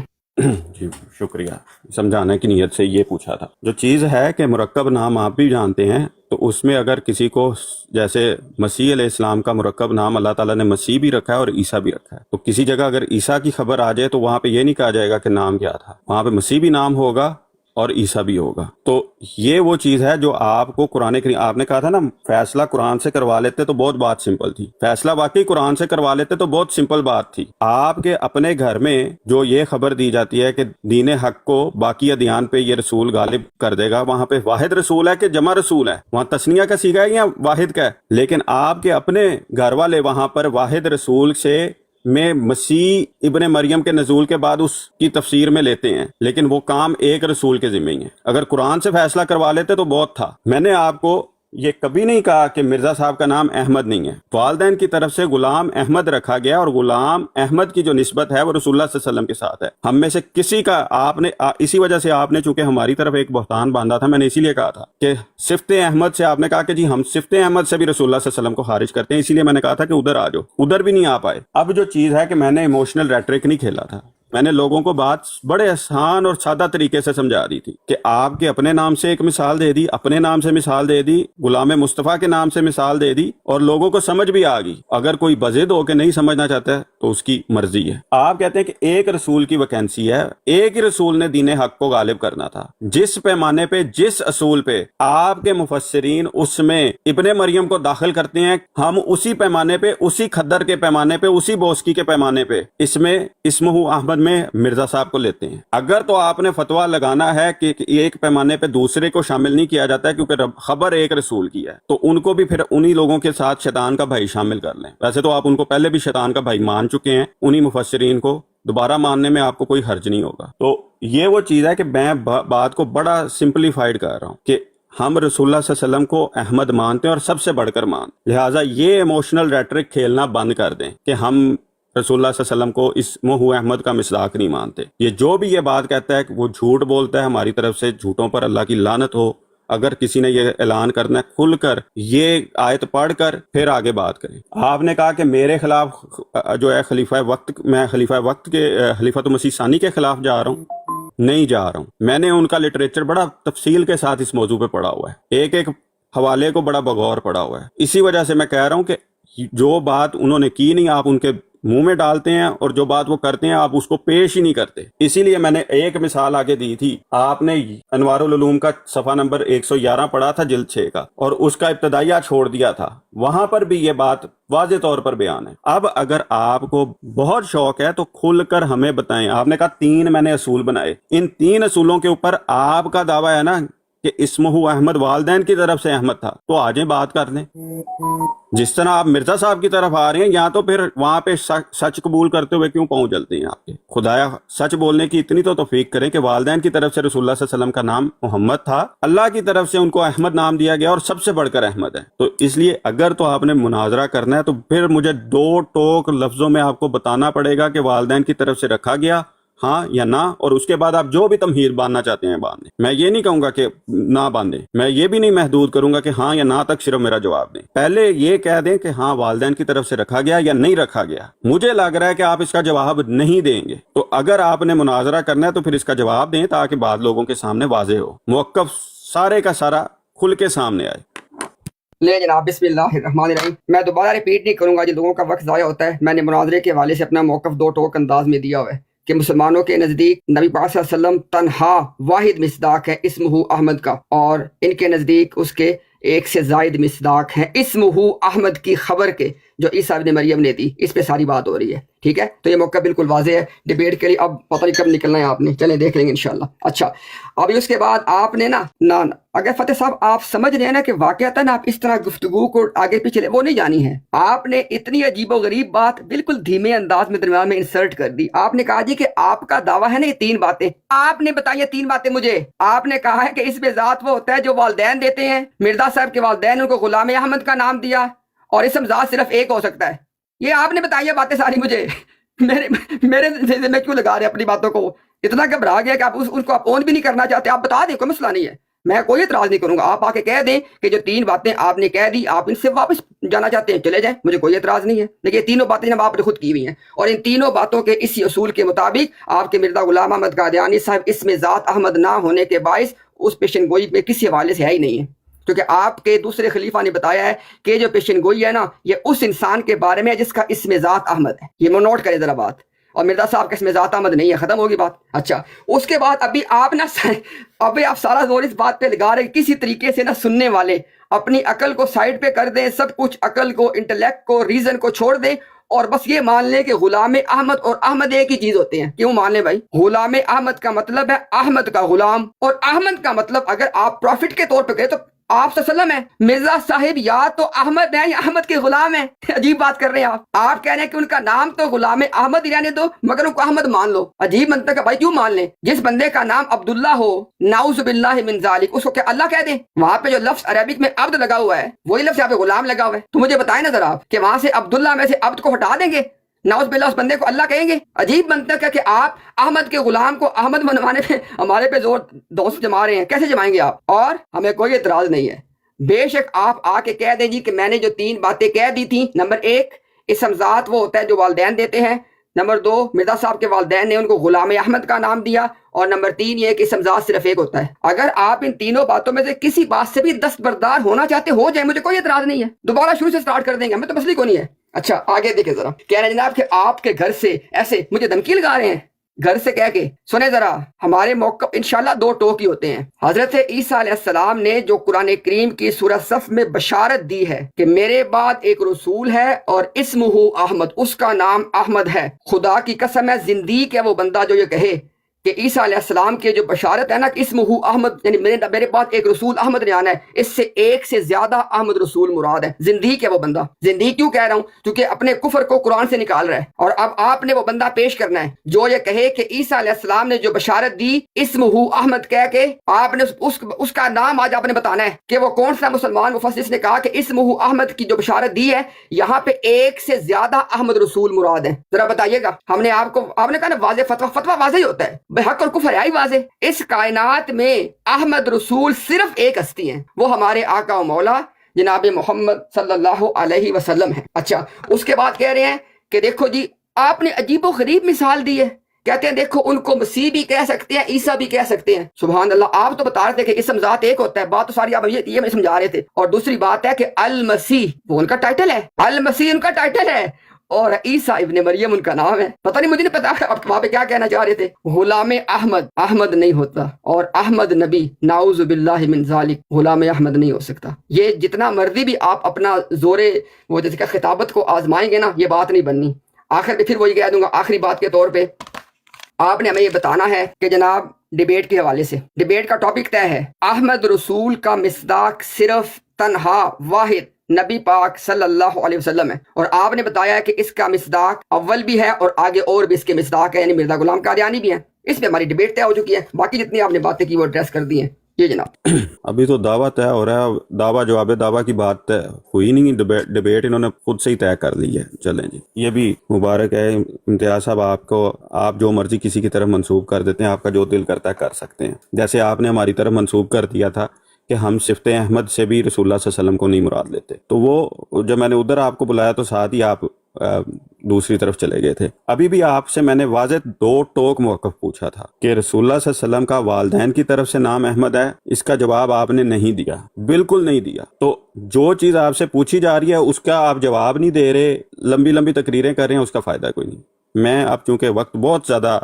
جی شکریہ، سمجھانے کی نیت سے یہ پوچھا تھا۔ جو چیز ہے کہ مرکب نام آپ بھی جانتے ہیں، تو اس میں اگر کسی کو، جیسے مسیح علیہ السلام کا مرکب نام اللہ تعالیٰ نے مسیح بھی رکھا ہے اور عیسیٰ بھی رکھا ہے، تو کسی جگہ اگر عیسیٰ کی خبر آ جائے تو وہاں پہ یہ نہیں کہا جائے گا کہ نام کیا تھا، وہاں پہ مسیح بھی نام ہوگا اور عیسیٰ بھی ہوگا۔ تو یہ وہ چیز ہے جو آپ کو قرآن کریم، آپ نے کہا تھا نا فیصلہ قرآن سے کروا لیتے تو بہت بات سمپل تھی، فیصلہ واقعی قرآن سے کروا لیتے تو بہت سمپل بات تھی۔ آپ کے اپنے گھر میں جو یہ خبر دی جاتی ہے کہ دین حق کو باقی ادیان پہ یہ رسول غالب کر دے گا، وہاں پہ واحد رسول ہے کہ جمع رسول ہے؟ وہاں تسنیہ کا صیغہ ہے یا واحد کا ہے؟ لیکن آپ کے اپنے گھر والے وہاں پر واحد رسول سے میں مسیح ابن مریم کے نزول کے بعد اس کی تفسیر میں لیتے ہیں، لیکن وہ کام ایک رسول کے ذمہ ہی ہے۔ اگر قرآن سے فیصلہ کروا لیتے تو بہت تھا۔ میں نے آپ کو یہ کبھی نہیں کہا کہ مرزا صاحب کا نام احمد نہیں ہے، والدین کی طرف سے غلام احمد رکھا گیا، اور غلام احمد کی جو نسبت ہے وہ رسول اللہ صلی اللہ علیہ وسلم کے ساتھ ہے۔ ہم میں سے کسی کا آپ نے، اسی وجہ سے آپ نے چونکہ ہماری طرف ایک بہتان باندھا تھا، میں نے اسی لیے کہا تھا کہ صفت احمد سے آپ نے کہا کہ جی ہم صفت احمد سے بھی رسول اللہ صلی اللہ علیہ وسلم کو خارج کرتے ہیں، اسی لیے میں نے کہا تھا کہ ادھر آ جاؤ، ادھر بھی نہیں آ پائے۔ اب جو چیز ہے کہ میں نے ایموشنل ریٹرک نہیں کھیلا تھا، میں نے لوگوں کو بات بڑے آسان اور سادہ طریقے سے سمجھا دی تھی کہ آپ کے اپنے نام سے ایک مثال دے دی، اپنے نام سے مثال دے دی، غلام مصطفیٰ کے نام سے مثال دے دی، اور لوگوں کو سمجھ بھی آ گئی۔ اگر کوئی بضد ہو کے نہیں سمجھنا چاہتا ہے تو اس کی مرضی ہے۔ آپ کہتے ہیں کہ ایک رسول کی ویکینسی ہے، ایک ہی رسول نے دین حق کو غالب کرنا تھا، جس پیمانے پہ، جس اصول پہ آپ کے مفسرین اس میں ابن مریم کو داخل کرتے ہیں، ہم اسی پیمانے پہ، اسی کھدر کے پیمانے پہ، اسی بوسکی کے پیمانے پہ اس میں اسمہ احمد میں مرزا صاحب کو لیتے ہیں۔ اگر تو آپ نے فتویٰ لگانا ہے کہ ایک پیمانے پہ دوسرے کو شامل نہیں کیا جاتا ہے کیونکہ خبر ایک رسول کی ہے، تو ان کو بھی پھر انہی لوگوں کے ساتھ شیطان کا بھائی شامل کر لیں۔ ویسے تو آپ ان کو پہلے بھی شیطان کا بھائی مان چکے ہیں، انہی مفسرین کو دوبارہ ماننے میں آپ کو کوئی حرج نہیں ہوگا۔ تو یہ وہ چیز ہے کہ میں بات کو بڑا سمپلیفائڈ کر رہا ہوں کہ ہم رسول اللہ صلی اللہ علیہ وسلم کو احمد مانتے ہیں اور سب سے بڑھ کر لہٰذا یہ ایموشنل ریٹرک کھیلنا بند کر دیں کہ ہم رسول اللہ صلی اللہ علیہ وسلم کو اس موہ احمد کا مصداق نہیں مانتے۔ یہ جو بھی یہ بات کہتا ہے کہ وہ جھوٹ بولتا ہے، ہماری طرف سے جھوٹوں پر اللہ کی لعنت ہو۔ اگر کسی نے یہ اعلان کرنا ہے کھل کر یہ آیت پڑھ کر پھر آگے بات کریں۔ آپ نے کہا کہ میرے خلاف جو ہے خلیفہ وقت، میں خلیفہ وقت کے خلیفۃ مسیح ثانی کے خلاف جا رہا ہوں، نہیں جا رہا ہوں۔ میں نے ان کا لٹریچر بڑا تفصیل کے ساتھ اس موضوع پہ پڑھا ہوا ہے، ایک ایک حوالے کو بڑا بغور پڑھا ہوا ہے۔ اسی وجہ سے میں کہہ رہا ہوں کہ جو بات انہوں نے کی نہیں، آپ ان کے منہ میں ڈالتے ہیں اور جو بات وہ کرتے ہیں آپ اس کو پیش ہی نہیں کرتے. اسی لیے میں نے ایک مثال آگے دی تھی. آپ نے انوار العلوم کا صفحہ نمبر 111 پڑھا تھا جلد 6 کا, اور اس کا ابتدائیہ چھوڑ دیا تھا. وہاں پر بھی یہ بات واضح طور پر بیان ہے. اب اگر آپ کو بہت شوق ہے تو کھل کر ہمیں بتائیں. آپ نے کہا 3 میں نے اصول بنائے, ان 3 اصولوں کے اوپر آپ کا دعویٰ ہے نا کہ اسمہ احمد والدین کی طرف سے احمد تھا, تو آ جائیں بات کر لیں. جس طرح آپ مرزا صاحب کی طرف آ رہے ہیں, یا تو پھر وہاں پہ سچ قبول کرتے ہوئے کیوں پاؤں جلتے ہیں آپ کے؟ خدایا سچ بولنے کی اتنی تو توفیق کریں کہ والدین کی طرف سے رسول اللہ صلی اللہ علیہ وسلم کا نام محمد تھا, اللہ کی طرف سے ان کو احمد نام دیا گیا اور سب سے بڑھ کر احمد ہے. تو اس لیے اگر تو آپ نے مناظرہ کرنا ہے تو پھر مجھے 2 ٹوک لفظوں میں آپ کو بتانا پڑے گا کہ والدین کی طرف سے رکھا گیا ہاں یا نہ, اور اس کے بعد آپ جو بھی تمہید باندھنا چاہتے ہیں باندھیں. میں یہ نہیں کہوں گا کہ نہ باندھیں, میں یہ بھی نہیں محدود کروں گا کہ ہاں یا نہ تک صرف میرا جواب دیں. پہلے یہ کہہ دیں کہ ہاں والدین کی طرف سے رکھا گیا یا نہیں رکھا گیا. مجھے لگ رہا ہے کہ آپ اس کا جواب نہیں دیں گے, تو اگر آپ نے مناظرہ کرنا ہے تو پھر اس کا جواب دیں تاکہ بعض لوگوں کے سامنے واضح ہو, موقف سارے کا سارا کھل کے سامنے آئے. لے جناب, بسم اللہ الرحمن الرحیم. میں دوبارہ ریپیٹ نہیں کروں گا جی, لوگوں کا وقت ضائع ہوتا ہے. میں نے مناظرے کے حوالے سے اپنا موقف 2 ٹوک انداز میں دیا ہوا ہے کہ مسلمانوں کے نزدیک نبی پاک صلی اللہ علیہ وسلم تنہا واحد مصداق ہے اسمہ احمد کا, اور ان کے نزدیک اس کے 1 سے زائد مصداق ہیں اسمہ احمد کی خبر کے جو عیسیٰ ابن مریم نے دی. اس پہ ساری بات ہو رہی ہے, ٹھیک ہے. تو یہ موقع بالکل واضح ہے ڈیبیٹ کے لیے. اب پتہ نہیں کب نکلنا ہے آپ نے, چلیں دیکھ لیں گے انشاءاللہ. اچھا, ابھی اس کے بعد آپ نے نا اگر فتح صاحب آپ سمجھ رہے ہیں نا کہ واقعتاً آپ اس طرح گفتگو کو آگے پیچھے لے, وہ نہیں جانی ہے. آپ نے اتنی عجیب و غریب بات بالکل دھیمے انداز میں درمیان میں انسرٹ کر دی. آپ نے کہا جی کہ آپ کا دعویٰ ہے نا یہ 3 باتیں, آپ نے بتائی 3 باتیں مجھے. آپ نے کہا ہے کہ اس میں ذات وہ ہوتا ہے جو والدین دیتے ہیں, مرزا صاحب کے والدین ان کو غلام احمد کا نام دیا, اور اسم ذات صرف ایک ہو سکتا ہے. یہ آپ نے بتائی باتیں ساری مجھے. میرے میں کیوں لگا رہے اپنی باتوں کو؟ اتنا گھبرا گیا کہ آپ ان کو آپ اون بھی نہیں کرنا چاہتے. آپ بتا دیں, کوئی مسئلہ نہیں ہے, میں کوئی اعتراض نہیں کروں گا. آپ آ کے کہہ دیں کہ جو 3 باتیں آپ نے کہہ دی آپ ان سے واپس جانا چاہتے ہیں, چلے جائیں, مجھے کوئی اعتراض نہیں ہے. لیکن یہ 3 باتیں جناب آپ نے خود کی ہوئی ہیں, اور ان 3 باتوں کے اسی اصول کے مطابق آپ کے مرزا غلام احمد قادیانی صاحب اس میں ذات احمد نہ ہونے کے باعث اس پیشن گوئی میں کسی حوالے سے ہے ہی نہیں ہے. کیونکہ آپ کے دوسرے خلیفہ نے بتایا ہے کہ جو پیشن گوئی ہے نا یہ اس انسان کے بارے میں ہے جس کا اسم ذات احمد ہے. یہ نوٹ کریں ذرا بات, اور مرزا صاحب کا اسم ذات احمد نہیں ہے, ختم ہوگی بات. اچھا, اس کے بعد ابھی آپ سارا زور اس بات پہ لگا رہے کسی طریقے سے نہ سننے والے اپنی عقل کو سائڈ پہ کر دیں, سب کچھ عقل کو, انٹلیکٹ کو, ریزن کو چھوڑ دیں, اور بس یہ مان لیں کہ غلام احمد اور احمد ایک ہی چیز ہوتے ہیں. کیوں مان لیں بھائی؟ غلام احمد کا مطلب ہے احمد کا غلام, اور احمد کا مطلب اگر آپ پروفٹ کے طور پہ کہیں تو آپ صلی اللہ علیہ وسلم ہے. مرزا صاحب یا تو احمد ہیں یا احمد کے غلام ہیں. عجیب بات کر رہے ہیں آپ کہہ رہے ہیں کہ ان کا نام تو غلام احمد ہی رہنے دو مگر ان کو احمد مان لو. عجیب منطق ہے بھائی, کیوں مان لیں؟ جس بندے کا نام عبداللہ ہو, نعوذ باللہ من ذالک, اس کو کیا اللہ کہہ دیں؟ وہاں پہ جو لفظ عربک میں عبد لگا ہوا ہے وہی لفظ یہاں پہ غلام لگا ہوا ہے. تو مجھے بتائیں نا ذرا آپ کہ وہاں سے عبداللہ میں سے عبد کو ہٹا دیں گے, نعوذ باللہ اس بندے کو اللہ کہیں گے؟ عجیب منطق ہے کہ آپ احمد کے غلام کو احمد بنوانے پہ ہمارے پہ زور دوست جما رہے ہیں. کیسے جمائیں گے آپ؟ اور ہمیں کوئی اعتراض نہیں ہے, بے شک آپ آ کے کہہ دیں جی کہ میں نے جو 3 باتیں کہہ دی تھیں. نمبر 1 اسم ذات وہ ہوتا ہے جو والدین دیتے ہیں. نمبر 2 مرزا صاحب کے والدین نے ان کو غلام احمد کا نام دیا. اور نمبر 3 یہ کہ اسم ذات صرف ایک ہوتا ہے. اگر آپ ان 3 باتوں میں سے کسی بات سے بھی دستبردار ہونا چاہتے ہو جائے, مجھے کوئی اعتراض نہیں ہے, دوبارہ شروع سے سٹارٹ کر دیں گے, ہمیں تو مسئلہ کوئی نہیں ہے. اچھا آگے دیکھیں ذرا, کہہ رہے ہیں جناب کہ آپ کے گھر سے ایسے مجھے دھمکی لگا رہے ہیں گھر سے کہہ کے. سنیں ذرا, ہمارے موقف انشاءاللہ 2 ٹوک ہی ہوتے ہیں. حضرت عیسیٰ علیہ السلام نے جو قرآن کریم کی سورہ صف میں بشارت دی ہے کہ میرے بعد ایک رسول ہے اور اسمہ احمد, اس کا نام احمد ہے. خدا کی قسم ہے, زندیق ہے وہ بندہ جو یہ کہے کہ عیسیٰ علیہ السلام کی جو بشارت ہے نا کہ اسمہ احمد, یعنی میرے پاس ایک رسول احمد نے آنا ہے, اس سے 1 سے زیادہ احمد رسول مراد ہے. زندیق ہے وہ بندہ. زندیق کیوں کہہ رہا ہوں؟ کیونکہ اپنے کفر کو قرآن سے نکال رہا ہے. اور اب آپ نے وہ بندہ پیش کرنا ہے جو یہ کہے کہ عیسیٰ علیہ السلام نے جو بشارت دی اسمہ احمد کہہ کے, آپ نے اس کا نام آج آپ نے بتانا ہے کہ وہ کون سا مسلمان مفسر نے کہا کہ اسمہ احمد کی جو بشارت دی ہے یہاں پہ 1 سے زیادہ احمد رسول مراد ہے. ذرا بتائیے گا. آپ نے کہا نا واضح فتویٰ واضح ہی ہوتا ہے, حق اور کفر ہے ہی واضح. اس کائنات میں احمد رسول صرف ایک ہستی ہیں, وہ ہمارے آقا و مولا جناب محمد صلی اللہ علیہ وسلم ہے. اچھا, اس کے بعد کہہ رہے ہیں کہ دیکھو جی آپ نے عجیب و غریب مثال دی ہے. کہتے ہیں دیکھو ان کو مسیح بھی کہہ سکتے ہیں, عیسیٰ بھی کہہ سکتے ہیں. سبحان اللہ, آپ تو بتا رہے تھے کہ اسم ذات ایک ہوتا ہے, بات تو ساری آپ یہ میں سمجھا رہے تھے. اور دوسری بات ہے کہ المسیح وہ ان کا ٹائٹل ہے, المسیح ان کا ٹائٹل ہے. اور عیسیٰ ابن مریم ان کا نام ہے. پتہ نہیں، مجھے نہیں پتا آپ وہاں پہ کیا کہنا چاہ رہے تھے. غلام احمد، احمد نہیں ہوتا، اور احمد نبی، نعوذ باللہ من ذالک، غلام احمد نہیں ہو سکتا. یہ جتنا مرضی بھی آپ اپنا زورے وہ جیسے کہ خطابت کو آزمائیں گے نا، یہ بات نہیں بننی. آخر پہ پھر وہی کہہ دوں گا آخری بات کے طور پہ، آپ نے ہمیں یہ بتانا ہے کہ جناب ڈیبیٹ کے حوالے سے ڈیبیٹ کا ٹاپک طے ہے، احمد رسول کا مصداق صرف تنہا واحد نبی پاک صلی اللہ علیہ وسلم ہے، اور آپ نے بتایا کہ اس کا مصداق اول بھی ہے اور آگے اور بھی اس کے مصداق ہے، یعنی مرزا غلام قادیانی بھی ہیں. اس پہ ہماری ڈیبیٹ طے ہو چکی ہے. باقی جتنی آپ نے باتیں کی وہ ایڈریس کر دی ہیں. جی جناب. ابھی تو دعویٰ طے ہو رہا ہے، دعویٰ جواب دعویٰ کی بات طے ہوئی نہیں، ڈیبیٹ انہوں نے خود سے ہی طے کر لی ہے. چلیں جی، یہ بھی مبارک ہے امتیاز صاحب، آپ جو مرضی کسی کی طرف منسوب کر دیتے ہیں، آپ کا جو دل کرتا ہے کر سکتے ہیں. جیسے آپ نے ہماری طرف منسوب کر دیا تھا کہ ہم صفت احمد سے بھی رسول اللہ صلی اللہ علیہ وسلم کو نہیں مراد لیتے، تو وہ جب میں نے ادھر آپ کو بلایا تو ساتھ ہی آپ دوسری طرف چلے گئے تھے. ابھی بھی آپ سے میں نے واضح 2 ٹوک موقف پوچھا تھا کہ رسول اللہ صلی اللہ علیہ وسلم کا والدین کی طرف سے نام احمد ہے، اس کا جواب آپ نے نہیں دیا، بالکل نہیں دیا. تو جو چیز آپ سے پوچھی جا رہی ہے اس کا آپ جواب نہیں دے رہے، لمبی لمبی تقریریں کر رہے ہیں، اس کا فائدہ کوئی نہیں. میں اب چونکہ وقت بہت زیادہ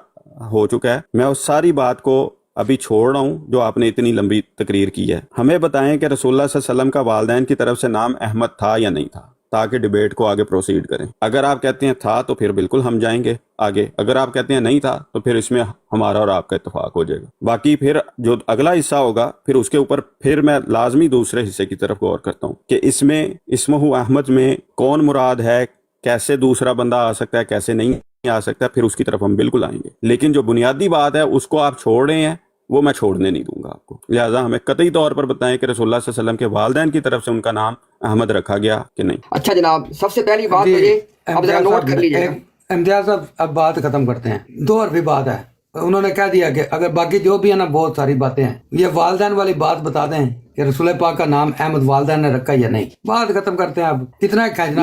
ہو چکا ہے، میں اس ساری بات کو ابھی چھوڑ رہا ہوں جو آپ نے اتنی لمبی تقریر کی ہے. ہمیں بتائیں کہ رسول اللہ صلی اللہ علیہ وسلم کا والدین کی طرف سے نام احمد تھا یا نہیں تھا، تاکہ ڈیبیٹ کو آگے پروسیڈ کریں. اگر آپ کہتے ہیں تھا تو پھر بالکل ہم جائیں گے آگے، اگر آپ کہتے ہیں نہیں تھا تو پھر اس میں ہمارا اور آپ کا اتفاق ہو جائے گا. باقی پھر جو اگلا حصہ ہوگا پھر اس کے اوپر پھر میں لازمی دوسرے حصے کی طرف غور کرتا ہوں کہ اس میں اسمہ احمد میں کون مراد ہے، کیسے دوسرا بندہ آ سکتا ہے، کیسے نہیں آ سکتا، پھر اس کی طرف ہم بالکل آئیں گے. لیکن جو بنیادی بات ہے اس کو آپ چھوڑ رہے ہیں، وہ میں چھوڑنے نہیں دوں گا آپ کو. لہٰذا ہمیں قطعی طور پر بتائیں کہ رسول اللہ صلی اللہ علیہ وسلم کے والدین کی طرف سے ان کا نام احمد رکھا گیا کہ نہیں. اچھا جناب، سب سے پہلی بات تو یہ اب ذرا نوٹ کر لیجیے. امتیاز صاحب اب بات ختم کرتے ہیں. 2 حرفی بات ہے، انہوں نے کہہ دیا کہ اگر باقی جو بھی ہے نا بہت ساری باتیں ہیں، یہ والدین والی بات بتا دیں کہ رسول پاک کا نام احمد والدین نے رکھا یا نہیں. بات ختم کرتے ہیں. اب کتنا کھینچنا.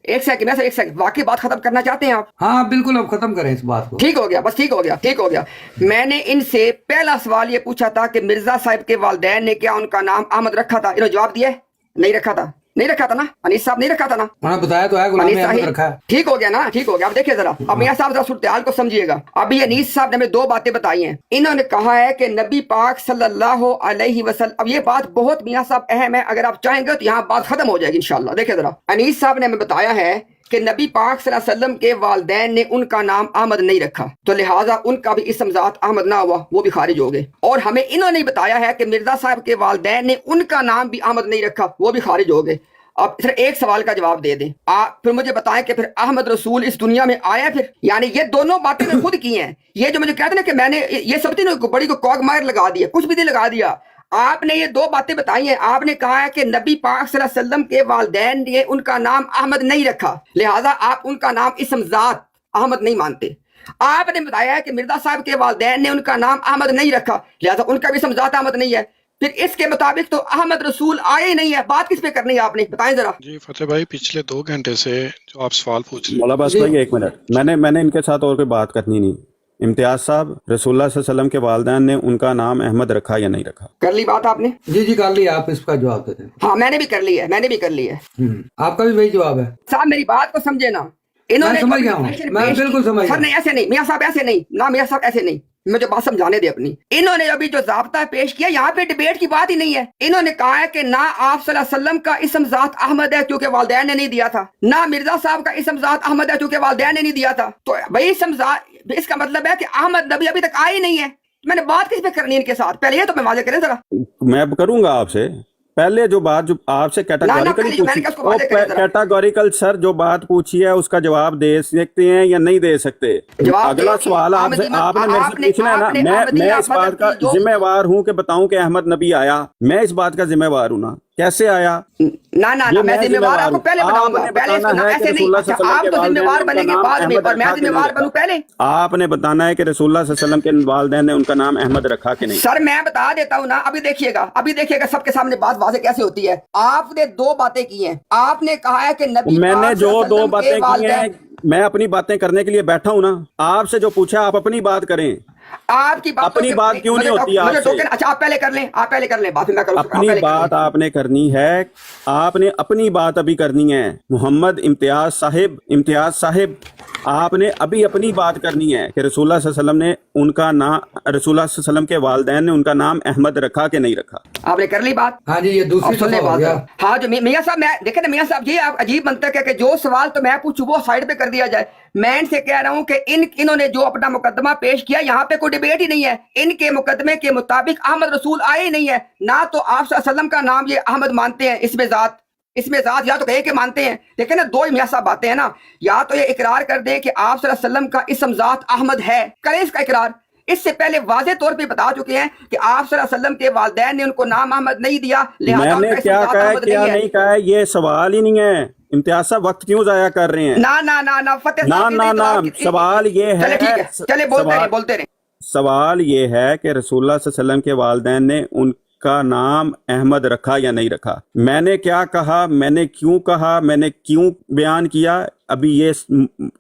ایک سیکنڈ واقعی بات ختم کرنا چاہتے ہیں آپ؟ ہاں بالکل، اب ختم کریں اس بات کو. ٹھیک ہو گیا، بس ٹھیک ہو گیا. میں نے ان سے پہلا سوال یہ پوچھا تھا کہ مرزا صاحب کے والدین نے کیا ان کا نام احمد رکھا تھا؟ انہوں نے جواب دیا نہیں رکھا تھا نا. انیس صاحب نہیں رکھا تھا نا. انہوں نے بتایا تو ہے غلام احمد رکھا ہے. ٹھیک ہو گیا نا. اب دیکھیے ذرا، اب میاں صاحب ذرا صورتحال کو سمجھیے گا. ابھی انیس صاحب نے ہمیں 2 باتیں بتائی ہیں. انہوں نے کہا ہے کہ نبی پاک صلی اللہ علیہ وسلم، اب یہ بات بہت میاں صاحب اہم ہے، اگر آپ چاہیں گے تو یہاں بات ختم ہو جائے گی انشاءاللہ. دیکھیں ذرا، انیس صاحب نے ہمیں بتایا ہے کہ نبی پاک صلی اللہ علیہ وسلم کے والدین نے ان کا نام احمد نہیں رکھا، تو لہٰذا ان کا بھی اسم ذات احمد نہ ہوا، وہ بھی خارج ہو گئے. اور ہمیں انہوں نے بتایا ہے کہ مرزا صاحب کے والدین نے ان کا نام بھی احمد نہیں رکھا، وہ بھی خارج ہو گئے. اب پھر ایک سوال کا جواب دے دیں آپ، پھر مجھے بتائیں کہ پھر احمد رسول اس دنیا میں آیا پھر؟ یعنی یہ دونوں باتیں میں خود کی ہیں. یہ جو مجھے کہتے ہیں نا کہ میں نے یہ سب تینوں بڑی کو کوگ مائر لگا دیا، کچھ بھی نہیں لگا دیا. آپ نے یہ 2 باتیں بتائی ہیں. آپ نے کہا ہے کہ نبی پاک صلی اللہ علیہ وسلم کے والدین نے ان کا نام احمد نہیں رکھا، لہٰذا آپ ان کا نام اسم ذات احمد نہیں مانتے. آپ نے بتایا ہے کہ مرزا صاحب کے والدین نے ان کا نام احمد نہیں رکھا، لہٰذا ان کا بھی اسم ذات احمد نہیں ہے. پھر اس کے مطابق تو احمد رسول آئے ہی نہیں ہے. بات کس پہ کرنی ہے آپ نے بتائیں ذرا. جی فتح بھائی، پچھلے 2 گھنٹے سے جو آپ سوال پوچھ رہے ہیں. مولا باس بھائی 1 منٹ، میں نے ان کے ساتھ اور کوئی بات کرنی نہیں. امتیاز صاحب، رسول اللہ صلی اللہ علیہ وسلم کے والدین نے ان کا نام احمد رکھا یا نہیں رکھا؟ کر لی بات آپ نے؟ جی کر لی. آپ اس کا جواب دیتے ہیں. ہاں میں نے بھی کر لی ہے. آپ کا بھی وہی جواب ہے صاحب. میری بات کو سمجھے نا. انہوں نے سمجھ گیا ہوں، میں بالکل سمجھ گیا. سر نہیں، ایسے نہیں میاں صاحب، ایسے نہیں نا میاں صاحب، ایسے نہیں. مجھے بات سمجھانے دے اپنی. انہوں نے ابھی جو ضابطہ پیش کیا، یہاں پہ ڈیبیٹ کی بات ہی نہیں ہے. انہوں نے کہا ہے کہ نہ آپ صلی اللہ علیہ وسلم کا اسم ذات احمد ہے کیونکہ والدین نے نہیں دیا تھا، نہ مرزا صاحب کا اسم ذات احمد ہے کیونکہ والدین نے نہیں دیا تھا. تو بھائی اسم ذات، اس کا مطلب ہے کہ احمد نبی ابھی تک آئے ہی نہیں ہے. میں نے بات کس پہ کرنی ہے ان کے ساتھ؟ پہلے یہ تو میں واضح کریں ذرا. میں کروں گا آپ سے. پہلے جو بات جو آپ سے کیٹاگوریکلی پوچھی، کیٹاگوریکل سر جو بات پوچھی ہے اس کا جواب دے سکتے ہیں یا نہیں دے سکتے؟ اگلا سوال آپ نے میرے سے پوچھنا ہے نا. میں اس بات کا ذمہ وار ہوں کہ بتاؤں کہ احمد نبی آیا. میں اس بات کا ذمہ وار ہوں نا، کیسے آیا؟ نہ میں ذمہ وار آپ کو پہلے بتاؤں گا. پہلے ایسے نہیں، آپ تو ذمہ وار بنیں گے بعد میں، اور میں ذمہ وار بنوں پہلے. آپ نے بتانا ہے کہ رسول اللہ صلی اللہ علیہ وسلم کے والدین نے ان کا نام احمد رکھا کہ نہیں. سر میں بتا دیتا ہوں نا. ابھی دیکھیے گا سب کے سامنے بات واضح کیسے ہوتی ہے. آپ نے 2 باتیں کی ہیں. آپ نے کہا ہے کہ نبی، میں نے جو 2 باتیں کی ہیں، میں اپنی باتیں کرنے کے لیے بیٹھا ہوں نا. آپ سے جو پوچھا آپ اپنی بات کریں. آپ کی بات اپنی بات کیوں نہیں ہوتی آپ سے؟ اچھا آپ پہلے کر لیں بعد میں میں کروں. اپنی بات آپ نے کرنی ہے، آپ نے اپنی بات ابھی کرنی ہے. محمد امتیاز صاحب آپ نے ابھی اپنی بات کرنی ہے کہ رسول اللہ صلی اللہ علیہ وسلم نے ان کا نام، رسول اللہ صلی اللہ علیہ وسلم کے والدین نے ان کا نام احمد رکھا کہ نہیں رکھا؟ آپ نے کر لی بات. ہاں جی، یہ دوسری سن لیں دفعہ ہو بات. گیا. ہاں جو میاں صاحب، میں دیکھیں نا میاں صاحب، یہ آپ عجیب منطق ہے کہ جو سوال تو میں پوچھوں وہ سائڈ پہ کر دیا جائے. میں ان سے کہہ رہا ہوں کہ انہوں نے جو اپنا مقدمہ پیش کیا یہاں پہ کوئی ڈیبیٹ ہی نہیں ہے. ان کے مقدمے کے مطابق احمد رسول آئے ہی نہیں ہے. نہ تو آپ صلی اللہ علیہ وسلم کا نام یہ احمد مانتے ہیں، اس میں ذات یا تو کہے کہ مانتے ہیں. دیکھیں نا دو میاں صاحب باتیں ہیں نا. یا تو یہ اقرار کر دیں کہ آپ صلی اللہ علیہ وسلم کا اسم ذات احمد ہے، کریں اس کا اقرار. اس سے پہلے واضح طور پہ بتا چکے ہیں کہ آپ صلی اللہ علیہ وسلم کے والدین نے ان کو نام احمد نہیں دیا، لہذا میں نے کیا کہا ہے کیا نہیں کہا ہے، یہ سوال ہی نہیں ہے. امتیاز صاحب وقت کیوں ضائع کر رہے ہیں؟ نہ فتح نہ سوال یہ ہے، چلے بولتے رہیں. سوال یہ ہے کہ رسول اللہ صلی اللہ علیہ وسلم کے والدین نے ان کا نام احمد رکھا یا نہیں رکھا. میں نے کیا کہا، میں نے کیوں بیان کیا، ابھی یہ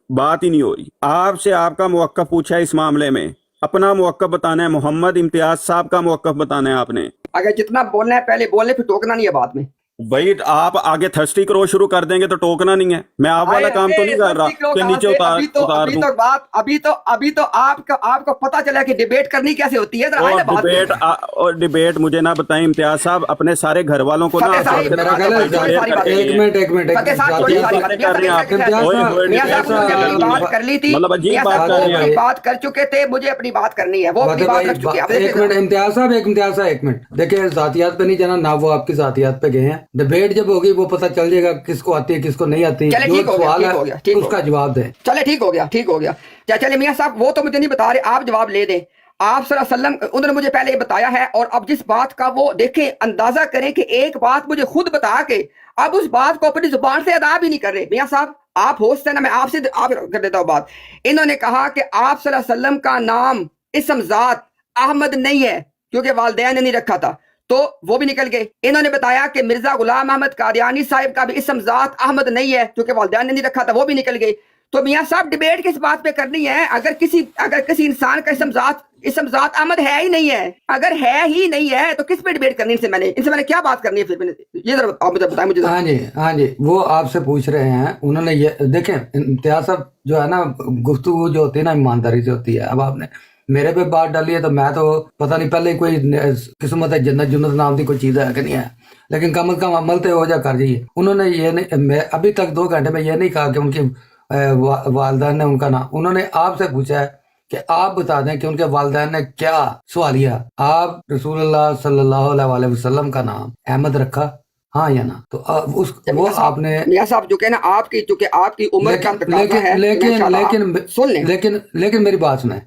بات ہی نہیں ہو رہی. آپ سے آپ کا موقف پوچھا ہے اس معاملے میں، اپنا موقف بتانا ہے. محمد امتیاز صاحب کا موقف بتانا ہے آپ نے. اگر جتنا بولنا ہے پہلے بولنے، پھر ٹوکنا نہیں ہے بعد میں. بھائی آپ آگے تھرسٹی کرو شروع کر دیں گے تو ٹوکنا نہیں ہے. میں آپ والا کام تو نہیں کر رہا کہ نیچے اتار دوں. ابھی تو آپ کو پتا چلا کہ ڈیبیٹ کرنی کیسے ہوتی ہے. ڈیبیٹ مجھے نہ بتائیں امتیاز صاحب، اپنے سارے گھر والوں کو بات کر چکے تھے، مجھے اپنی بات کرنی ہے. وہ امتیاز صاحب ایک منٹ دیکھیں، ذاتیات پہ نہیں جانا نہ، وہ آپ کی ذاتیات پہ گئے ہیں. ڈیبیٹ جب ہوگی وہ پتہ چل جائے گا کس کو آتی ہے کس کو نہیں آتی. جو سوال ہے اس کا جواب دیں. چلے ٹھیک ہو گیا. چلے میاں صاحب وہ تو مجھے نہیں بتا رہے، آپ جواب لے دیں. آپ صلی اللہ علیہ وسلم انہوں نے مجھے پہلے یہ بتایا ہے، اور اب جس بات کا وہ دیکھیں اندازہ کریں کہ ایک بات مجھے خود بتا کے اب اس بات کو اپنی زبان سے ادا بھی نہیں کر رہے. میاں صاحب آپ ہوسٹ ہیں نا، میں آپ سے کر دیتا ہوں بات. انہوں نے کہا کہ آپ صلی اللہ علیہ وسلم کا نام اسم ذات احمد نہیں ہے کیونکہ والدین نے نہیں رکھا تھا، تو وہ بھی نکل گئے. انہوں نے بتایا کہ مرزا غلام احمد قادیانی صاحب کا بھی اسم ذات احمد نہیں ہے کیونکہ والدین نے نہیں رکھا تھا، وہ بھی نکل گئے. تو میاں صاحب ڈیبیٹ کس بات پہ کرنی ہے؟ اگر کسی انسان کا اسم ذات احمد ہے ہی نہیں ہے، اگر ہے ہی نہیں ہے تو کس پہ ڈیبیٹ کرنی؟ ان سے میں نے کیا بات کرنی ہے پھر؟ یہ ذرا آپ مجھے بتائیں مجھے. ہاں جی وہ آپ سے پوچھ رہے ہیں. انہوں نے یہ دیکھیں امتیاز صاحب جو ہے نا، گفتگو جو ہوتی ہے نا ایمانداری سے ہوتی ہے. اب آپ نے میرے پہ بات ڈالی ہے تو میں تو پتہ نہیں پہلے کوئی قسمت ہے جنت نام کی کوئی چیز ہے کہ نہیں ہے، لیکن کم از کم عمل تو ہو جا کر جائیے. انہوں نے یہ نہیں، میں ابھی تک 2 گھنٹے میں یہ نہیں کہا کہ ان کی والدین نے ان کا نام. انہوں نے آپ سے پوچھا ہے کہ آپ بتا دیں کہ ان کے والدین نے کیا سوال کیا. آپ رسول اللہ صلی اللہ علیہ وسلم کا نام احمد رکھا، ہاں یا نہ؟ تو وہ آپ نے میاں صاحب جو کہ نا آپ کی عمر کا تقاضا ہے. لیکن میری بات سنیں،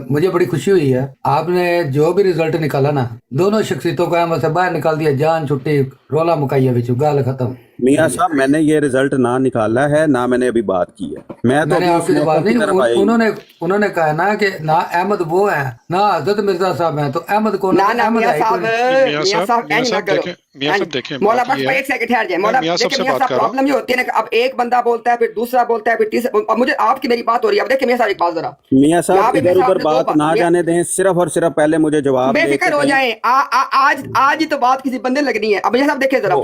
مجھے بڑی خوشی ہوئی ہے آپ نے جو بھی رزلٹ نکالا نا، دونوں شخصیتوں کو احمد سے باہر نکال دیا. جان چھٹی، رولا مکائیے بچو، گال ختم. میاں صاحب میں نے یہ رزلٹ نہ نکالا ہے، نہ میں نے ابھی بات کی ہے. میں نے آپ کی بات نہیں، انہوں نے کہا نا کہ نہ احمد وہ ہیں نہ حضرت مرزا صاحب ہیں، تو احمد کون ہے؟ احمد مولا بخش ایک سیکنڈ ٹھہر جائیں. مولا دیکھیں میاں صاحب پرابلم یہ ہوتی ہے نا کہ اب ایک بندہ بولتا ہے، پھر دوسرا بولتا ہے، پھر تیسرا. اب مجھے آپ کی میری بات ہو رہی ہے. اب دیکھیں میاں صاحب ایک بات ذرا، میاں صاحب ادھر ادھر بات نہ جانے دیں، صرف اور صرف پہلے مجھے جواب بے فکر ہو جائیں. آج ہی تو بات کسی بندے لگنی ہے. اب میاں صاحب دیکھیں ذرا،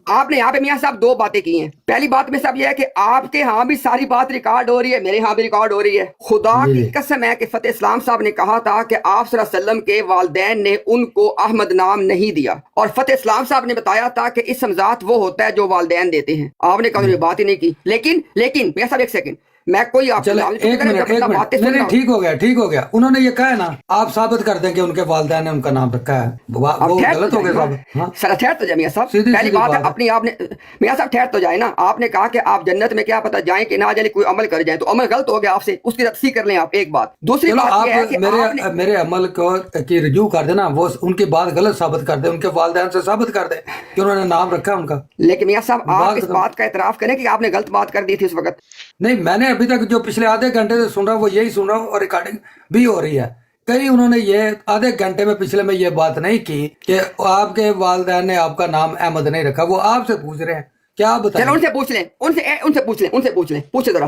آپ نے یہاں پہ میاں صاحب 2 باتیں کی ہیں. پہلی بات میں صاحب یہ ہے کہ آپ کے ہاں بھی ساری بات ریکارڈ ہو رہی ہے، میرے ہاں بھی ریکارڈ ہو رہی ہے. خدا کی قسم ہے کہ فتح اسلام صاحب نے کہا تھا کہ آپ صلی اللہ علیہ وسلم کے والدین نے ان کو احمد نام نہیں دیا، اور فتح اسلام صاحب نے بتایا تھا کہ اسم ذات وہ ہوتا ہے جو والدین دیتے ہیں. آپ نے کہا بات ہی نہیں کی. لیکن میاں صاحب ایک سیکنڈ، میں کوئی آپ ایک منٹ ٹھیک ہو گیا. انہوں نے یہ کہا ہے نا، آپ ثابت کر دیں کہ ان کے والدین نے ان کا نام رکھا ہے، وہ غلط ہو گیا. سر ٹھہر تو جائے میاں صاحب، پہلی بات ہے اپنی آپ نے میاں صاحب ٹھہر تو جائے نا. آپ نے کہا کہ آپ جنت میں کیا پتہ جائیں کہ نہ جائیں، کوئی عمل کر جائیں، تو عمل غلط ہو گیا آپ سے، اس کی تصحیح کر لیں آپ. ایک بات. دوسری بات یہ ہے کہ میرے عمل کو کی رجوع کر دینا، وہ ان کی بات غلط ثابت کر دیں، ان کے والدین سے ثابت کر دیں کہ انہوں نے نام رکھا ان کا. لیکن میاں صاحب آپ اس بات کا اعتراف کریں کہ آپ نے غلط بات کر دی تھی اس وقت. نہیں، میں نے ابھی تک جو پچھلے آدھے گھنٹے سے سن رہا ہوں وہ یہی سن رہا ہوں، اور ریکارڈنگ بھی ہو رہی ہے. کہیں انہوں نے یہ آدھے گھنٹے میں پچھلے میں یہ بات نہیں کی کہ آپ کے والدین نے آپ کا نام احمد نہیں رکھا. وہ آپ سے پوچھ رہے ہیں، کیا آپ بتائیں؟ چلو ان سے پوچھ لیں، ان سے پوچھ لیں، پوچھے ذرا.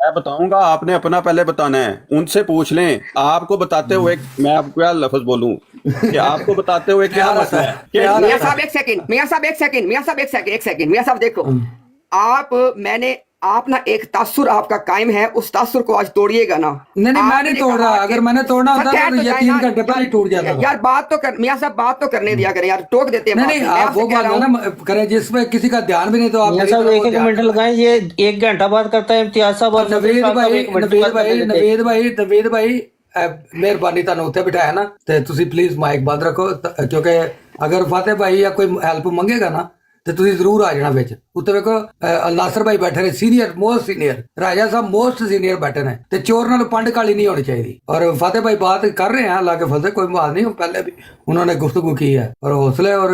میں بتاؤں گا، آپ نے اپنا پہلے بتانا ہے، ان سے پوچھ لیں. آپ کو بتاتے ہوئے میں آپ کو کیا لفظ بولوں کہ آپ کو بتاتے ہوئے کیا مسئلہ ہے کہ میاں صاحب ایک سیکنڈ، میاں صاحب ایک سیکنڈ، میاں صاحب ایک سیکنڈ، میاں صاحب دیکھو آپ، میں نے آپ نا ایک تاثر آپ کا قائم ہے، اس تاثر کو آج توڑیے گا نا. نہیں نہیں، میں نہیں توڑ رہا، اگر میں نے توڑنا ہوتا ٹھہر تو تو یہ جائے 3 نا. گھنٹے پہلے ہی ٹوٹ جاتا تھا. یار بات تو کر، میاں صاحب بات تو کرنے دیا کریں یار، ٹوک دیتے ہیں نہیں بات. نہیں، میں آپ وہ کہہ بات رہا نا ہوں کریں جس پہ کسی کا دھیان بھی نہیں، تو آپ میاں میری صاحب طرف ایک وہ ایک دھیان منٹ کریں. لگائیں، یہ 1 گھنٹہ بات کرتا ہے امتیاز صاحب اور فتح نوید صاحب بھائی، 1 منٹ نوید بات بھائی، کرنے دیتے. نوید بھائی، نوید بھائی، مہربانی تانوں اتنے بٹھایا نا، تے تسی پلیز مائک بند رکھو، کیونکہ اگر فاتح بھائی یا کوئی ہیلپ منگے گا نا تو تسی ضرور آ جانا وچ. اتنے ویکھو ناصر بھائی بیٹھے نے، سینئر موسٹ سینئر، راجا صاحب موسٹ سینئر بیٹھے نے، تے چور نال پنڈ کالی نہیں ہونی چاہیے. اور فاتح بھائی بات کر رہے ہیں، اللہ کے فضل سے کوئی بات نہیں، پہلے بھی انہوں نے گفتگو کی ہے، اور حوصلے اور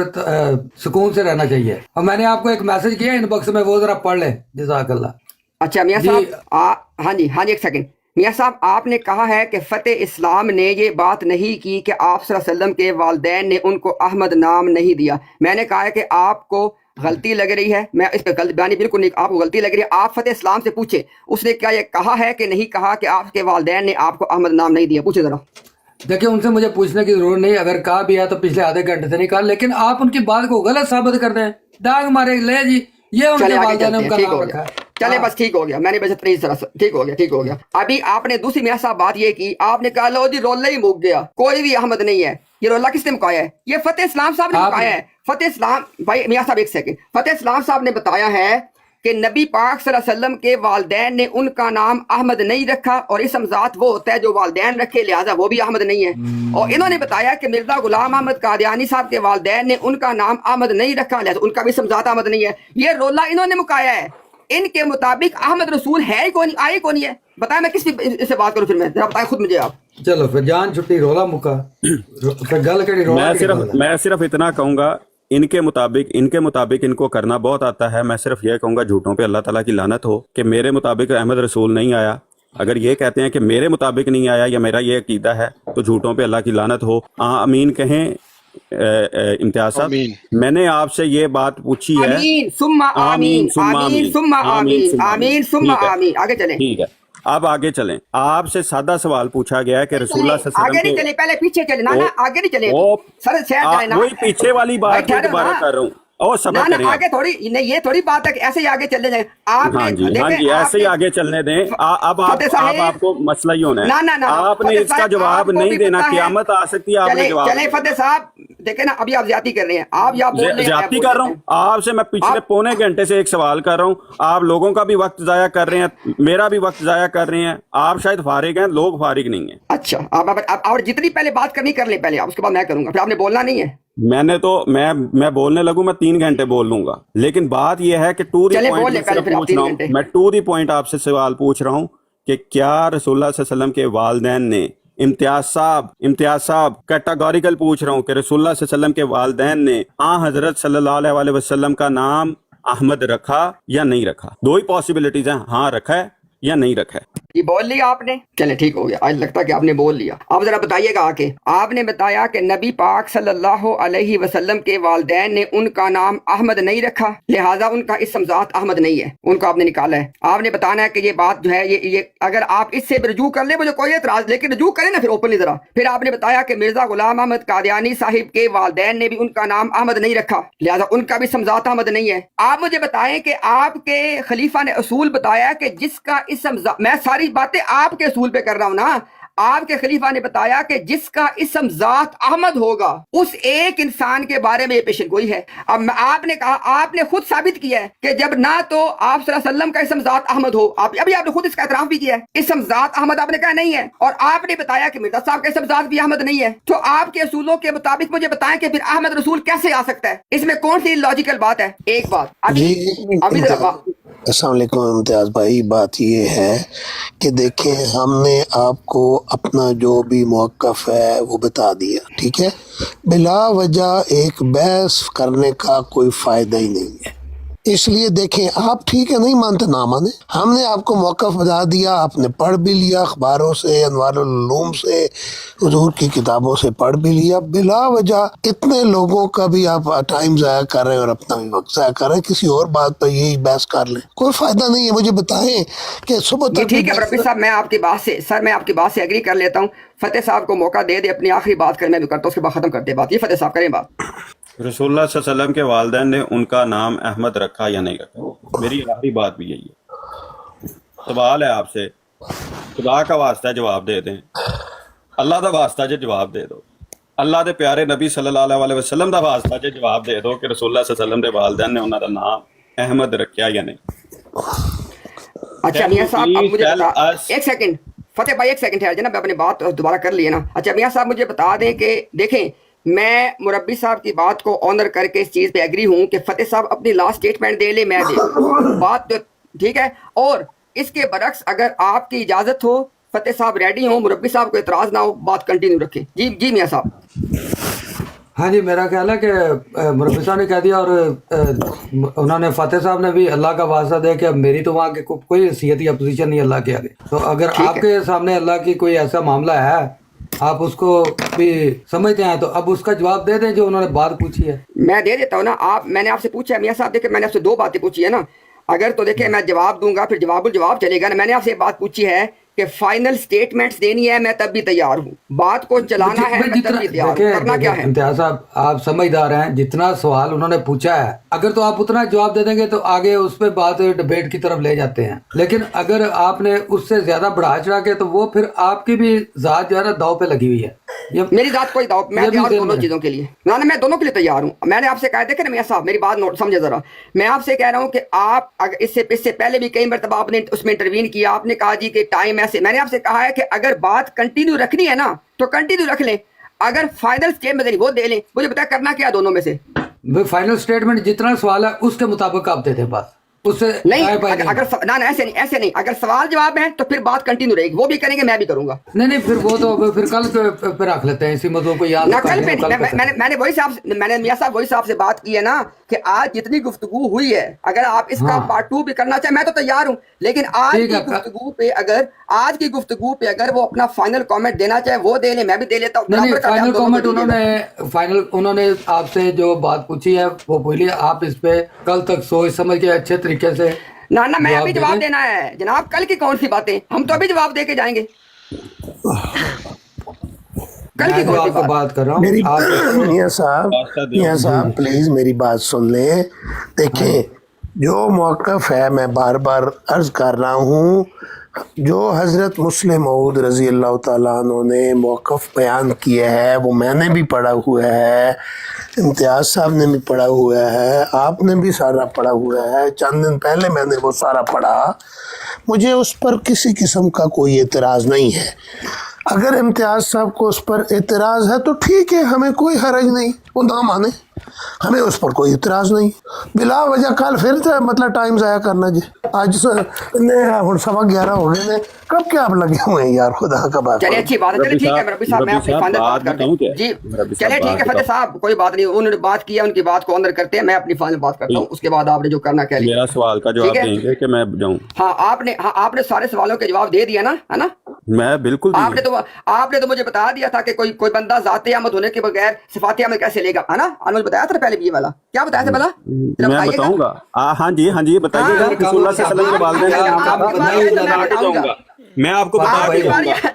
سکون سے رہنا چاہیے. اور میں نے آپ کو ایک میسج کیا ان باکس میں، وہ ذرا پڑھ لیں. جزاک اللہ. اچھا میاں جی صاحب ہاں جی ایک سیکنڈ. میاں صاحب آپ نے کہا ہے کہ فتح اسلام نے یہ بات نہیں کی کہ آپ صلی اللہ علیہ وسلم کے والدین نے ان کو احمد نام نہیں دیا. میں نے کہا ہے کہ آپ کو غلطی لگ رہی ہے، میں اس پہ غلط بیانی بالکل نہیں، آپ کو غلطی لگ رہی ہے. آپ فتح اسلام سے پوچھے اس نے کیا یہ کہا ہے کہ نہیں کہا کہ آپ کے والدین نے آپ کو احمد نام نہیں دیا؟ پوچھے ذرا. دیکھیں ان سے مجھے پوچھنے کی ضرورت نہیں، اگر کہا بھی ہے تو پچھلے آدھے گھنٹے سے نہیں کہا، لیکن آپ ان کی بات کو غلط ثابت کر دیں، ڈانگ مارے لے جی، یہ ان چلے کے آگے والدین چلتے نے ان ہیں، کا ٹھیک نام ہو رکھا گیا. ہے. چلے بس ٹھیک ہو گیا، میں نے بس اتنی طرح ٹھیک ہو گیا، ٹھیک ہو گیا. ابھی آپ نے دوسری میاں صاحب بات یہ کی، آپ نے کہا لو جی رولہ ہی مک گیا، کوئی بھی احمد نہیں ہے. یہ رولہ کس نے مکایا ہے؟ یہ فتح اسلام صاحب نے آپ مکایا ہے. فتح اسلام بھائی، میاں صاحب ایک سیکنڈ، فتح اسلام صاحب نے بتایا ہے کہ نبی پاک صلی اللہ علیہ وسلم کے والدین نے ان کا نام احمد نہیں رکھا، اور اسم ذات وہ ہوتا ہے جو والدین رکھے، لہٰذا وہ بھی احمد نہیں ہے. اور انہوں نے بتایا کہ مرزا غلام احمد قادیانی صاحب کے والدین نے ان کا نام احمد نہیں رکھا، لہٰذا ان کا بھی اسم ذات احمد نہیں ہے. یہ رولہ انہوں نے مکایا ہے. ان کے مطابق احمد رسول ہے ہی کون، آئے کون ہے؟ بتائیں میں کس سے بات کروں؟ پھر میں ذرا بتائیں خود مجھے آپ. چلو پھر جان چھٹی، رولا مکا، پھر گل کہڑی رولا کہڑی گل ہے. میں صرف اتنا کہوں گا، ان کے مطابق ان کو کرنا بہت آتا ہے. میں صرف یہ کہوں گا جھوٹوں پہ اللہ تعالیٰ کی لعنت ہو کہ میرے مطابق احمد رسول نہیں آیا. اگر یہ کہتے ہیں کہ میرے مطابق نہیں آیا یا میرا یہ عقیدہ ہے تو جھوٹوں پہ اللہ کی لعنت ہو. آمین کہیں. امتیاز صاحب، آمین. میں نے آپ سے یہ بات پوچھی ہے. آمین ثم آمین، آمین ثم آمین آمین، ثم آمین، ثم آمین ثم ٹھیک ہے، آمین. آگے چلیں، ٹھیک ہے. اب آگے چلیں. آپ سے سادہ سوال پوچھا گیا ہے کہ رسول اللہ صلی اللہ آگے علیہ نہیں وسلم چلے، پہلے پیچھے چلے. نہ آگے نہیں چلے، وہ سر شہر چلے نا. وہی پیچھے والی بھائی بات میں ٹھہرو دوبارہ نا، کر رہا ہوں. اور نہ صبر نہ کریں آپ. آگے تھوڑی نہیں، یہ تھوڑی بات ہے کہ ایسے ہی آگے چلے جائیں. آپ ہاں نے جی، ہاں دیکھیں جی، آپ ایسے ہی نے آگے چلنے دیں. اب فتح صاحب، آپ کو مسئلہ ہی ہونا ہے. نہ آپ نے فتح اس کا صاحب، جواب آپ کو نہیں بھی دینا. پتہ ہے. قیامت آ سکتی ہے، آپ نے جواب چلے فتح صاحب دیکھیں نا، ابھی آپ زیادتی کر رہے ہیں، آپ یا بول رہے ہیں یا زیادتی بول کر رہے رہا ہوں ہیں. آپ سے. میں پچھلے پونے گھنٹے سے ایک سوال کر رہا ہوں. آپ لوگوں کا بھی وقت ضائع کر رہے ہیں، میرا بھی وقت ضائع کر رہے ہیں. آپ شاید فارغ ہیں، لوگ فارغ نہیں ہیں. اچھا آپ اور جتنی پہلے بات کرنی کر لیں پہلے، اس کے بعد میں کروں گا، پھر آپ نے بولنا نہیں ہے. میں بولنے لگوں میں 3 گھنٹے بول لوں گا، لیکن بات یہ ہے کہ ٹو دی چلے پوائنٹ بول لیں میں پہلے، صرف پھر آپ پوچھ رہا 3 ہوں. گھنٹے. میں ٹو دی پوائنٹ آپ سے سوال پوچھ رہا ہوں کہ کیا رسول اللہ صلی اللہ علیہ وسلم کے والدین نے، امتیاز صاحب کیٹاگوریکل پوچھ رہا ہوں کہ رسول اللہ صلی اللہ علیہ وسلم کے والدین نے حضرت صلی اللہ علیہ وسلم کا نام احمد رکھا یا نہیں رکھا؟ 2 ہی پاسبلٹیز ہیں، ہاں رکھا ہے یا نہیں رکھا ہے. یہ بول لیا آپ نے، چلے ٹھیک ہو گیا. آج لگتا ہے کہ آپ نے بول لیا. اب ذرا بتائیے گا آ کے. آپ نے بتایا کہ نبی پاک صلی اللہ علیہ وسلم کے والدین نے ان کا نام احمد نہیں رکھا، لہٰذا ان کا اسم ذات احمد نہیں ہے، ان کو آپ نے نکالا ہے. آپ نے بتانا ہے کہ یہ بات جو ہے یہ اگر آپ اس سے رجوع کر لیں مجھے کوئی اعتراض، لیکن رجوع کریں نا پھر اوپنلی ذرا. پھر آپ نے بتایا کہ مرزا غلام احمد قادیانی صاحب کے والدین نے بھی ان کا نام احمد نہیں رکھا، لہٰذا ان کا بھی اسم ذات احمد نہیں ہے. آپ مجھے بتائیں کہ آپ کے خلیفہ نے اصول بتایا کہ جس کا اسم میں ساری باتیں آپ کے اصول پہ کر رہا ہوں نا. آپ کے خلیفہ نے بتایا کہ جس کا اسم ذات احمد ہوگا اس ایک انسان کے بارے میں یہ پیشن گوئی ہے. اب آپ نے کہا، آپ نے خود ثابت کیا ہے کہ جب نہ تو آپ صلی اللہ علیہ وسلم کا اسم ذات احمد ہو، ابھی آپ نے خود اس کا اعتراف بھی کیا ہے، اسم ذات احمد آپ نے کہا نہیں ہے، اور آپ نے بتایا کہ مرزا صاحب کا اسم ذات بھی احمد نہیں ہے. تو آپ کے اصولوں کے مطابق مجھے بتائیں کہ پھر احمد رسول کیسے آ سکتا ہے؟ اس میں کون سی لاجیکل بات ہے؟ ایک بات ابھی ذرا السلام علیکم امتیاز بھائی. بات یہ ہے کہ دیکھیں ہم نے آپ کو اپنا جو بھی موقف ہے وہ بتا دیا، ٹھیک ہے. بلا وجہ ایک بحث کرنے کا کوئی فائدہ ہی نہیں ہے. اس لیے دیکھیں آپ ٹھیک ہے نہیں مانتے نہ مانے, ہم نے آپ کو موقف بتا دیا, آپ نے پڑھ بھی لیا, اخباروں سے, انوار العلوم سے, حضور کی کتابوں سے پڑھ بھی لیا. بلا وجہ اتنے لوگوں کا بھی آپ ٹائم ضائع کر رہے ہیں اور اپنا بھی وقت ضائع کر رہے ہیں. کسی اور بات پر یہی بحث کر لیں, کوئی فائدہ نہیں ہے. مجھے بتائیں کہ صبح جی تک ٹھیک ہے مربی صاحب, میں آپ کی بات سے سر میں آپ کی بات سے ایگری کر لیتا ہوں. فتح صاحب کو موقع دے دے اپنی آخری بات کرنے میں کرتا ہوں, اس کے بعد ختم کرتے بات. یہ فتح صاحب کریں بات. رسول اللہ صلی اللہ علیہ وسلم کے والدین نے ان کا نام احمد رکھا یا نہیں رکھا؟ میری آخری بات بھی یہی ہے. سوال ہے آپ سے, خدا کا واسطہ جواب دے دیں, اللہ دا واسطہ جو جواب دے دو, اللہ دے پیارے نبی صلی اللہ علیہ وسلم دا واسطہ جو جواب دے دو کہ رسول اللہ صلی اللہ علیہ وسلم دے والدین نے انہوں دا نام احمد رکھیا یا نہیں. اچھا میاں صاحب اب مجھے بتا, ایک سیکنڈ فتح بھائی, ایک سیکنڈ ہے جناب, میں اپنی بات دوبارہ کر لیے نا. اچھا میاں صاحب مجھے بتا دیں کہ دیکھیں میں مربی صاحب کی بات کو آنر کر کے اس چیز پہ ایگری ہوں کہ فتح صاحب اپنی لاسٹ اسٹیٹمنٹ دے لے, میں دے بات ٹھیک ہے. اور اس کے برعکس اگر آپ کی اجازت ہو, فتح صاحب ریڈی ہوں, مربی صاحب کو اعتراض نہ ہو, بات کنٹینیو رکھیں. جی جی میاں صاحب. ہاں جی, میرا خیال ہے کہ مربی صاحب نے کہہ دیا, اور انہوں نے فتح صاحب نے بھی اللہ کا واسطہ دے کہ میری تو وہاں کے کوئی حیثیت یا پوزیشن نہیں اللہ کے آگے. تو اگر آپ کے سامنے اللہ کی کوئی ایسا معاملہ ہے, آپ اس کو بھی سمجھتے ہیں, تو اب اس کا جواب دے دیں جو انہوں نے بات پوچھی ہے. میں دے دیتا ہوں نا. میں نے آپ سے پوچھا ہے میاں صاحب, دیکھیں میں نے آپ سے دو باتیں پوچھی ہے نا. اگر تو دیکھیں میں جواب دوں گا پھر جواب الجواب چلے گا نا. میں نے آپ سے بات پوچھی ہے کہ فائنل سٹیٹمنٹس دینی ہے, میں تب بھی تیار ہوں. بات کو چلانا ہے, میں تب بھی تیار ہوں. کرنا کیا ہے امتیاز صاحب, آپ سمجھدار ہیں, جتنا سوال انہوں نے پوچھا ہے اگر تو آپ اتنا جواب دے دیں گے تو آگے اس پہ بات ڈبیٹ کی طرف لے جاتے ہیں. لیکن اگر آپ نے اس سے زیادہ بڑھا چڑھا کے, تو وہ پھر آپ کی بھی ذات جو ہے نا داؤ پہ لگی ہوئی ہے. میری ذات کوئی داؤ, میں تیار ہوں دونوں چیزوں کے لیے. نہ میں دونوں کے لیے تیار ہوں. میں نے آپ سے کہا, دیکھیں نا میاں صاحب میری بات نوٹ سمجھے ذرا. میں آپ سے کہہ رہا ہوں کہ آپ اس سے پہلے بھی کئی مرتبہ آپ نے اس میں انٹروین کیا, آپ نے کہا جی کہ ٹائم ایسے. میں نے آپ سے کہا ہے کہ اگر بات کنٹینیو رکھنی ہے نا تو کنٹینیو رکھ لیں, اگر فائنل اسٹیٹمنٹ وہ دے لیں. مجھے بتا کرنا کیا دونوں میں سے. فائنل اسٹیٹمنٹ جتنا سوال ہے اس کے مطابق آپ دے دیں, بس اس سے نہیں. اگر ایسے نہیں, اگر سوال جواب ہے تو پھر بات کنٹینیو رہے گی, وہ بھی کریں گے میں بھی کروں گا. نہیں پھر وہ تو پھر کل پہ رکھ لیتے ہیں اسی موضوع کو یاد. نہ کل پہ میں نے وہی صاحب, میں نے میاں صاحب وہی صاحب سے بات کی ہے نا کہ آج جتنی گفتگو ہوئی ہے, اگر آپ اس کا پارٹ 2 بھی کرنا چاہیں میں تو تیار ہوں. لیکن آج کی گفتگو پہ اگر وہ اپنا فائنل کامنٹ دینا چاہے وہ دے لیں, میں بھی دے لیتا ہوں. نہیں فائنل کامنٹ انہوں نے آپ سے جو بات پوچھی ہے وہ بولیے, آپ اس پہ کل تک سوچ سمجھ کے اچھے طریقے سے. نہ میں ابھی جواب دینا ہے جناب, کل کی کون سی باتیں, ہم تو ابھی جواب دے کے جائیں گے. کل کی کون سی بات کر رہا ہوں. میاں صاحب پلیز میری بات سن لیں. دیکھیں جو موقف ہے, میں بار بار عرض کر رہا ہوں, جو حضرت مسلم موعود رضی اللہ تعالیٰ عنہ نے موقف بیان کیا ہے وہ میں نے بھی پڑھا ہوا ہے, امتیاز صاحب نے بھی پڑھا ہوا ہے, آپ نے بھی سارا پڑھا ہوا ہے. چند دن پہلے میں نے وہ سارا پڑھا. مجھے اس پر کسی قسم کا کوئی اعتراض نہیں ہے. اگر امتیاز صاحب کو اس پر اعتراض ہے تو ٹھیک ہے, ہمیں کوئی حرج نہیں, وہ نہ مانے, ہمیں اس پر کوئی اعتراض نہیں. بلا وجہ کل پھر مطلب ٹائم ضائع کرنا. جی آج 11:15 ہو گئے ہیں, کب کیا آپ لگے ہوئے ہیں یار, خدا کا بات. چلیے اچھی بات ہے, چلیے ٹھیک ہے مربی صاحب, میں اپنی فائنل بات کر دوں. جی چلیے ٹھیک ہے فتح صاحب, کوئی بات نہیں, انہوں نے بات کیا, ان کی بات کو اندر کرتے ہیں, میں اپنی فائنل بات کرتا ہوں, اس کے بعد آپ نے جو کرنا کہہ لیا. میرا سوال کا جواب دیں گے کہ میں جاؤں؟ ہاں آپ نے سارے سوالوں کے جواب دے دیا نا, ہے نا. میں بالکل آپ نے تو مجھے بتا دیا تھا کہ کوئی بندہ ذات احمد ہونے کے بغیر صفات احمد کیسے لے گا, ہے نا. مجھے بتایا تھا پہلے بھی یہ والا, کیا بتایا تھا پہلا, میں بتاؤں گا. ہاں جی بتائیے گا. رسول اللہ صلی اللہ علیہ وسلم کے والدین میں آپ کو بتا کے جاؤں گا,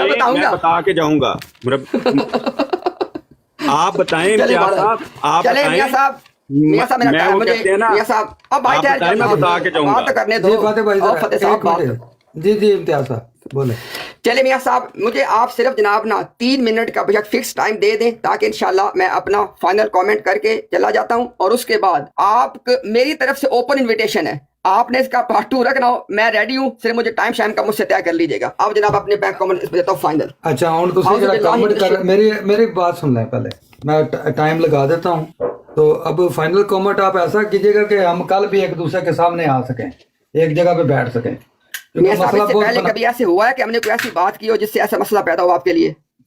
میں بتا کے جاؤں گا. آپ بتائیں آپ میاں صاحب جی امتیاز صاحب بولے. چلے میاں صاحب, مجھے آپ صرف جناب نا 3 منٹ کا فکس ٹائم دے دیں تاکہ انشاءاللہ میں اپنا فائنل کامنٹ کر کے چلا جاتا ہوں. اور اس کے بعد آپ میری طرف سے اوپن انویٹیشن ہے, آپ نے اس کا پارٹ 2 رکھنا ہو, میں ریڈی ہوں, صرف مجھے ٹائم شائم کا مجھ سے طے کر لیجیے گا. آپ جناب اپنے بینک کامنٹ اس پہ دیتا ہوں فائنل. اچھا میری بات سن لیں پہلے, میں ٹائم لگا دیتا ہوں. تو اب فائنل کامنٹ آپ ایسا کیجیے گا کہ ہم کل بھی ایک دوسرے کے سامنے آ سکیں, ایک جگہ پہ بیٹھ سکیں. پہلے کبھی ایسے ہوا ہے کہ ہم نے کوئی ایسی بات کی ہو جس سے ایسا مسئلہ پیدا ہو آپ کے لیے؟